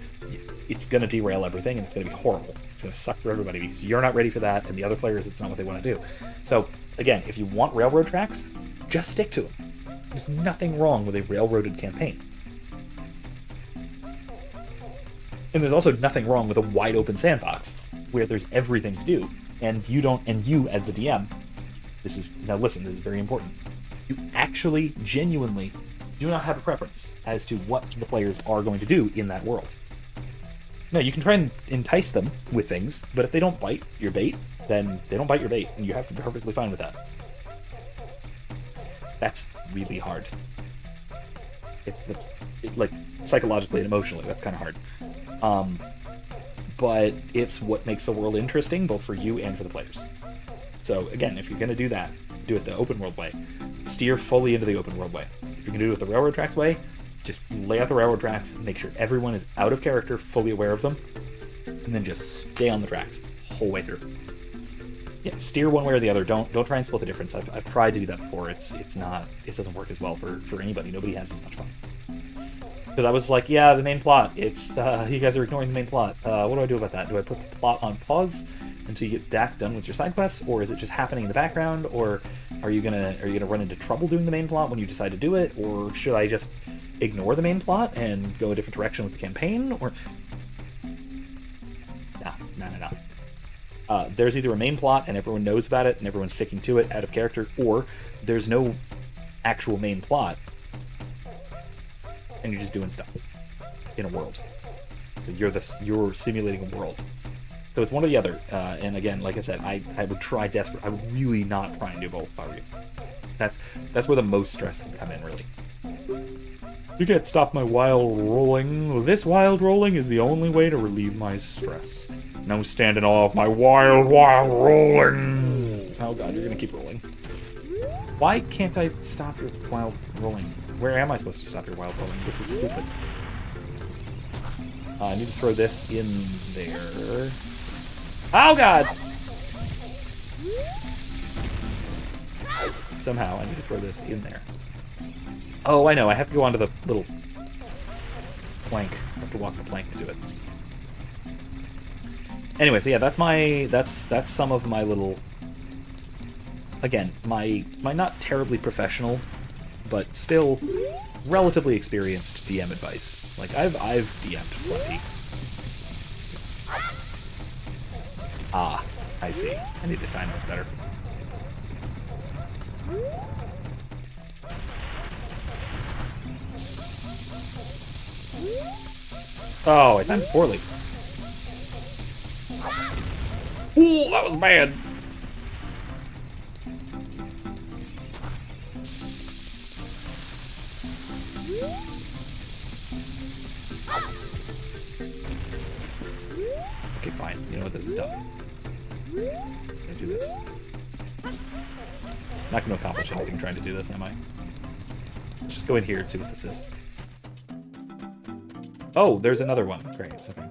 it's going to derail everything and it's going to be horrible. It's going to suck for everybody because you're not ready for that, and the other players, it's not what they want to do. So, again, if you want railroad tracks, just stick to them. There's nothing wrong with a railroaded campaign. And there's also nothing wrong with a wide open sandbox where there's everything to do, and you as the DM, this is very important. You actually, genuinely do not have a preference as to what the players are going to do in that world. No, you can try and entice them with things, but if they don't bite your bait, then they don't bite your bait, and you have to be perfectly fine with that. That's really hard. Like, psychologically and emotionally, that's kind of hard. But it's what makes the world interesting, both for you and for the players. So, again, if you're going to do that, do it the open world way. Steer fully into the open world way. If you're going to do it the railroad tracks way, just lay out the railroad tracks, make sure everyone is out of character, fully aware of them, and then just stay on the tracks the whole way through. Yeah, steer one way or the other. Don't try and split the difference. I've tried to do that before. It doesn't work as well for anybody. Nobody has as much fun. Because I was like, yeah, the main plot. It's you guys are ignoring the main plot. What do I do about that? Do I put the plot on pause until you get back done with your side quests, or is it just happening in the background, or are you gonna run into trouble doing the main plot when you decide to do it, or should I just ignore the main plot and go a different direction with the campaign, or no. There's either a main plot and everyone knows about it and everyone's sticking to it out of character, or there's no actual main plot and you're just doing stuff in a world. So you're simulating a world. So it's one or the other. And again, like I said, I would try desperate. I would really not try and do both if I were you. That's where the most stress can come in, really. You can't stop my wild rolling. This wild rolling is the only way to relieve my stress. No standing off my wild rolling. Oh god, you're gonna keep rolling. Why can't I stop your wild rolling? Where am I supposed to stop your wild rolling? This is stupid. I need to throw this in there. Oh god! Somehow I need to throw this in there. Oh, I know. I have to go onto the little plank. I have to walk the plank to do it. Anyway, so yeah, that's some of my little, again, my not terribly professional, but still relatively experienced DM advice. Like I've DM'd plenty. Ah, I see. I need to time this better. Oh, I timed it poorly. Ooh, that was bad. Okay, fine. You know what? This is done. I'm gonna do this. Not gonna accomplish anything trying to do this, am I? Let's just go in here and see what this is. Oh, there's another one. Great. Okay.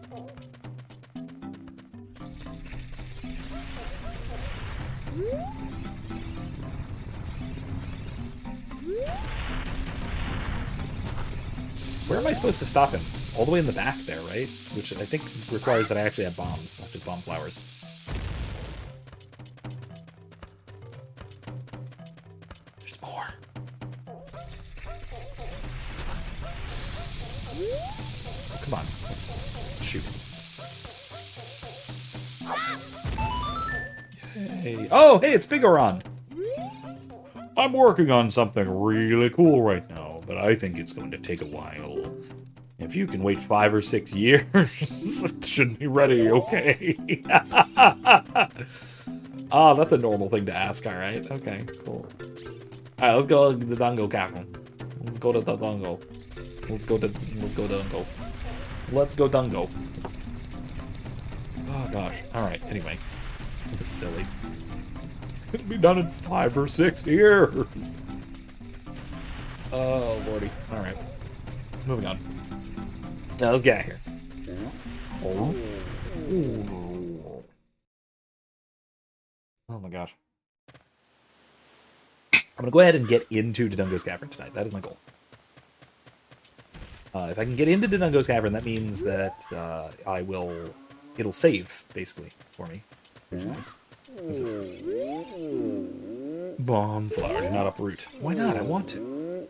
Where am I supposed to stop him? All the way in the back there, right? Which I think requires that I actually have bombs, not just bomb flowers. There's more. Oh, come on, let's shoot. Yay. Oh, hey, it's Bigoron! I'm working on something really cool right now, but I think it's going to take a while. If you can wait 5 or 6 years, it shouldn't be ready, okay? Ah, that's a normal thing to ask, alright? Okay, cool. Alright, let's go to the Dungo Capital. Let's go to the Dungo. Let's go Dungo. Let's go Dungo. Oh gosh. Alright, anyway. This is silly. It'll be done in 5 or 6 years. Oh lordy. Alright. Moving on. Now let's get out of here. Oh my gosh. I'm gonna go ahead and get into Dodungo's Cavern tonight. That is my goal. If I can get into Dodungo's Cavern, that means that it'll save, basically, for me. Which is nice. What's this? Bomb flower, do not uproot. Why not? I want to.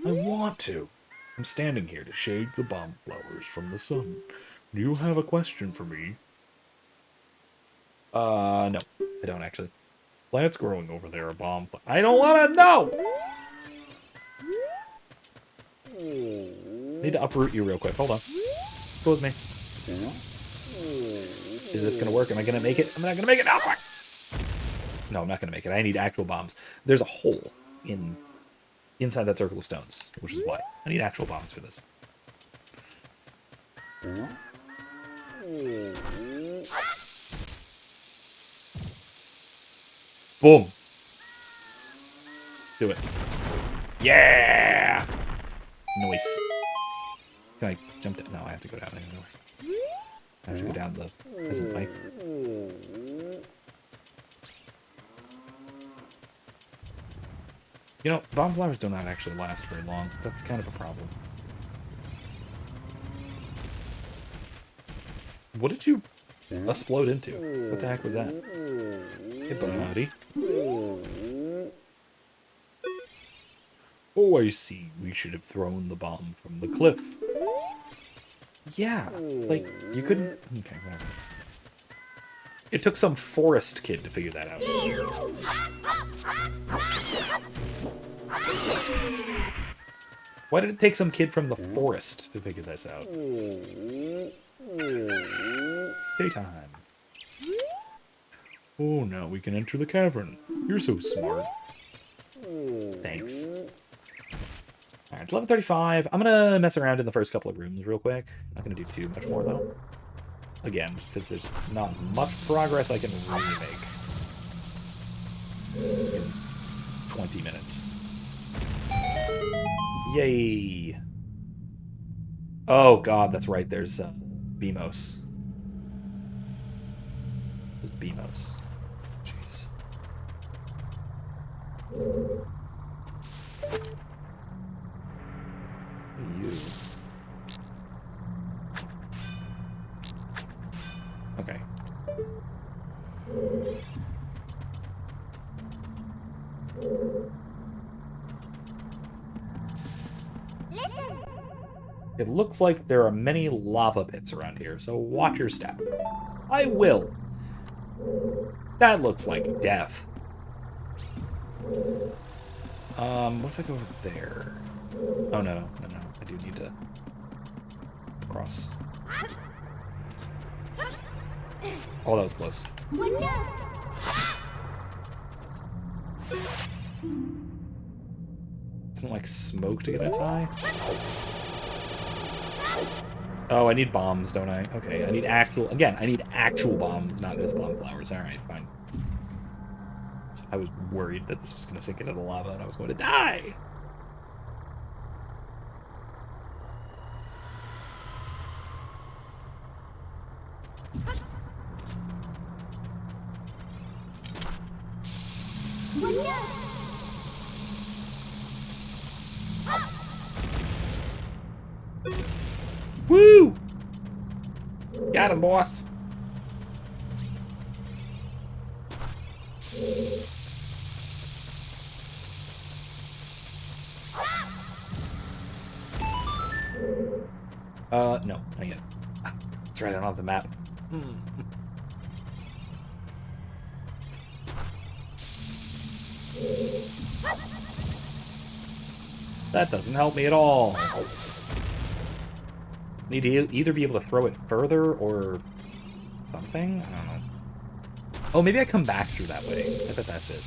I want to. I'm standing here to shade the bomb flowers from the sun. Do you have a question for me? No. I don't, actually. Plants growing over there are bomb flowers. I don't want to know! I need to uproot you real quick. Hold on. Go with me. Is this gonna work? Am I gonna make it? I'm not gonna make it now! No, I'm not gonna make it. I need actual bombs. There's a hole inside that circle of stones, which is why. I need actual bombs for this. Boom! Do it. Yeah! Nice. Can I jump down? No, I have to go down anyway. I have to go down the peasant pipe. You know, bomb flowers do not actually last very long. That's kind of a problem. What did you explode into? What the heck was that? Hey, buddy. Oh, I see. We should have thrown the bomb from the cliff. Yeah, like, you couldn't... Okay, whatever. It took some forest kid to figure that out. Why did it take some kid from the forest to figure this out? Daytime. Oh, now we can enter the cavern. You're so smart. Thanks. Alright, level 35. I'm gonna mess around in the first couple of rooms real quick. Not gonna do too much more, though. Again, just because there's not much progress I can really make in 20 minutes. Yay! Oh god, that's right, there's Beamos. There's Beamos. Jeez. You. Okay. It looks like there are many lava pits around here, so watch your step. I will. That looks like death. What if I go over there? Oh, no. I do need to cross. Oh, that was close. Doesn't like smoke to get its eye? Oh, I need bombs, don't I? Okay, I need actual... Again, I need actual bombs, not just bomb flowers. Alright, fine. I was worried that this was going to sink into the lava and I was going to die! Woo! Got him, boss. No, not yet. That's right, I don't have the map. That doesn't help me at all. Need to either be able to throw it further or something? I don't know. Oh, maybe I come back through that way. I bet that's it.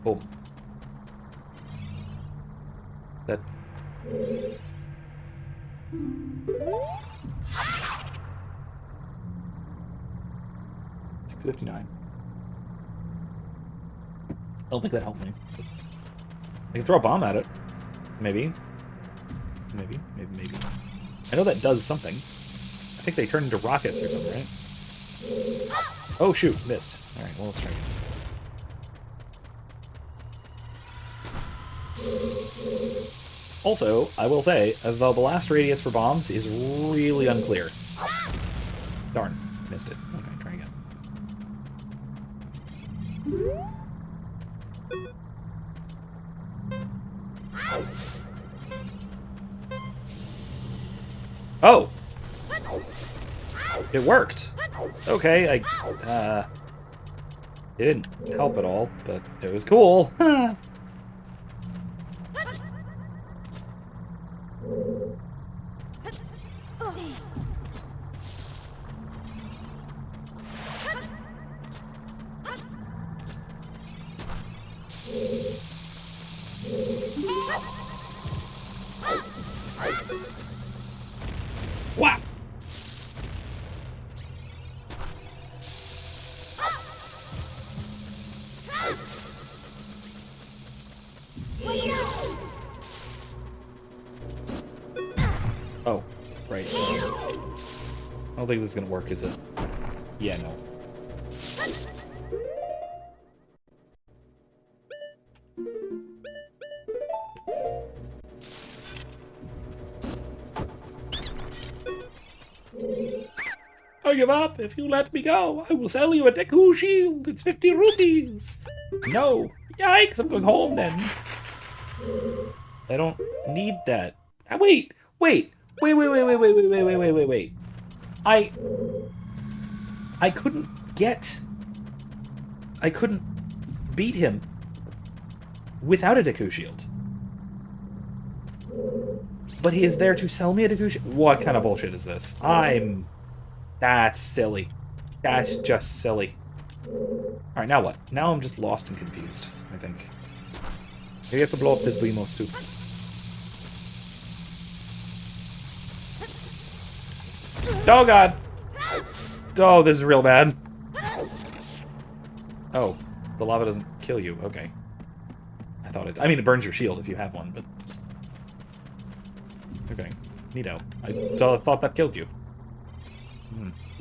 Boom. That... 659. I don't think that helped me. I can throw a bomb at it. Maybe. Maybe. I know that does something. I think they turn into rockets or something, right? Oh, shoot. Missed. Alright, well, let's try again. Also, I will say, the blast radius for bombs is really unclear. Darn. Missed it. Okay, try again. Oh! It worked! Okay, it didn't help at all, but it was cool. Wow! Oh, right. I don't think this is gonna work, is it? Yeah, no. I give up. If you let me go, I will sell you a Deku shield. It's 50 rupees. No. Yikes, I'm going home then. I don't need that. Wait. I couldn't beat him without a Deku shield. But he is there to sell me a Deku shield. What kind of bullshit is this? That's silly. That's just silly. Alright, now what? Now I'm just lost and confused, I think. Maybe I have to blow up this Beamos too. Oh god! Oh, this is real bad. Oh, the lava doesn't kill you. Okay. I mean, it burns your shield if you have one, but... Okay. Neato. I thought that killed you.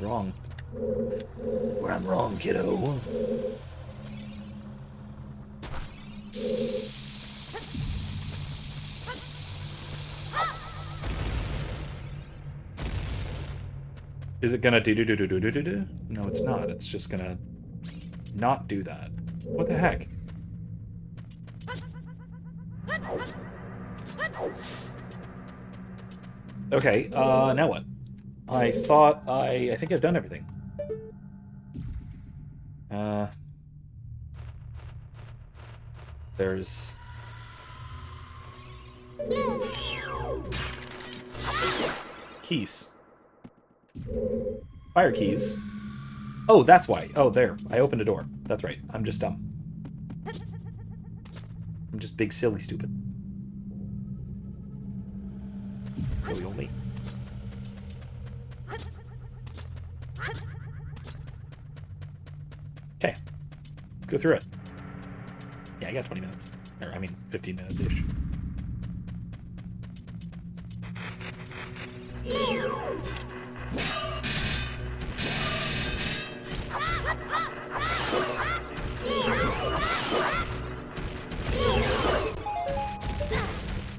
Wrong. Where I'm wrong, kiddo. Is it gonna do? No, it's not. It's just gonna not do that. What the heck? Okay, now what? I think I've done everything. There's... keys. Fire keys. Oh, that's why. Oh, there. I opened a door. That's right. I'm just dumb. I'm just big, silly, stupid. Silly old me. Okay. Let's go through it. Yeah, I got 20 minutes. Or, I mean, 15 minutes-ish.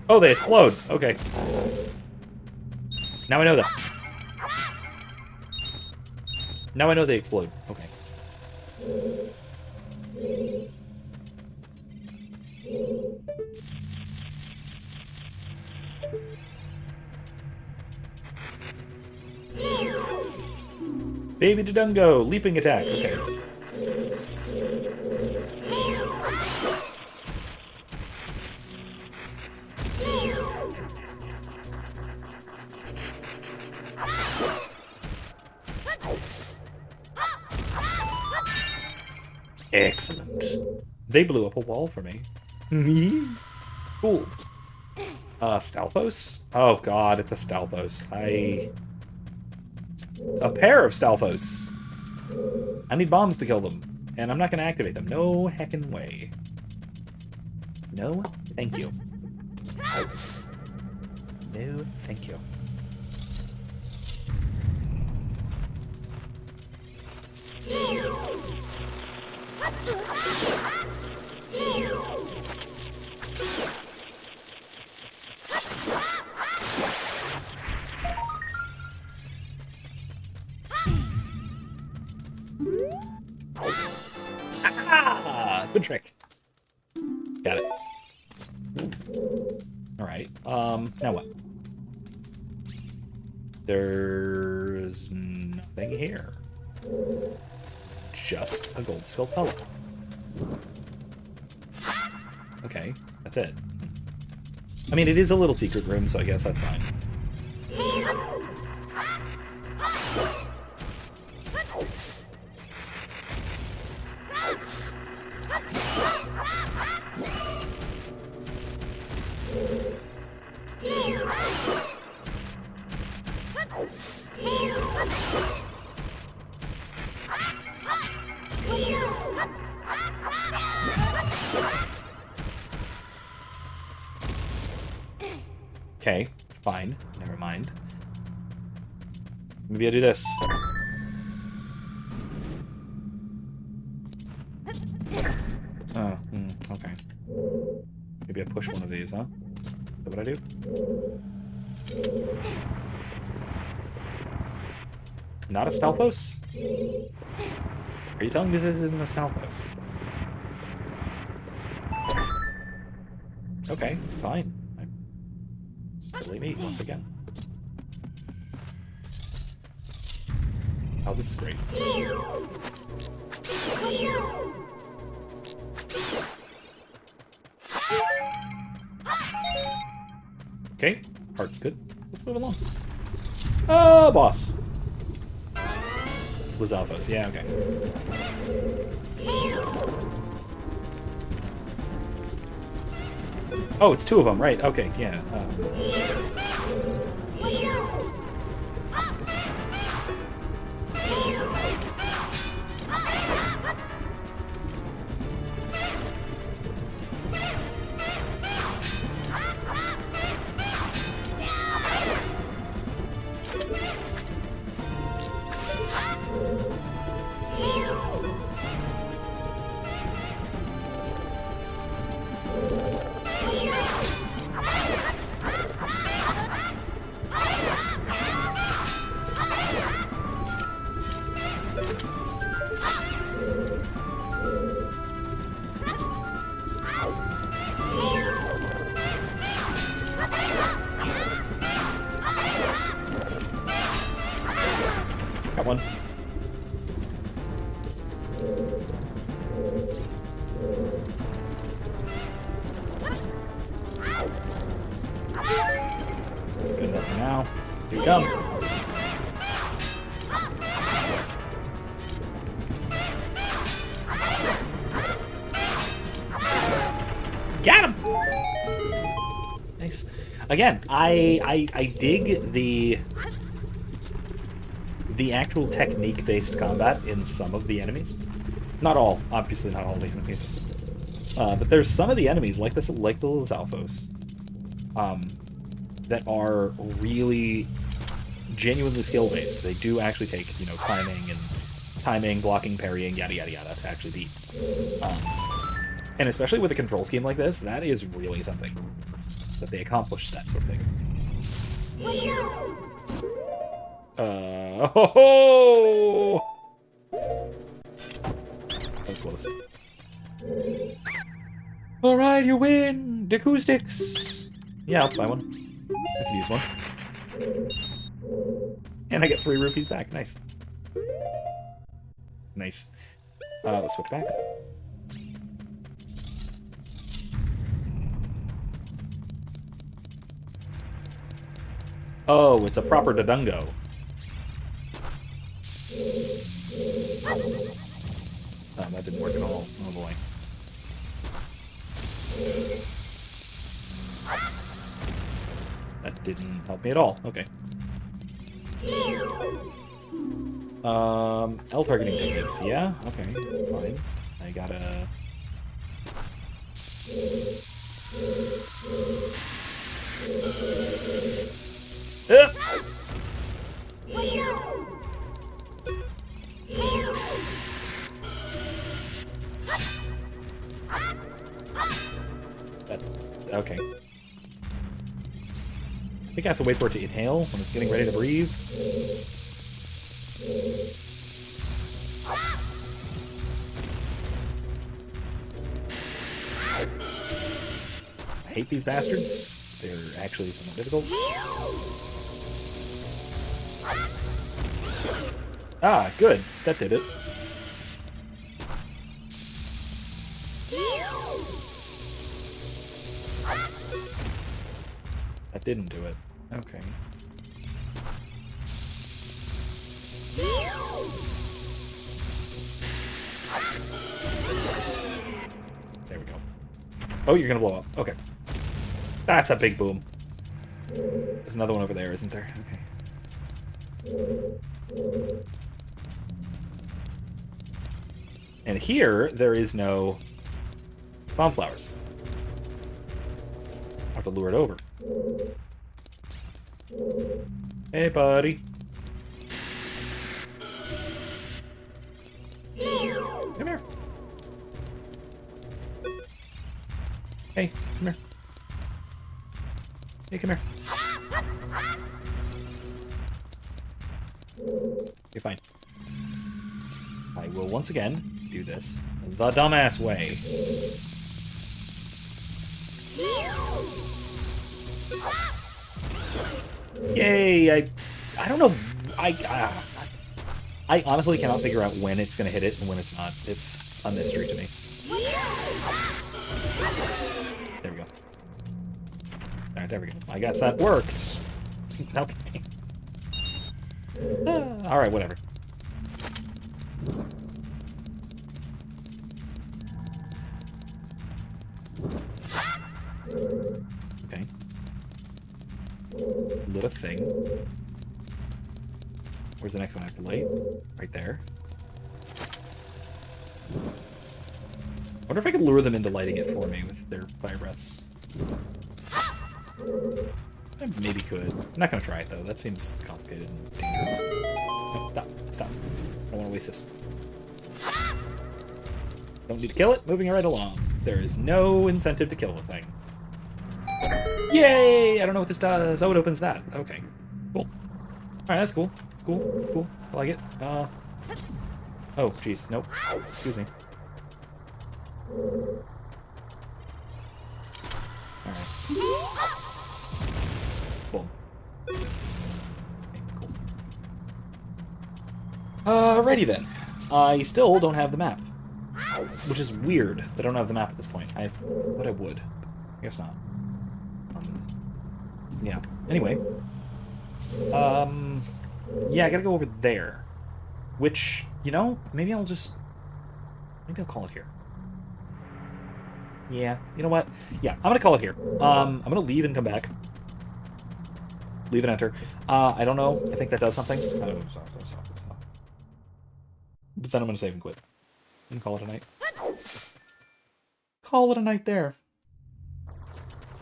Oh, they explode. Okay. Now I know that. Now I know they explode. Okay. Baby Dodungo, leaping attack. Okay. Excellent. They blew up a wall for me. Cool. Stalfos? Oh god, it's a Stalfos. A pair of Stalfos. I need bombs to kill them, and I'm not going to activate them. No heckin' way. No, thank you. No, thank you. Ah, good trick. Got it. Alright, now what? There's nothing here. Just a gold skull. Okay, that's it. I mean, it is a little secret room, so I guess that's fine. Okay, fine. Never mind. Maybe I do this. Oh, okay. Maybe I push one of these, huh? Is that what I do? Not a Stalfos? Are you telling me this isn't a Stalfos? Okay, fine. Silly me, once again. Oh, this is great. Okay, heart's good. Let's move along. Oh, boss. Lizalfos, yeah, okay. Oh, it's two of them, right? Okay, yeah. Got one. Good enough for now. Here we come. Got him! Nice. Again, I dig the actual technique-based combat in some of the enemies. Not all, obviously not all the enemies. But there's some of the enemies, like this, like the Lizalfos, that are really genuinely skill-based. They do actually take, you know, timing, blocking, parrying, yada yada yada to actually beat. And especially with a control scheme like this, that is really something. That they accomplish that sort of thing. Oh! That was close. Alright, you win! Acoustics! Yeah, I'll buy one. I can use one. And I get 3 rupees back. Nice. Nice. Let's switch back. Oh, it's a proper Dodungo. That didn't work at all. Oh boy. That didn't help me at all. Okay. L targeting techniques. Yeah? Okay. Fine. I gotta... Okay. I think I have to wait for it to inhale when it's getting ready to breathe. I hate these bastards. They're actually somewhat difficult. Ah, good. That did it. That didn't do it. Okay. There we go. Oh, you're gonna blow up. Okay. That's a big boom. There's another one over there, isn't there? Okay. And here, there is no bomb flowers. I have to lure it over. Hey, buddy. Come here. Hey, come here. Hey, come here. You're fine. I will once again do this the dumbass way. Yay! I don't know. I honestly cannot figure out when it's going to hit it and when it's not. It's a mystery to me. There we go. Alright, there we go. I guess that worked. Okay. Alright, whatever. Okay. Lit a thing. Where's the next one I have to light? Right there. I wonder if I could lure them into lighting it for me with their fire breaths. I maybe could. I'm not gonna try it though. That seems complicated and dangerous. No, stop. Stop. I don't want to waste this. Don't need to kill it. Moving right along. There is no incentive to kill the thing. Yay! I don't know what this does. Oh, it opens that. Okay. Cool. Alright, that's cool. It's cool. It's cool. I like it. Oh, jeez. Nope. Excuse me. Alright. Boom. Okay, cool. Alrighty then. I still don't have the map. Which is weird that I don't have the map at this point. I thought I would. I guess not. Yeah. Anyway. Yeah, I gotta go over there. Which, you know, maybe I'll call it here. Yeah, you know what? Yeah, I'm gonna call it here. I'm gonna leave and come back. Leave and enter. I don't know. I think that does something. Oh, stop. But then I'm gonna save and quit. And call it a night. Call it a night there.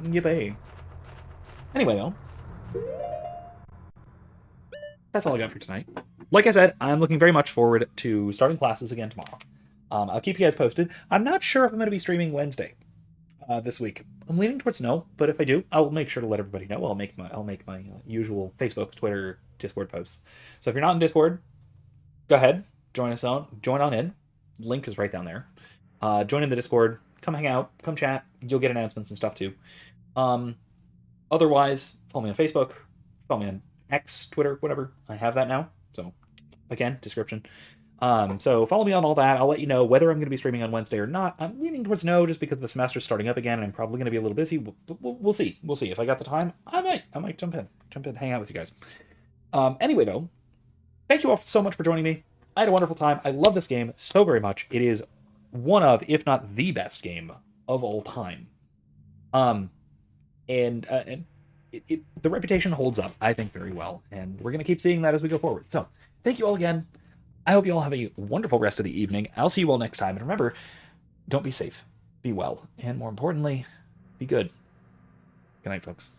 Yippee. Anyway, though. That's all I got for tonight. Like I said, I'm looking very much forward to starting classes again tomorrow. I'll keep you guys posted. I'm not sure if I'm going to be streaming Wednesday this week. I'm leaning towards no, but if I do, I'll make sure to let everybody know. I'll make my usual Facebook, Twitter, Discord posts. So if you're not in Discord, go ahead, join on in. Link is right down there. Join in the Discord. Come hang out. Come chat. You'll get announcements and stuff too. Otherwise, follow me on Facebook. Follow me on X, Twitter, whatever. I have that now. So, again, description. So follow me on all that. I'll let you know whether I'm going to be streaming on Wednesday or not. I'm leaning towards no, just because the semester's starting up again, and I'm probably going to be a little busy. We'll see. We'll see. If I got the time, I might jump in, hang out with you guys. Anyway, though, thank you all so much for joining me. I had a wonderful time. I love this game so very much. It is one of, if not the best game of all time. And the reputation holds up, I think, very well, and we're going to keep seeing that as we go forward. So, thank you all again. I hope you all have a wonderful rest of the evening. I'll see you all next time, and remember, don't be safe, be well, and more importantly, be good. Good night, folks.